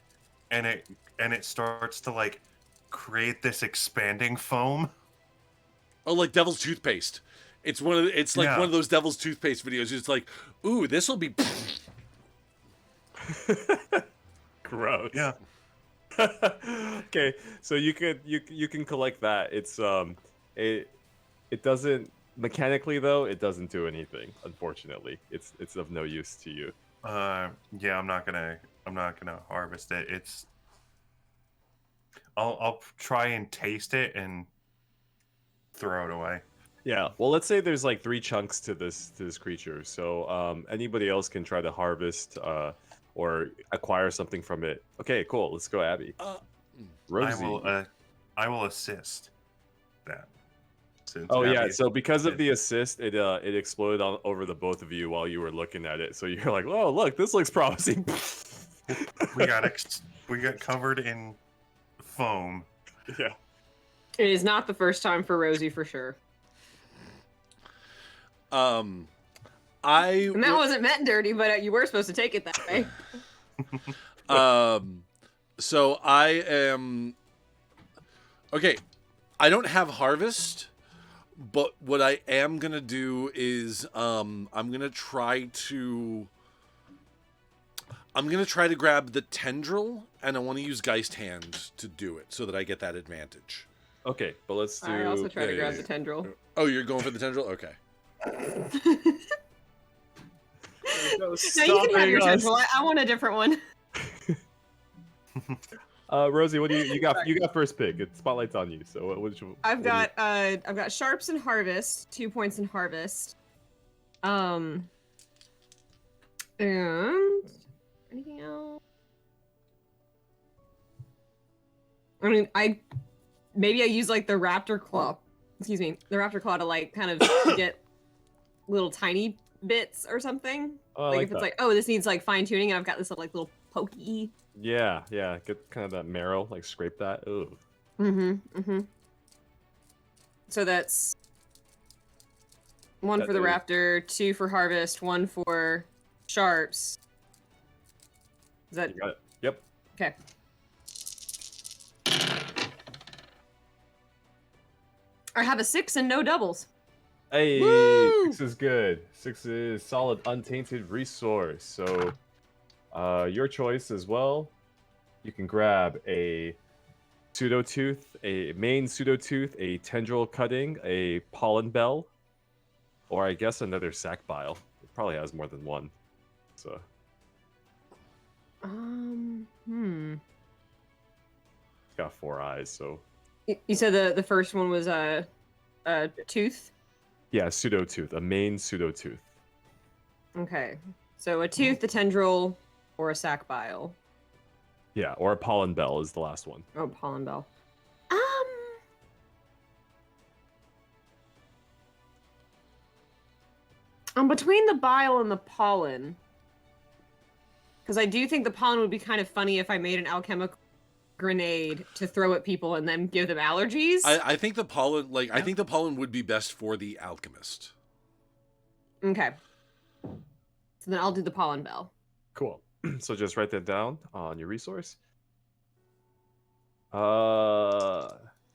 and it starts to like create this expanding foam. Oh, like Devil's toothpaste. It's it's like Yeah. one of those Devil's toothpaste videos. It's like, ooh, this will be. gross. Yeah. Okay, so you can collect that. It's it doesn't mechanically though. It doesn't do anything. Unfortunately, it's of no use to you. Yeah, I'm not gonna harvest it. I'll try and taste it and throw it away. Yeah. Well, let's say there's like 3 chunks to this creature. So anybody else can try to harvest or acquire something from it. Okay, cool. Let's go, Abby. Rosy. I will assist that. Since Oh yeah, Abby- so because of the assist, it exploded over the both of you while you were looking at it. So you're like, "Oh, look, this looks promising." we got covered in foam. Yeah. It is not the first time for Rosy for sure. And that wasn't meant dirty, but you were supposed to take it that way. So I am okay. I don't have harvest, but what I am gonna do is I'm gonna try to grab the tendril, and I want to use Geist Hand to do it so that I get that advantage. Okay, but let's do. I also try to yeah, grab yeah, the tendril. Oh, you're going for the tendril? Okay. No, you can have your tendril. I want a different one. Rosie, what do you got? You got first pick. Spotlight's on you. So what I've got sharps and harvest, 2 points in harvest. And anything else? I mean, maybe I use like the raptor claw. Excuse me, the raptor claw to like kind of get little tiny bits or something. Oh, like I if it's that. like, oh, this needs like fine tuning, and I've got this like little pokey. Yeah. Get kind of that marrow, like scrape that. Ooh. So that's 1 for the is- raptor, 2 for harvest, 1 for sharps. Is that You got it. Yep. okay? I have a 6 and no doubles. Hey, Woo! 6 is good. 6 is solid, untainted resource. So, your choice as well. You can grab a pseudotooth, a main pseudotooth, a tendril cutting, a pollen bell, or I guess another sac bile. It probably has more than one. So. It's got 4 eyes, so. You said the first one was a tooth. Yeah, pseudotooth, a main pseudotooth. Okay, so a tooth, a tendril, or a sac bile. Yeah, or a pollen bell is the last one. Oh, pollen bell. Between the bile and the pollen, because I do think the pollen would be kind of funny if I made an alchemical grenade to throw at people and then give them allergies. I think the pollen, I think the pollen would be best for the alchemist. Okay. So then I'll do the pollen bell. Cool. So just write that down on your resource. And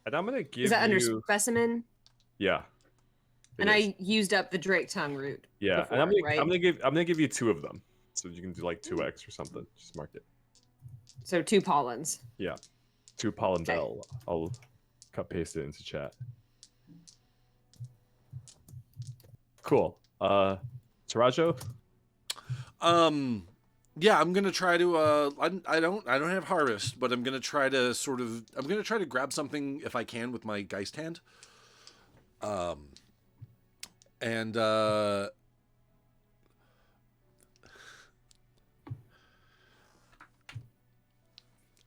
I'm gonna give Is that under you. specimen? Yeah. it And is. I used up the Drake tongue root. Yeah, before, and right? I'm gonna give you 2 of them, so you can do like 2x or something. Just mark it. So 2 pollens. Yeah, 2 pollen Okay. bell. I'll cut paste it into chat. Cool. Terajo? Yeah, I'm gonna try to. I don't have harvest, but I'm gonna try to grab something if I can with my Geist hand.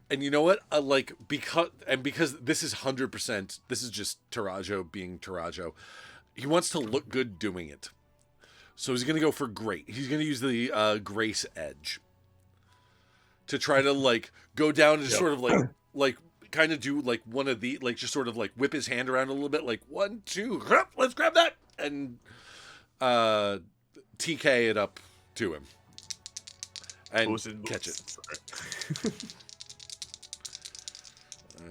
And you know what? Because this is 100%. This is just Terajo being Terajo. He wants to look good doing it. So he's going to go for great. He's going to use the grace edge to try to like go down and sort of like kind of do like one of the like just sort of like whip his hand around a little bit like 1, 2, let's grab that and TK it up to him and catch it.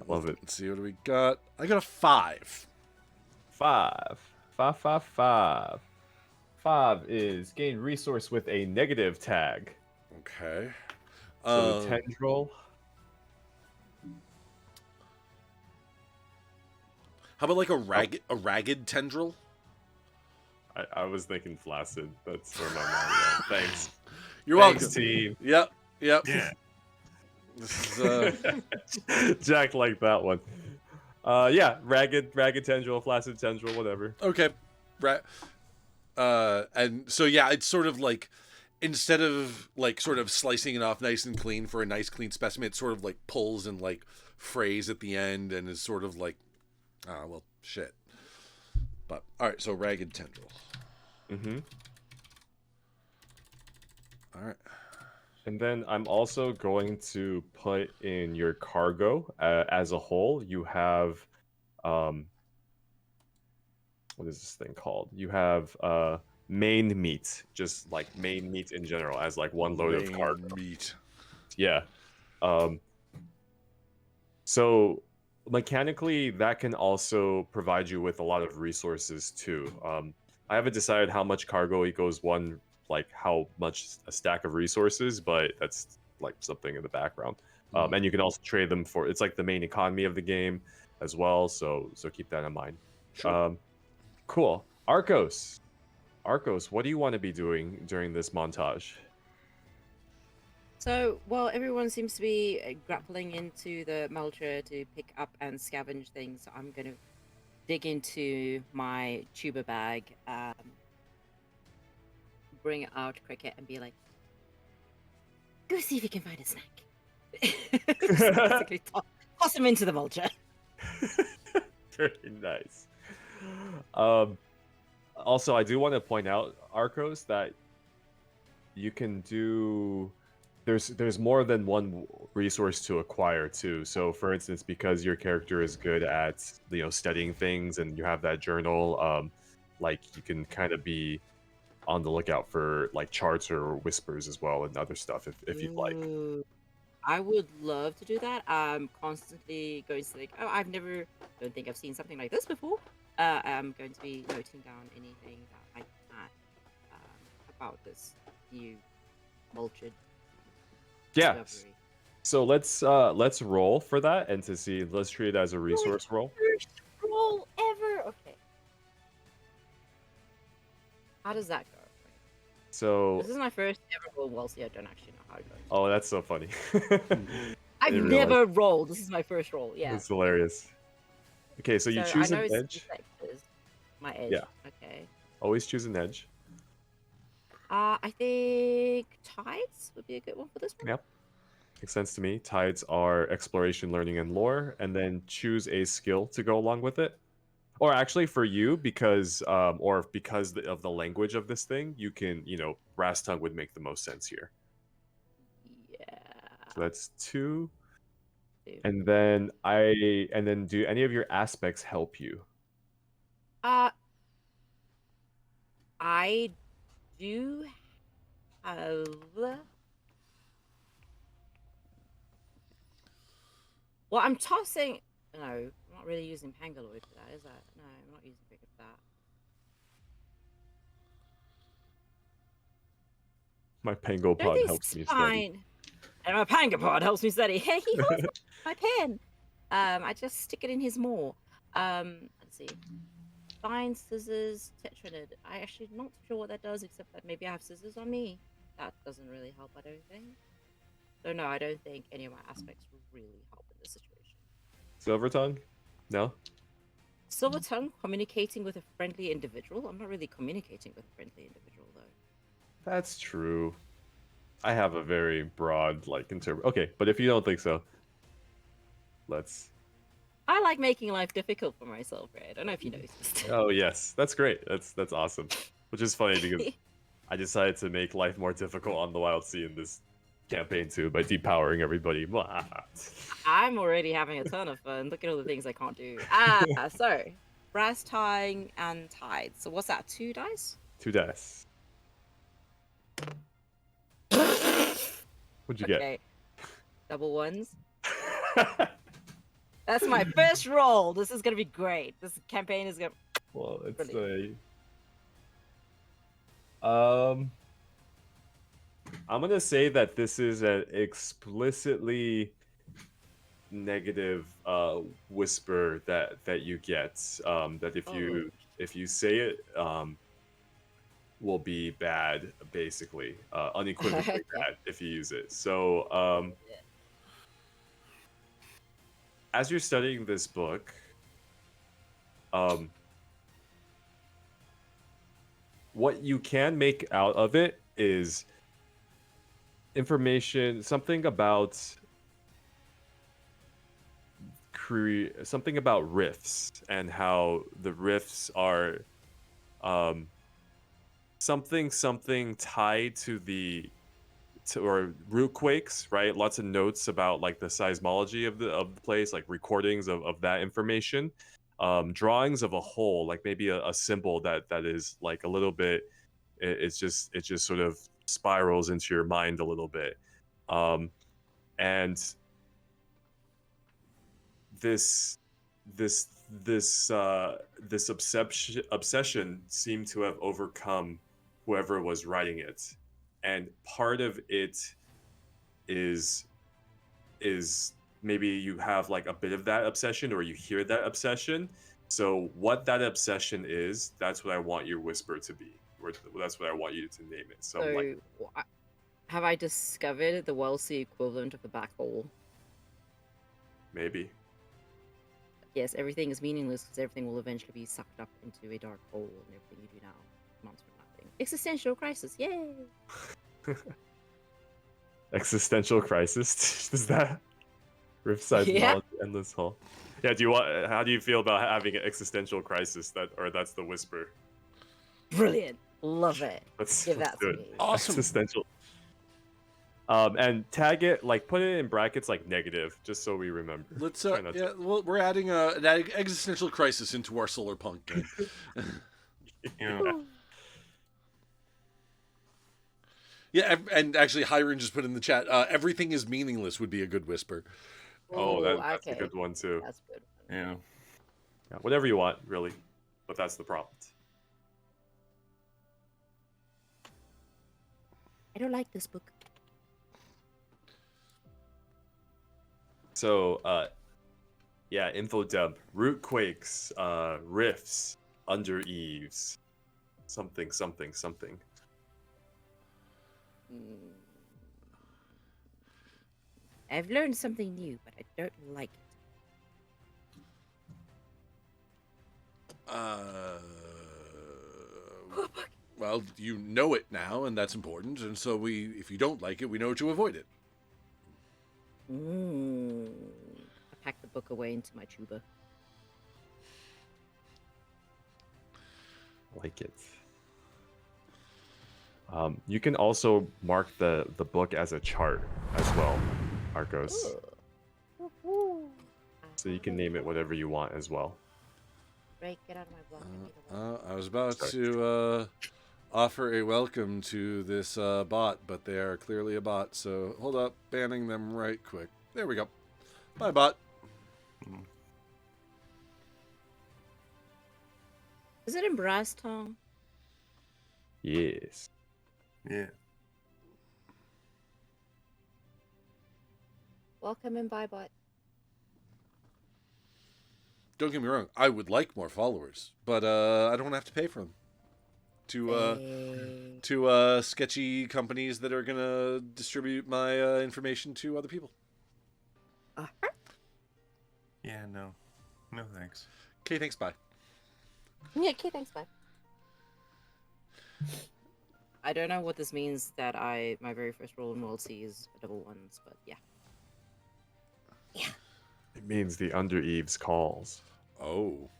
Love it. Let's see what do we got. I got a 5. 5. 5 is gain resource with a negative tag. Okay. So the tendril. How about like a ragged tendril? I was thinking flaccid. That's where my mind went. Thanks. You're Thanks, welcome. team. Yep. Yeah. This is Jack liked that one. Yeah, ragged tendril, flaccid tendril, whatever. okay. Right. And so yeah, it's sort of like instead of like sort of slicing it off nice and clean for a nice clean specimen, it sort of like pulls and like frays at the end and is sort of like well shit. But all right, so ragged tendril. Mm-hmm. All right. And then I'm also going to put in your cargo as a whole. You have, what is this thing called? You have main meat, just like main meat in general, as like one load of cargo. Meat. Yeah. So mechanically, that can also provide you with a lot of resources too. I haven't decided how much cargo equals one. Like how much a stack of resources, but that's like something in the background. And you can also trade them for, it's like the main economy of the game as well. So keep that in mind. Sure. Cool. Arcos, what do you want to be doing during this montage? So, well, everyone seems to be grappling into the mulcher to pick up and scavenge things. So I'm going to dig into my tuber bag, bring out Cricket and be like, go see if you can find a snack. Just basically toss him into the vulture. Very nice. Also, I do want to point out, Arcos, that you can do... There's more than one resource to acquire too. So, for instance, because your character is good at studying things and you have that journal, like you can kind of be on the lookout for like charts or whispers as well and other stuff if you'd like. I would love to do that. I'm constantly going to don't think I've seen something like this before. I'm going to be noting down anything that I can about this new vulture discovery. So let's roll for that and to see. Let's treat it as a resource roll. First roll ever. Okay. How does that go? So This is my first ever roll. Wildsea. I don't actually know how it goes. oh, that's so funny. I've didn't never rolled. This is my first roll. Yeah. That's hilarious. Okay, so you choose I know an it's edge. sectors. My edge. Yeah. Okay. Always choose an edge. I think tides would be a good one for this one. Yep. Makes sense to me. Tides are exploration, learning, and lore, and then choose a skill to go along with it. Or actually, for you, because of the language of this thing, you can, brass tongue would make the most sense here. Yeah. So that's 2. And then do any of your aspects help you? I do have. Well, I'm tossing. No, I'm not really using Pangaloid for that, is that? No, I'm not using Cricket for that. My Pangopod helps me study. And my Pangapod helps me study. Hey, he holds my pen. I just stick it in his maw. Let's see. Fine, scissors, tetranid. I actually not sure what that does, except that maybe I have scissors on me. that doesn't really help, I don't think. So no, I don't think any of my aspects really help in this situation. Silver tongue? No? Silver tongue communicating with a friendly individual? I'm not really communicating with a friendly individual, though. That's true. I have a very broad, Okay, but if you don't think so, let's... I like making life difficult for myself, right? I don't know if you noticed. Oh, yes. That's great. That's awesome. Which is funny because I decided to make life more difficult on the Wildsea in this campaign too by depowering everybody. I'm already having a ton of fun. Look at all the things I can't do. So brass tying and tied. So what's that? 2 dice? 2 dice. What'd you Okay. Double ones. That's my first roll. This is gonna be great. This campaign is gonna. Well, it's Brilliant. I'm gonna say that this is an explicitly negative whisper that you get. That if you say it, will be bad, basically, unequivocally bad if you use it. So, as you're studying this book, what you can make out of it is information, something about rifts and how the rifts are something tied to or root quakes, right? Lots of notes about like the seismology of the place, like recordings of that information, drawings of a hole, like maybe a symbol that is like a little bit, it just sort of spirals into your mind a little bit, and this obsession seemed to have overcome whoever was writing it, and part of it is maybe you have like a bit of that obsession, or you hear that obsession. So what that obsession is, that's what I want your whisper to be, or that's what I want you to name it. So have I discovered the Wildsea equivalent of the black hole? Maybe. Yes, everything is meaningless because everything will eventually be sucked up into a dark hole, and everything you do now amounts for nothing. Existential crisis, yay! Existential crisis? Is that Rift-Size knowledge endless hole? Yeah. How do you feel about having an existential crisis? That's the whisper. Brilliant, love it. Give that to me. Awesome. Existential. And tag it, like put it in brackets like negative, just so we remember. Let's well, we're adding an existential crisis into our solar punk game. Yeah, and actually, Hiron just put in the chat, everything is meaningless would be a good whisper. That's a good one, too. That's a good one. Yeah, whatever you want, really. But that's the prompt. I don't like this book. So, info dump, root quakes, rifts, under eaves, something. I've learned something new, but I don't like it. Well, you know it now, and that's important. And so if you don't like it, we know to avoid it. I packed the book away into my tuba. Like it. You can also mark the book as a chart as well, Arcos. So you can name it whatever you want as well. Right, get out of my block. I was about to offer a welcome to this bot, but they are clearly a bot, so hold up, banning them right quick. There we go. Bye, bot. Is it in brass tongue? Yes. Yeah. Welcome in, bye, bot. Don't get me wrong, I would like more followers, but I don't have to pay for them. to sketchy companies that are gonna distribute my information to other people. Yeah, no thanks. Okay, thanks. Bye. Yeah, okay, thanks, bye. I don't know what this means that my very first roll in Wildsea is a double ones, but yeah. It means the Under Eaves calls. Oh.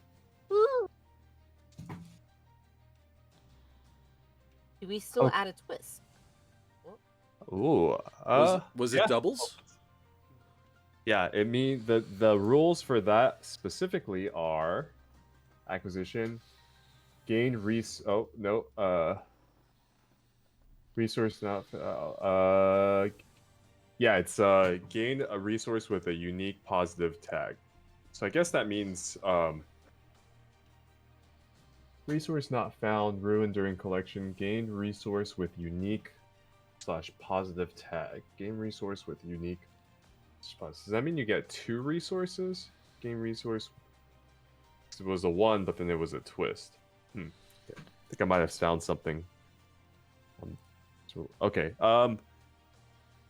Do we still add a twist? Ooh. Was yeah. it doubles? Yeah, it means the rules for that specifically are acquisition, gain resource not yeah, it's gain a resource with a unique positive tag. So I guess that means resource not found, ruined during collection, gain resource with unique / positive tag. Gain resource with unique. Does that mean you get 2 resources? Gain resource. It was a 1, but then it was a twist. Okay. I think I might have found something. Okay.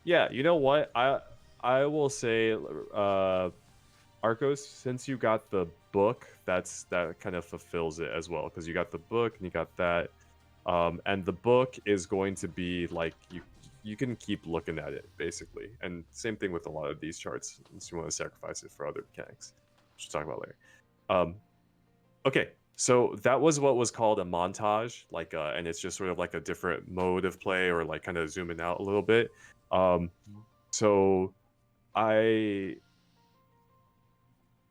Yeah, you know what? I will say, Arcos, since you got the book, that kind of fulfills it as well, because you got the book and you got that, and the book is going to be like you can keep looking at it basically, and same thing with a lot of these charts. Unless you want to sacrifice it for other mechanics, which we'll talk about later. Okay, so that was what was called a montage, like, and it's just sort of like a different mode of play, or like kind of zooming out a little bit. So I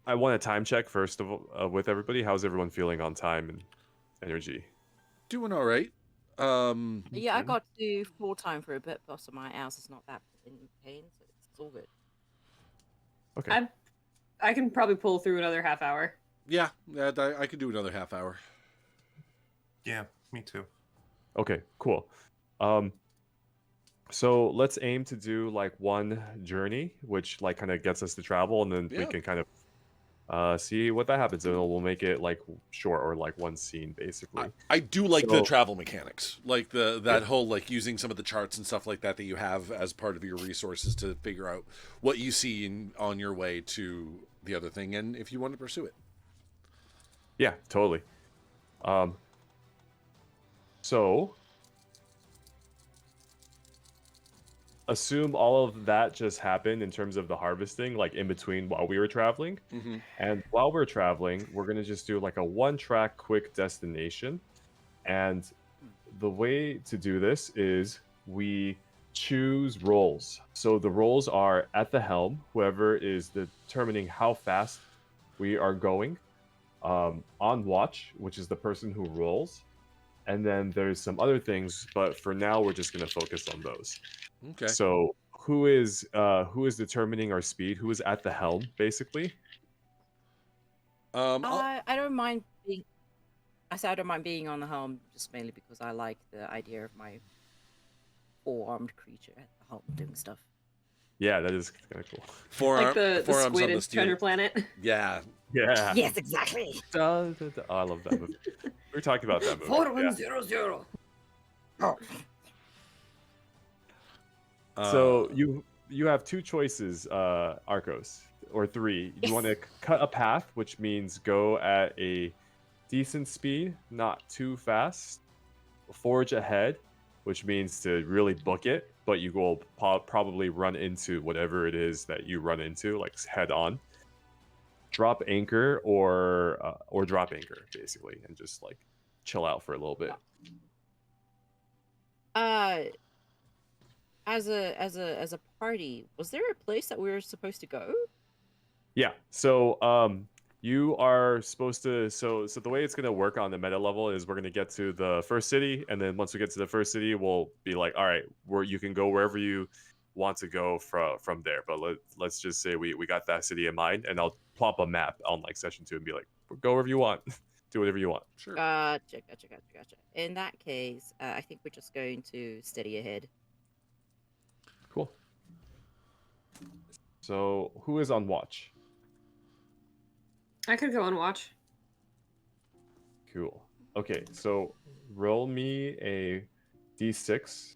want a time check first of all with everybody. How's everyone feeling on time and energy? Doing all right. Yeah, I got to do full time for a bit, plus my ass is not that in pain, so it's all good. Okay. I can probably pull through another half hour. Yeah, I could do another half hour. Yeah, me too. Okay, cool. So let's aim to do like one journey, which like kind of gets us to travel, and then we can kind of see what that happens, and we'll make it like short, or like one scene basically. I do like the travel mechanics, like that whole like using some of the charts and stuff like that you have as part of your resources to figure out what you see on your way to the other thing, and if you want to pursue it. Yeah, totally. So assume all of that just happened in terms of the harvesting, like in between while we were traveling. Mm-hmm. And while we're traveling, we're going to just do like a 1-track quick destination. And the way to do this is we choose roles. So the roles are at the helm, whoever is determining how fast we are going. On watch, which is the person who rolls. And then there's some other things, but for now we're just going to focus on those. Okay. So who is determining our speed? Who is at the helm, basically? I don't mind being. I said I don't mind being on the helm, just mainly because I like the idea of my 4-armed creature at the helm doing stuff. Yeah, that is kind of cool. Like the squid in Treasure Planet. Yeah. Yeah. Yes, exactly. Oh, I love that movie. We were talking about that movie. 4100. Oh. So you have 2 choices, Arcos, or 3. Yes. You want to cut a path, which means go at a decent speed, not too fast. Forge ahead, which means to really book it, but you will probably run into whatever it is that you run into, like head on. Drop anchor or drop anchor, basically, and just like chill out for a little bit. As a party, was there a place that we were supposed to go? Yeah. So you are supposed to. So the way it's gonna work on the meta level is we're gonna get to the first city, and then once we get to the first city, we'll be like, all right, you can go wherever you want to go from there. But let's just say we got that city in mind, and I'll plop a map on like session 2 and be like, go wherever you want, do whatever you want. Sure. Gotcha. In that case, I think we're just going to steady ahead. Cool. So who is on watch? I could go and watch. Cool. Okay, so roll me a d6,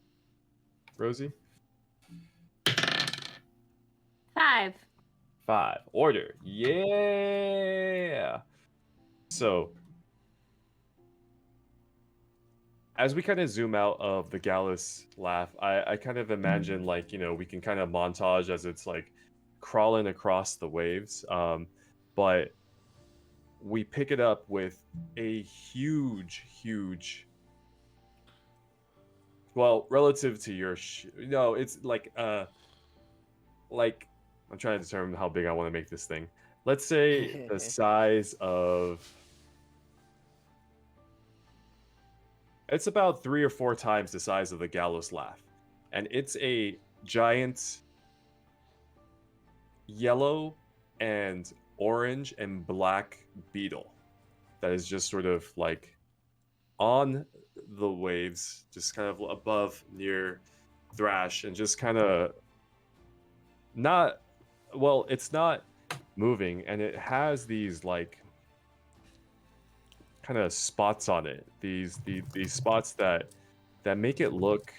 Rosie. 5. 5. Order. Yeah. So, as we kind of zoom out of the Gallus laugh, I kind of imagine like, we can kind of montage as it's like crawling across the waves. But we pick it up with a huge, well, relative to your, no, it's like I'm trying to determine how big I want to make this thing. Let's say the size of, it's about 3 or 4 times the size of the Gallows laugh. And it's a giant yellow and orange and black beetle that is just sort of like on the waves, just kind of above near Thrash, and just kind of not, well, it's not moving, and it has these like kind of spots on it, these spots that make it look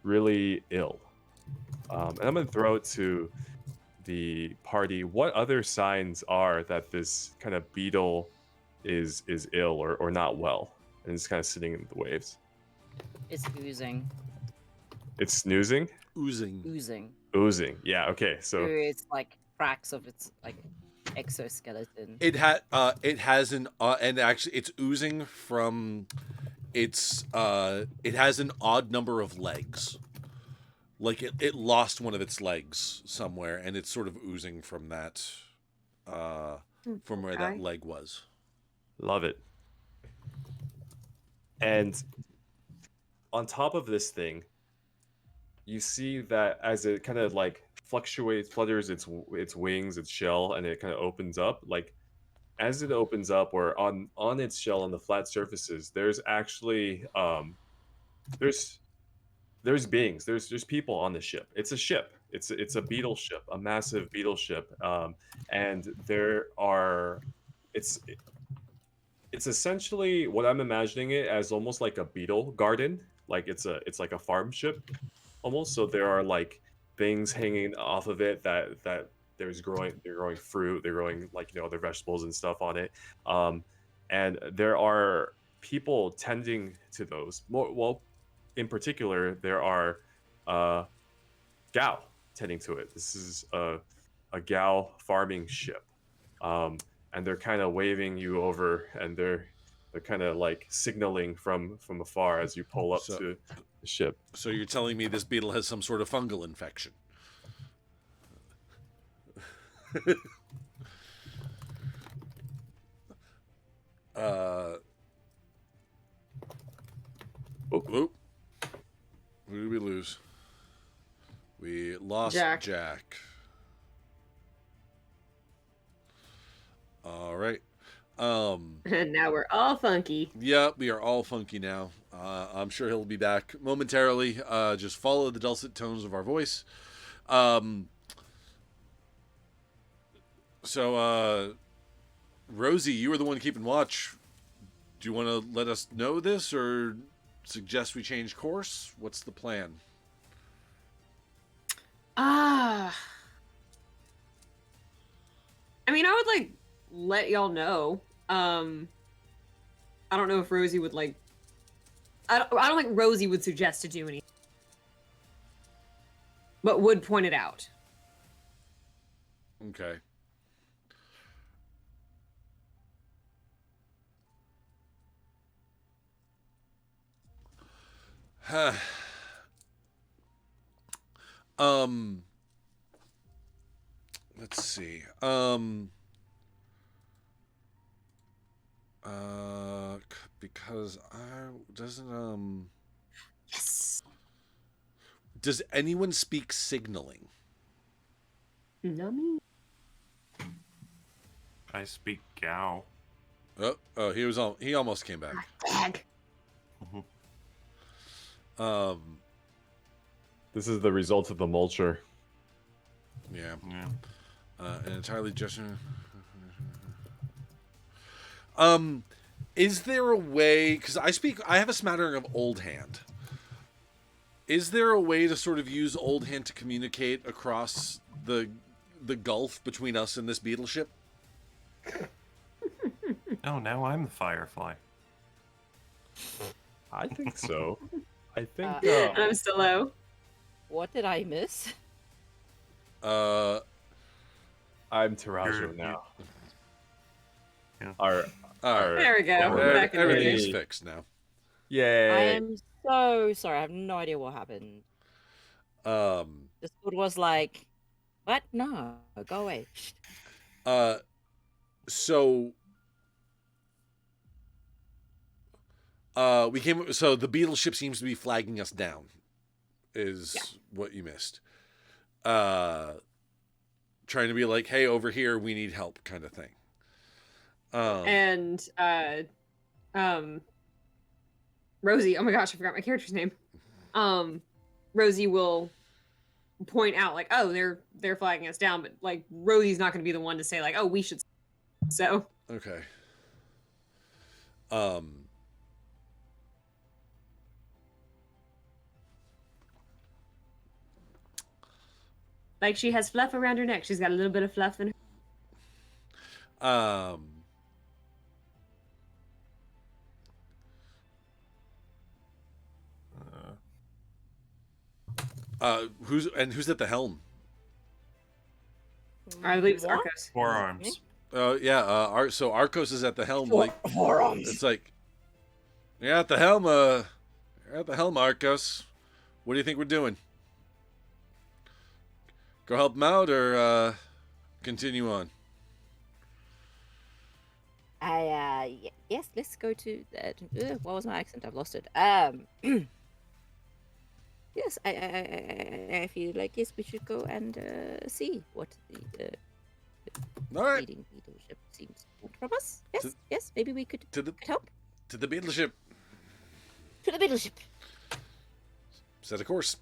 really ill. And I'm gonna throw it to the party. What other signs are that this kind of beetle is ill or not well, and it's kind of sitting in the waves? It's oozing. It's snoozing? Oozing. Yeah, okay. So It's like cracks of its like exoskeleton. It has an and actually it's oozing from its it has an odd number of legs. Like it lost one of its legs somewhere, and it's sort of oozing from that from where that leg was. love it. And on top of this thing, you see that as it kind of like flutters its wings, its shell, and it kind of opens up. Like as it opens up, or on its shell, on the flat surfaces, there's actually there's beings, there's people on the ship. It's a ship. It's a beetle ship, a massive beetle ship, and there are it's essentially what I'm imagining it as, almost like a beetle garden. Like it's like a farm ship almost. So there are like things hanging off of it that they're growing fruit, they're growing like other vegetables and stuff on it, and there are people tending to those. Well, in particular, there are Gao tending to it. This is a Gao farming ship, and they're kind of waving you over, and they're kind of like signaling from afar as you pull up to the ship. So you're telling me this beetle has some sort of fungal infection? Who did we lose? We lost Jack. All right. And now we're all funky. Yeah, we are all funky now. I'm sure he'll be back momentarily. Just follow the dulcet tones of our voice. So, Rosy, you were the one keeping watch. Do you want to let us know this, or suggest we change course? What's the plan? I mean, I would like let y'all know. I don't know if Rosy would like. I don't think Rosy would suggest to do anything, but would point it out. Okay. Let's see. Because Yes. Does anyone speak signaling? Nummy. I speak Gao. Oh, he almost came back. Dag. This is the result of the mulcher. Yeah. An entirely just. Is there a way? Because I have a smattering of Old Hand. Is there a way to sort of use Old Hand to communicate across the gulf between us and this beetle ship? Oh, now I'm the Firefly. I think so. I think. And I'm Psilo. What did I miss? I'm Terajo You're- now. Yeah. Our There we go. We're back in Everything's Hey. fixed now. I Yay! am so sorry. I have no idea what happened. Discord was like, "What? No, go away." So so the beetle ship seems to be flagging us down, is what you missed. Trying to be like, hey, over here, we need help, kind of thing. And Rosy, oh my gosh, I forgot my character's name. Rosy will point out like, oh, they're flagging us down, but like Rosy's not going to be the one to say like, oh, we should. So Okay. like she has fluff around her neck. She's got a little bit of fluff in her. Who's at the helm? I believe it's What? Arcos. Forearms. So Arcos is at the helm. Like Forearms. it's like, you're at the helm. You're at the helm, Arcos. What do you think we're doing? Go help him out, or continue on? Yes, let's go to that. What was my accent? I've lost it. Yes, I feel like yes, we should go and see what the All right, leading leadership seems to want from us. Yes, To- yes, maybe we could to the help to the beetle ship. to the battleship. Set a course.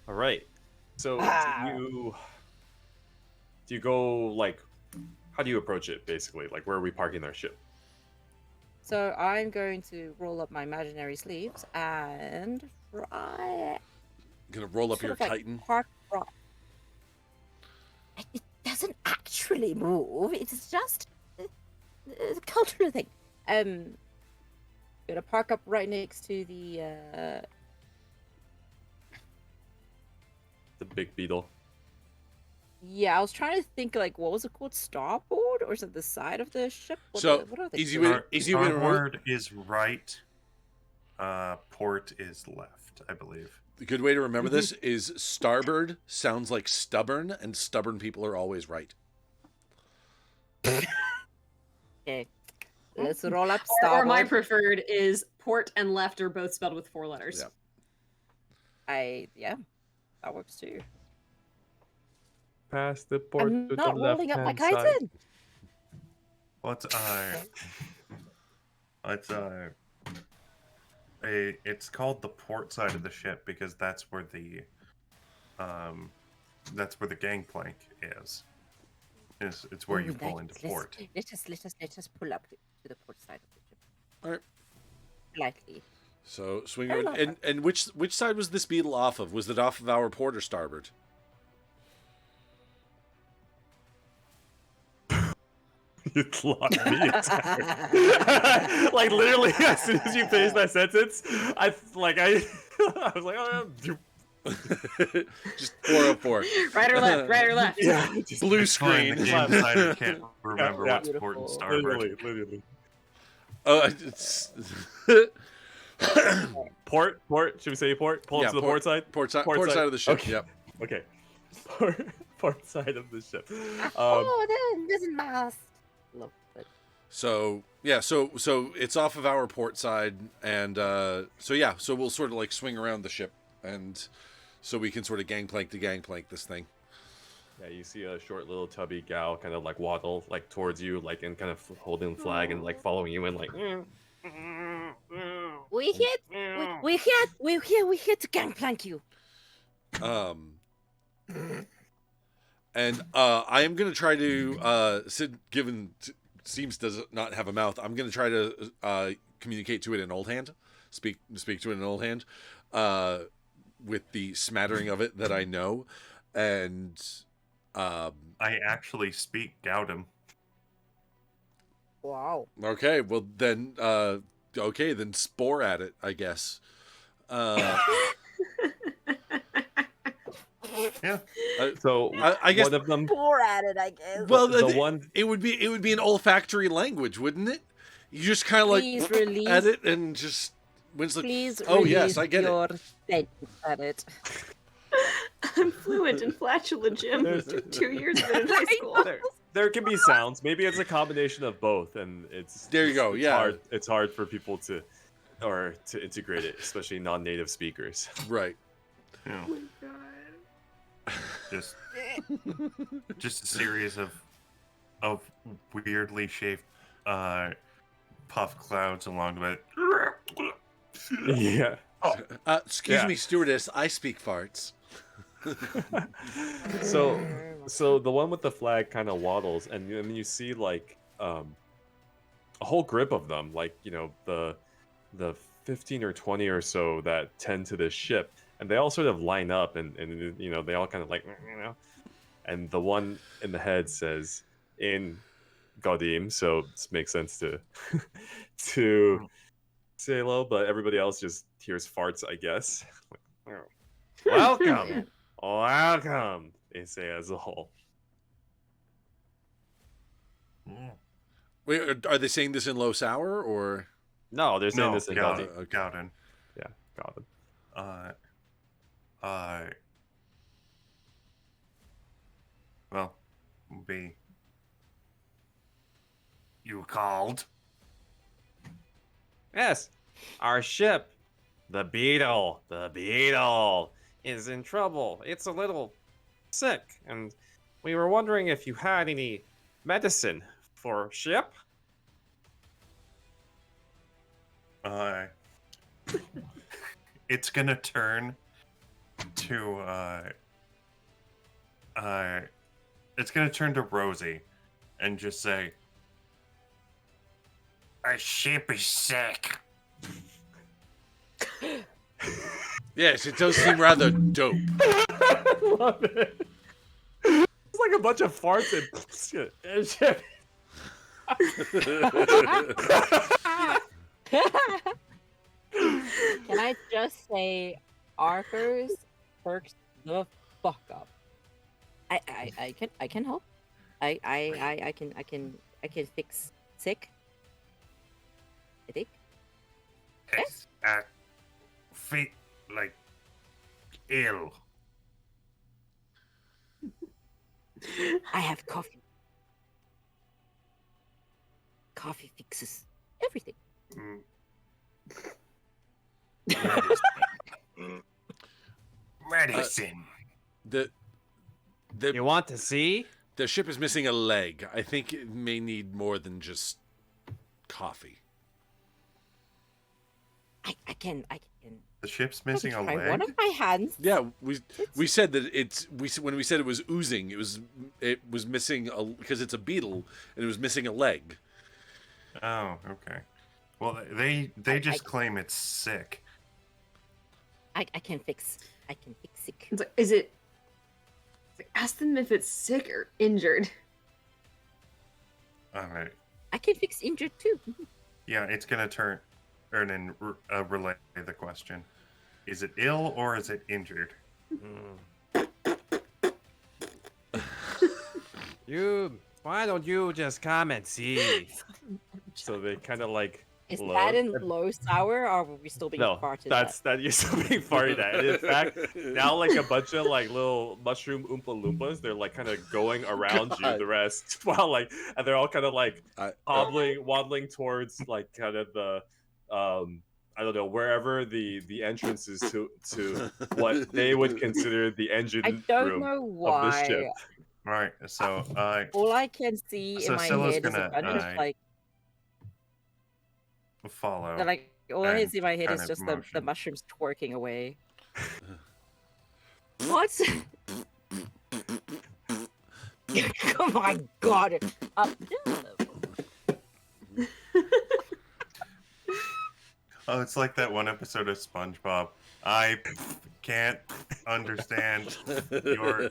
All right. So do you go like? How do you approach it? Basically, like where are we parking our ship? So I'm going to roll up my imaginary sleeves and try Gonna roll up sort your of like Titan. park right. It doesn't actually move. It's just a cultural thing. Gonna park up right next to the The big beetle. Yeah, I was trying to think like what was it called? Starboard, or is it the side of the ship? What are they easy called? way. Easy way to remember. Starboard is right. Port is left, I believe. The good way to remember this is starboard sounds like stubborn, and stubborn people are always right. Okay, let's roll up Or starboard. my preferred is port and left are both spelled with 4 letters. Yeah. That works too. Pass the port I'm to not the rolling up my left-hand side. chitin. It's called the port side of the ship because that's where the gangplank is. It's where you pull into port. Let us pull up to the port side of the ship. All right. Lightly. So swing I over. love And which side was this beetle off of? Was it off of our port or starboard? You lost me. Like literally, as soon as you finished that sentence, I was like, oh, Just 404. Right or left, right or left. yeah, just Blue It's fine, screen. the game designer can't remember Yeah. what's port and Beautiful. starboard. literally. Oh, it's Port. Should we say port? Pull up to the port side. Port side Port side. of the ship. Okay. Yep. Okay. Port side of the ship. Then doesn't mast. Love it. So yeah, so it's off of our port side, and so we'll sort of like swing around the ship, and so we can sort of gangplank to gangplank this thing. Yeah, you see a short little tubby gal kind of like waddle like towards you, like and kind of holding the flag and like following you and like. We here to gangplank you. And I am gonna try to seems does not have a mouth. I'm gonna try to communicate to it in Old Hand, speak to it in Old Hand, with the smattering of it that I know, and I actually speak Gowdom. Wow. okay, well then, then spore at it, I guess. Yeah. So I guess one of them. Pour at it, I guess. Well, the one. it would be an olfactory language, wouldn't it? You just kind of like Please release. at it and just when's the Please oh release yes, I get it. your scent at it. I'm fluent in flatulent Jim. 2 years of it in high school. There can be sounds. Maybe it's a combination of both, and it's There you go. it's Yeah. hard. It's hard for people to integrate it, especially non-native speakers. Right. Yeah. Oh my god. Just a series of weirdly shaped puff clouds along with Yeah. Excuse Yeah. me, stewardess. I speak farts. So the one with the flag kind of waddles, and then you see like a whole grip of them, like the 15 or 20 or so that tend to this ship, and they all sort of line up, and they all kind of like and the one in the head says in Godim, so this makes sense to Psilo, but everybody else just hears farts, I guess. Welcome, welcome, they say as a whole. Wait, are they saying this in low sour or? No, they're saying no, this in Gowden. Godim. Gowden. Yeah, Godim. Well, be you called? Yes, our ship, the Beetle, is in trouble. It's a little sick, and we were wondering if you had any medicine for ship. It's gonna turn to Rosy and just say, "Our ship is sick." Yes, it does seem rather dope. I love it. It's like a bunch of farts and shit. Can I just say, Arcos perks the fuck up. I can help. I can fix sick. I think. Yes. Feet like ill. I have coffee. Coffee fixes everything. Medicine. The You want to see? the ship is missing a leg. I think it may need more than just coffee. I can. The ship's missing a try leg. one of my hands. Yeah, we said that when we said it was oozing, it was missing because it's a beetle and it was missing a leg. Oh, okay. Well, they just claim it's sick. I can fix. I can fix sick. It's like, is it? It's like, ask them if it's sick or injured. All right. I can fix injured too. Yeah, it's gonna turn and relay the question: is it ill or is it injured? Why don't you just come and see? So they kind of like. Is load. that in low sour, or were we still being No, farted that you're still being farted at. And in fact, now like a bunch of like little mushroom Oompa Loompas, they're like kind of going around you. God. The rest, while like, and they're all kind of like waddling towards like kind of the, I don't know, wherever the entrance is to what they would consider the engine I don't room know of this ship. why. Right. So, All I can see So in my Scylla's head is a gonna, bunch of like, follow. like all I and see in my head kind is of just the motion. mushrooms twerking away. What? Oh my god! Oh, it's like that one episode of SpongeBob. I can't understand your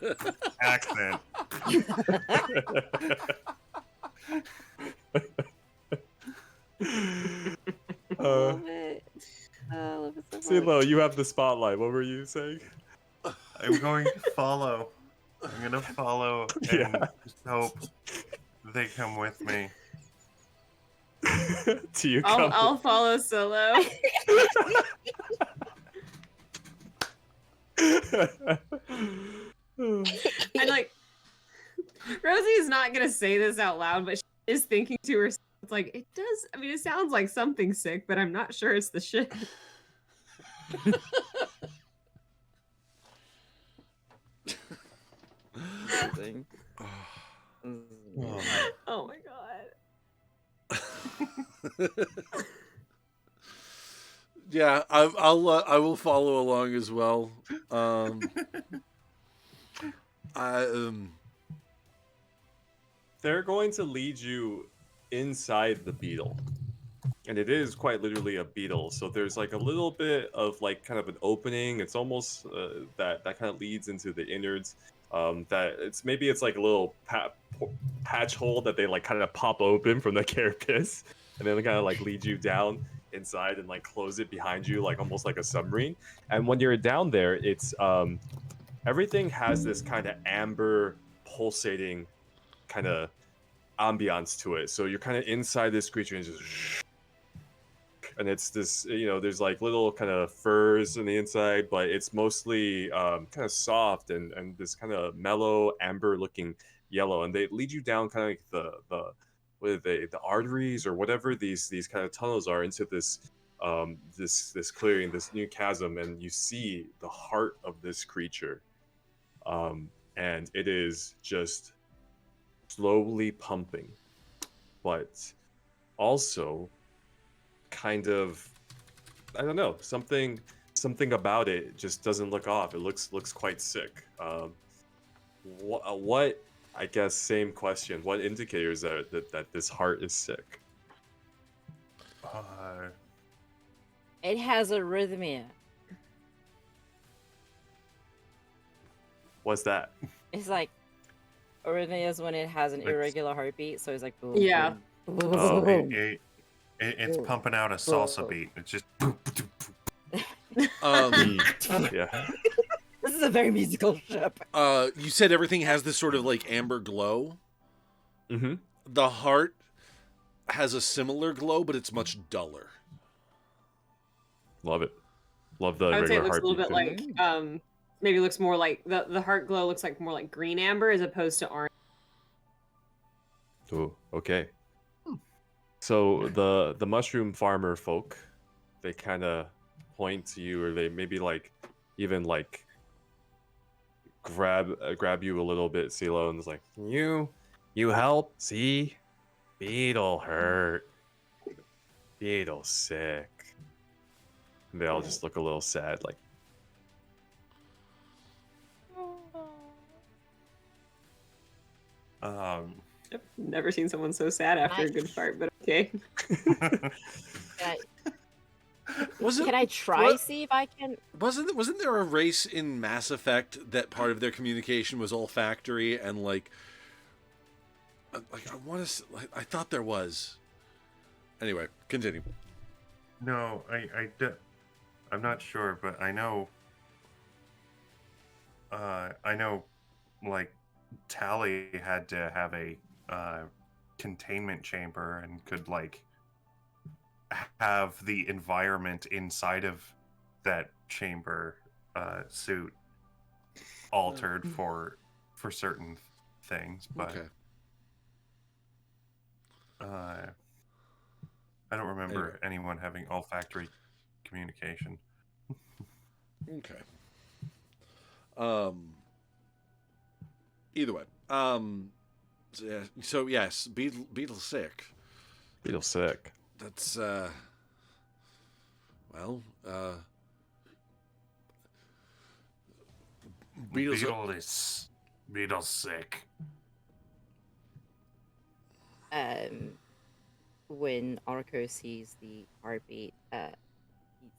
accent. Love it. I love it so much. Psilo, you have the spotlight. What were you saying? I'm going to follow. I'm gonna follow and Yeah. just hope they come with me. Do you come? I'll follow Solo. And like, Rosie is not gonna say this out loud, but she is thinking to herself, it's like, it does. I mean, it sounds like something sick, but I'm not sure it's the shit. Amazing. Oh my god. Yeah, I will follow along as well. They're going to lead you inside the beetle. And it is quite literally a beetle. So there's like a little bit of like kind of an opening. It's almost that kind of leads into the innards. That it's like a little patch hole that they like kind of pop open from the carapace, and then they kind of like lead you down inside and like close it behind you, like almost like a submarine. And when you're down there, it's everything has this kind of amber pulsating kind of ambiance to it. So you're kind of inside this creature and just. And it's this, there's like little kind of furs on the inside, but it's mostly kind of soft and this kind of mellow amber looking yellow. And they lead you down kind of like the arteries or whatever these kind of tunnels are into this this clearing, this new chasm, and you see the heart of this creature, and it is just slowly pumping, but also kind of, I don't know, something about it just doesn't look off. It looks quite sick. What I guess same question. What indicators that this heart is sick? It has arrhythmia. What's that? It's like arrhythmia is when it has an irregular heartbeat, so it's like boom, Yeah. boom, boom, Oh. boom. It's pumping out a salsa beat. It's just. Yeah. This is a very musical ship. You said everything has this sort of like amber glow. Mm-hmm. The heart has a similar glow, but it's much duller. Love it. Love the I would say it regular looks a little bit heartbeat like maybe looks more like the heart glow looks like more like green amber as opposed to orange. Oh, okay. So the mushroom farmer folk, they kind of point to you, or they maybe like even like grab you a little bit, Psilo, and it's like, you help? See, beetle hurt, beetle sick. And they all just look a little sad, like. I've never seen someone so sad after a good fart, but okay. Can I try see if I can? Wasn't there a race in Mass Effect that part of their communication was olfactory and like I want to I thought there was. Anyway, continue. No, I'm not sure, but I know like Tally had to have a containment chamber and could like have the environment inside of that chamber suit altered for certain things, but Okay. I don't remember Anyway. anyone having olfactory communication. Okay. Either way. So yes, beetle sick. Beetle sick. That's Beetle sick. When Arcos sees the heartbeat,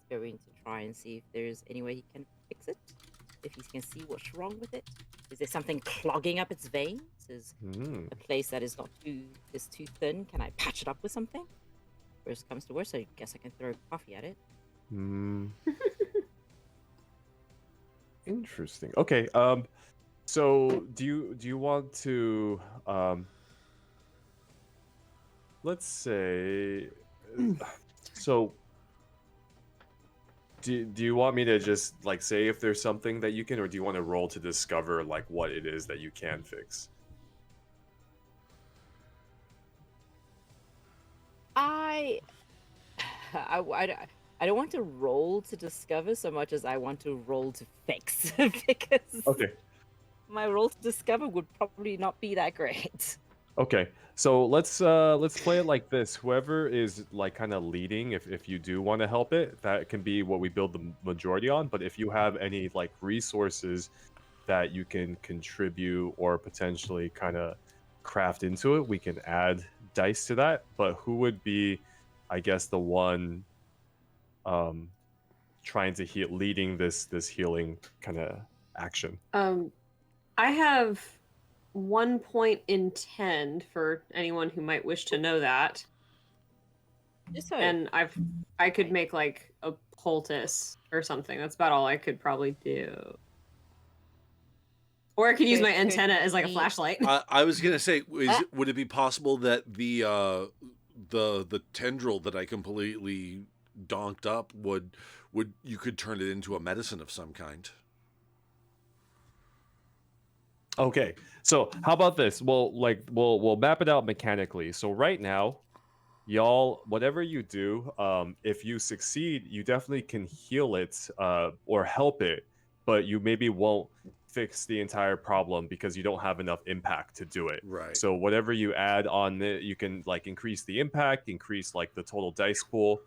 going to try and see if there's any way he can fix it. If he can see what's wrong with it. Is there something clogging up its veins? Is a place that is too thin? Can I patch it up with something? Worst comes to worst, I guess I can throw coffee at it. Interesting. Okay. So do you want to let's say so do you want me to just like say if there's something that you can, or do you want to roll to discover like what it is that you can fix? I don't want to roll to discover so much as I want to roll to fix because Okay. my roll to discover would probably not be that great. Okay, so let's play it like this. Whoever is like kind of leading, if you do want to help it, that can be what we build the majority on. But if you have any like resources that you can contribute or potentially kind of craft into it, we can add dice to that. But who would be, I guess, the one trying to heal, leading this healing kind of action? I have 1 point in 10 for anyone who might wish to know that. And I could make like a poultice or something. That's about all I could probably do. Or I could use my antenna as like a flashlight. I was gonna say, would it be possible that the tendril that I completely donked up would you could turn it into a medicine of some kind? Okay, so how about this? We'll map it out mechanically. So right now, y'all, whatever you do, if you succeed, you definitely can heal it or help it, but you maybe won't fix the entire problem because you don't have enough impact to do it. Right. So whatever you add on it, you can like increase the impact, increase like the total dice pool.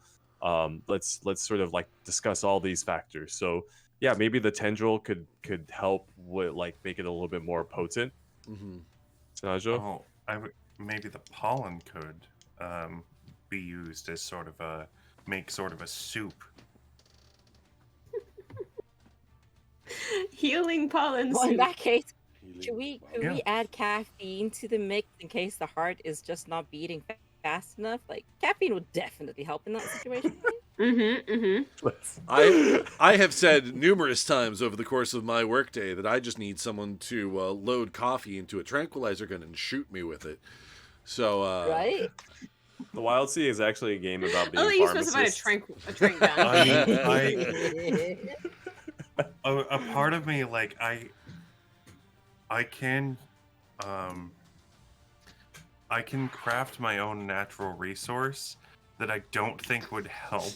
Let's sort of like discuss all these factors. So yeah, maybe the tendril could help with like make it a little bit more potent. Terajo? Oh, maybe the pollen could be used as sort of a soup. Healing pollen Well, in soup. that case, could we add caffeine to the mix in case the heart is just not beating fast enough? Like caffeine would definitely help in that situation. I have said numerous times over the course of my workday that I just need someone to load coffee into a tranquilizer gun and shoot me with it. So Right? The Wildsea is actually a game about being Oh, you pharmacists. specified a trank gun. A part of me, like I can craft my own natural resource that I don't think would help.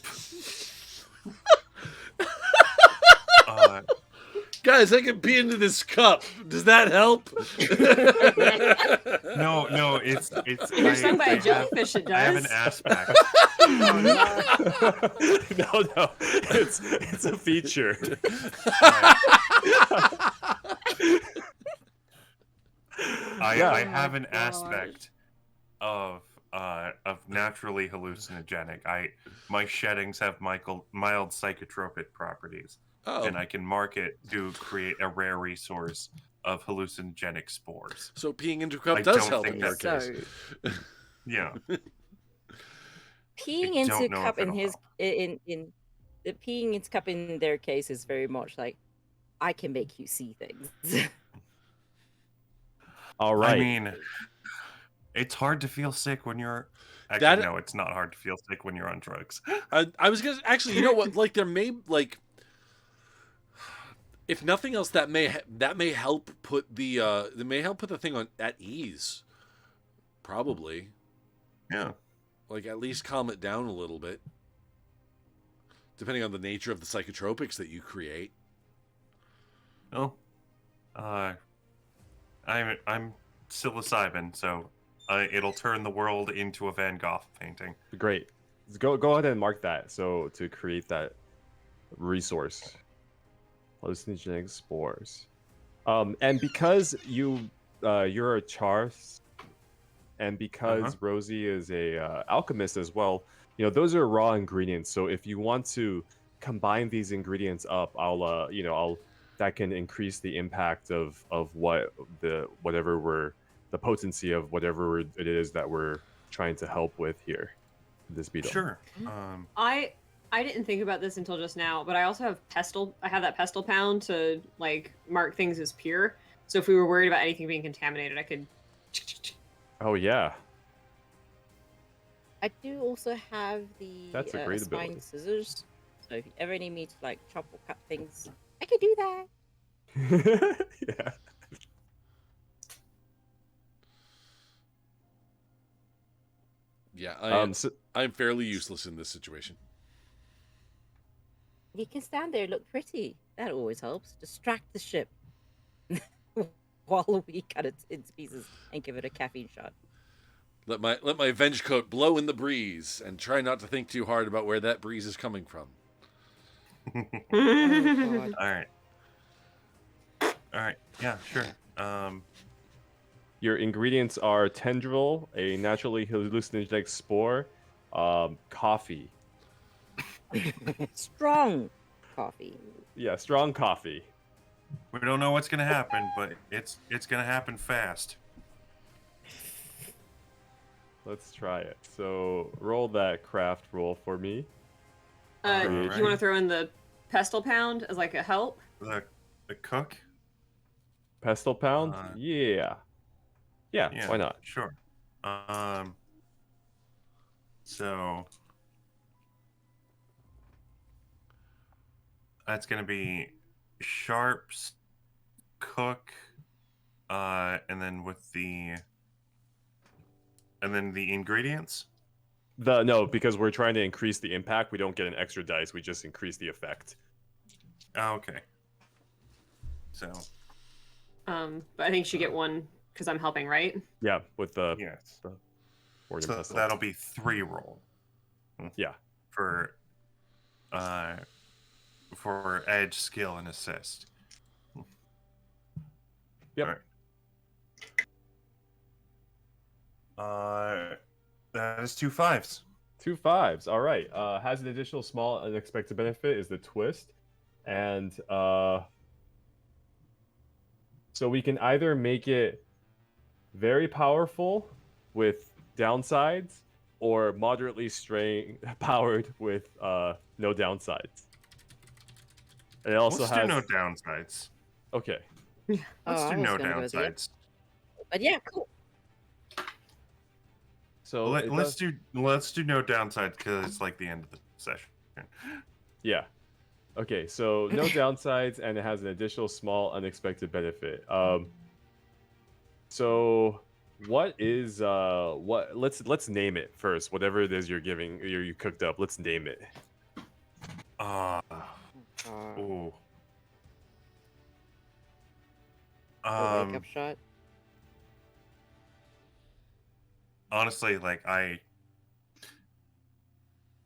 Guys, I can pee into this cup. Does that help? No, it's. You're stung by a jellyfish. It does. I have an aspect. No, it's a feature. I have an aspect of naturally hallucinogenic. My sheddings have mild psychotropic properties, and I can mark it to create a rare resource of hallucinogenic spores. So peeing into a cup does help in your case. Yeah. Peeing into a cup peeing into cup in their case is very much like I can make you see things. All right. I mean, it's hard to feel sick when you're. Actually, no, it's not hard to feel sick when you're on drugs. I was gonna actually, you know what? Like there may like, if nothing else, that may help put the thing on at ease. Probably. Yeah. Like at least calm it down a little bit, depending on the nature of the psychotropics that you create. Oh, I'm psilocybin, so it'll turn the world into a Van Gogh painting. Great. Go ahead and mark that. So to create that resource, hallucinogenic spores, and because you're a char, and because Rosy is a alchemist as well, those are raw ingredients. So if you want to combine these ingredients up, I'll that can increase the impact of the potency of whatever it is that we're trying to help with here. This beetle. Sure. I didn't think about this until just now, but I also have pestle. I have that pestle pound to like mark things as pure. So if we were worried about anything being contaminated, I could. Oh yeah. I do also have the That's a great spine ability. scissors. So if you ever need me to like chop or cut things, I can do that. Yeah. Yeah, I'm fairly useless in this situation. You can stand there and look pretty. That always helps. Distract the ship while we cut it into pieces and give it a caffeine shot. Let my venge coat blow in the breeze, and try not to think too hard about where that breeze is coming from. Oh, God. All right. Yeah, sure. Your ingredients are tendril, a naturally hallucinogenic spore, coffee. Strong coffee. Yeah, strong coffee. We don't know what's gonna happen, but it's gonna happen fast. Let's try it. So roll that craft roll for me. Do you want to throw in the pestle pound as like a help? The cook? Pestle pound? Yeah, why not? Sure. So that's gonna be sharps, cook, and then the ingredients. No, because we're trying to increase the impact. We don't get an extra dice. We just increase the effect. Oh, okay. So. But I think you should get one because I'm helping, right? Yeah, with the Yes. the organ So pestle. that'll be 3 roll. Yeah. For edge, skill, and assist. Yep. All right. That is 2 5s. 2 5s. All right. Has an additional small unexpected benefit is the twist, and so we can either make it very powerful with downsides, or moderately powered with no downsides. And it also Let's has do no downsides. Okay. Let's I do was no gonna go the other- downsides. But yeah, cool. So Let's do no downsides because it's like the end of the session. Yeah. Okay, so no downsides, and it has an additional small unexpected benefit. So what is let's name it first. Whatever it is you cooked up, let's name it. Ooh. The wake up shot. Honestly, like I'm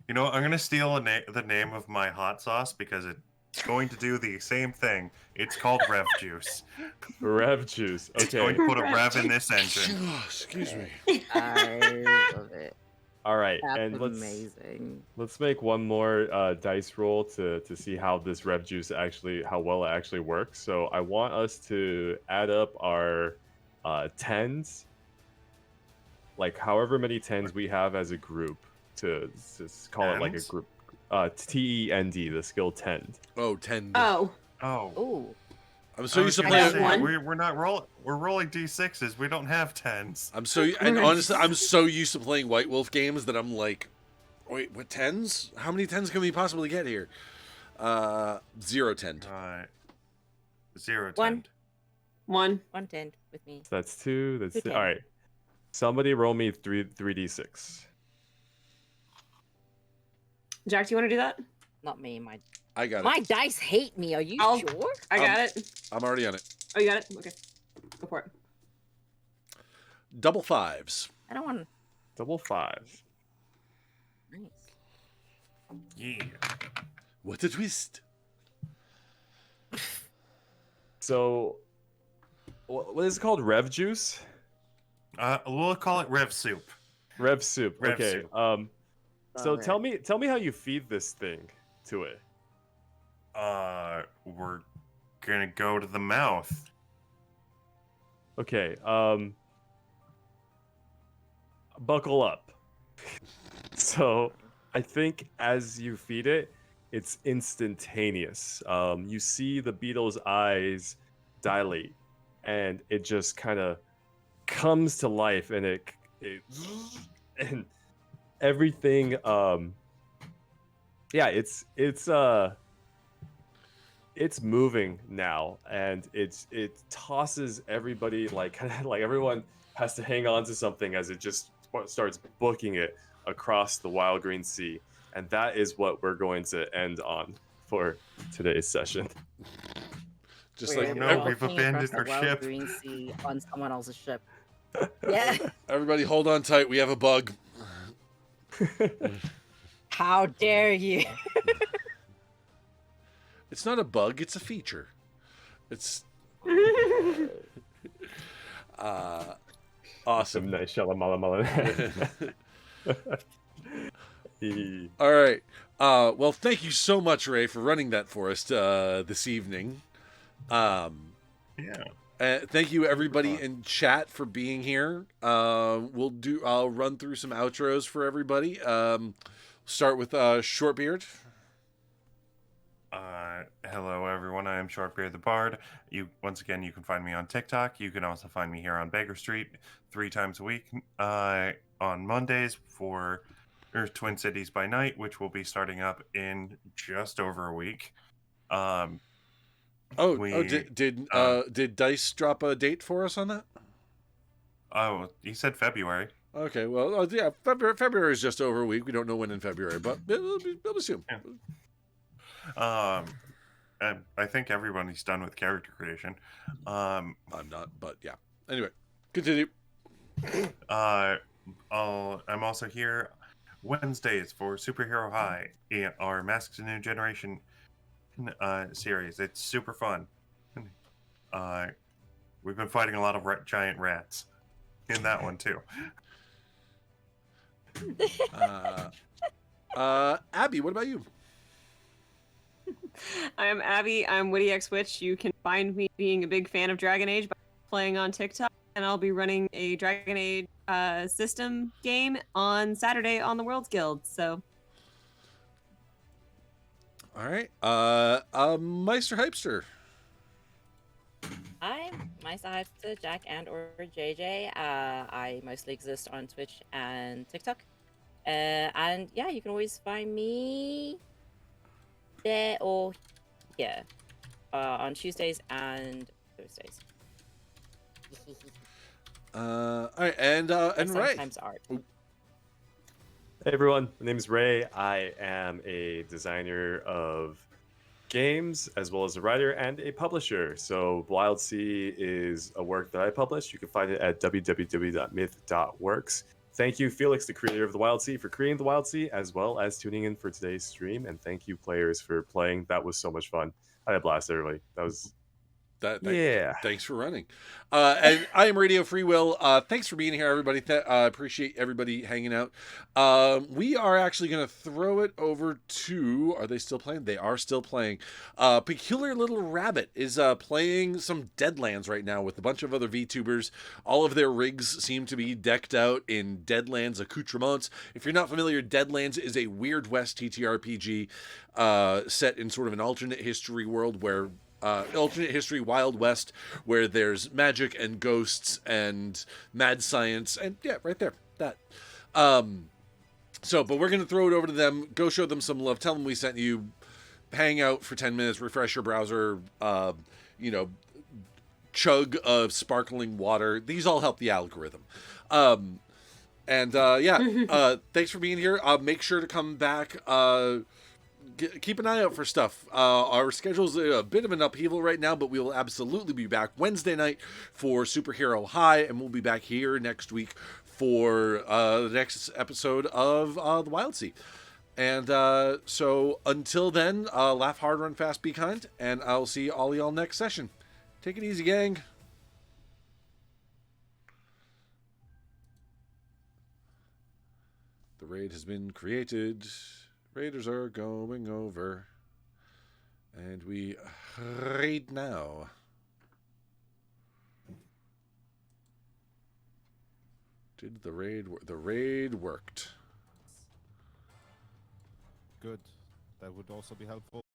gonna steal the name of my hot sauce because it's going to do the same thing. It's called Rev Juice. Rev Juice. It's going Okay. to put a rev in this engine. Excuse me. I love it. All right, That's and amazing. let's make one more dice roll to see how this Rev Juice how well it actually works. So I want us to add up our tens, like however many tens we have as a group, to call it like a Tens? group. TEND, the skill tend. Oh, 10. Oh, Oh. Ooh. I'm so used to I playing. got one. We're not rolling. We're rolling d6s. We don't have 10s. Honestly, I'm so used to playing White Wolf games that I'm like, wait, what 10s? How many 10s can we possibly get here? 0 10. 0 One. 10. 1. 110 with me. So that's 2. That's Two all right. Somebody roll me 3d6. Jack, do you want to do that? Not me. I got My it. dice hate me. Are you I'll- sure? I got it. I'm already on it. Oh, you got it? Okay. Go for it. Double 5s. I don't want. Double 5. Nice. Yeah. What a twist. So, what is it called? Rev Juice? We'll call it Rev Soup. Rev Soup. Rev Okay. Soup. So Love tell me how you feed this thing to it. We're gonna go to the mouth. Okay, buckle up. So, I think as you feed it, it's instantaneous. You see the beetle's eyes dilate, and it just kind of comes to life, and it and everything. Yeah, it's moving now, and it tosses everybody like kind of like everyone has to hang on to something as it just starts booking it across the wild green sea, and that is what we're going to end on for today's session. Just We're like no, we've walking abandoned across the our wild ship. green sea on someone else's ship. Yeah. everybody, hold on tight. We have a bug. How dare you? It's not a bug. It's a feature. It's awesome. Nice shalamala. All right. Well, thank you so much, Ray, for running that for us this evening. Yeah. Thank you, everybody in chat, for being here. I'll run through some outros for everybody. Start with Shortbeard. Hello everyone, I am shortbeardthebard. Once again, you can find me on TikTok. You can also find me here on Baker Street 3 times a week on Mondays for Twin Cities by Night, which will be starting up in just over a week. Did Dice drop a date for us on that? Oh, he said February. Okay, well, yeah, February is just over a week. We don't know when in February, but it'll be soon. Yeah. And I think everybody's done with character creation. I'm not, but yeah. Anyway, continue. I'm also here Wednesdays for Superhero High, our Masks of New Generation series. It's super fun. We've been fighting a lot of giant rats in that one too. Abby, what about you? I'm Abby. I'm wittyxwitch. You can find me being a big fan of Dragon Age by playing on TikTok, and I'll be running a Dragon Age system game on Saturday on the Worlds Guild. So, all right, miesterhypester. I'm miesterhypester, Jack and/or JJ. I mostly exist on Twitch and TikTok. And yeah, you can always find me there or here on Tuesdays and Thursdays. All right, and Ray. Sometimes art. Hey everyone, my name is Ray. I am a designer of games as well as a writer and a publisher. So Wildsea is a work that I publish. You can find it at www.myth.works. Thank you, Felix, the creator of the Wildsea, for creating the Wildsea, as well as tuning in for today's stream. And thank you, players, for playing. That was so much fun. I had a blast, everybody. Thanks for running. And I am radiofreewill. Thanks for being here, everybody. Appreciate everybody hanging out. We are actually going to throw it over to... Are they still playing? They are still playing. Peculiar Little Rabbit is playing some Deadlands right now with a bunch of other VTubers. All of their rigs seem to be decked out in Deadlands accoutrements. If you're not familiar, Deadlands is a Weird West TTRPG set in sort of an alternate history world where... alternate history Wild West, where there's magic and ghosts and mad science, and yeah, right there, that. But we're gonna throw it over to them. Go show them some love. Tell them we sent you. Hang out for 10 minutes. Refresh your browser. Chug of sparkling water. These all help the algorithm. Thanks for being here. Make sure to come back. Keep an eye out for stuff. Our schedule's a bit of an upheaval right now, but we will absolutely be back Wednesday night for Superhero High, and we'll be back here next week for the next episode of the Wildsea. And so until then, laugh hard, run fast, be kind, and I'll see all y'all next session. Take it easy, gang. The raid has been created. Raiders are going over. And we raid now. Did the raid work? The raid worked. Good. That would also be helpful.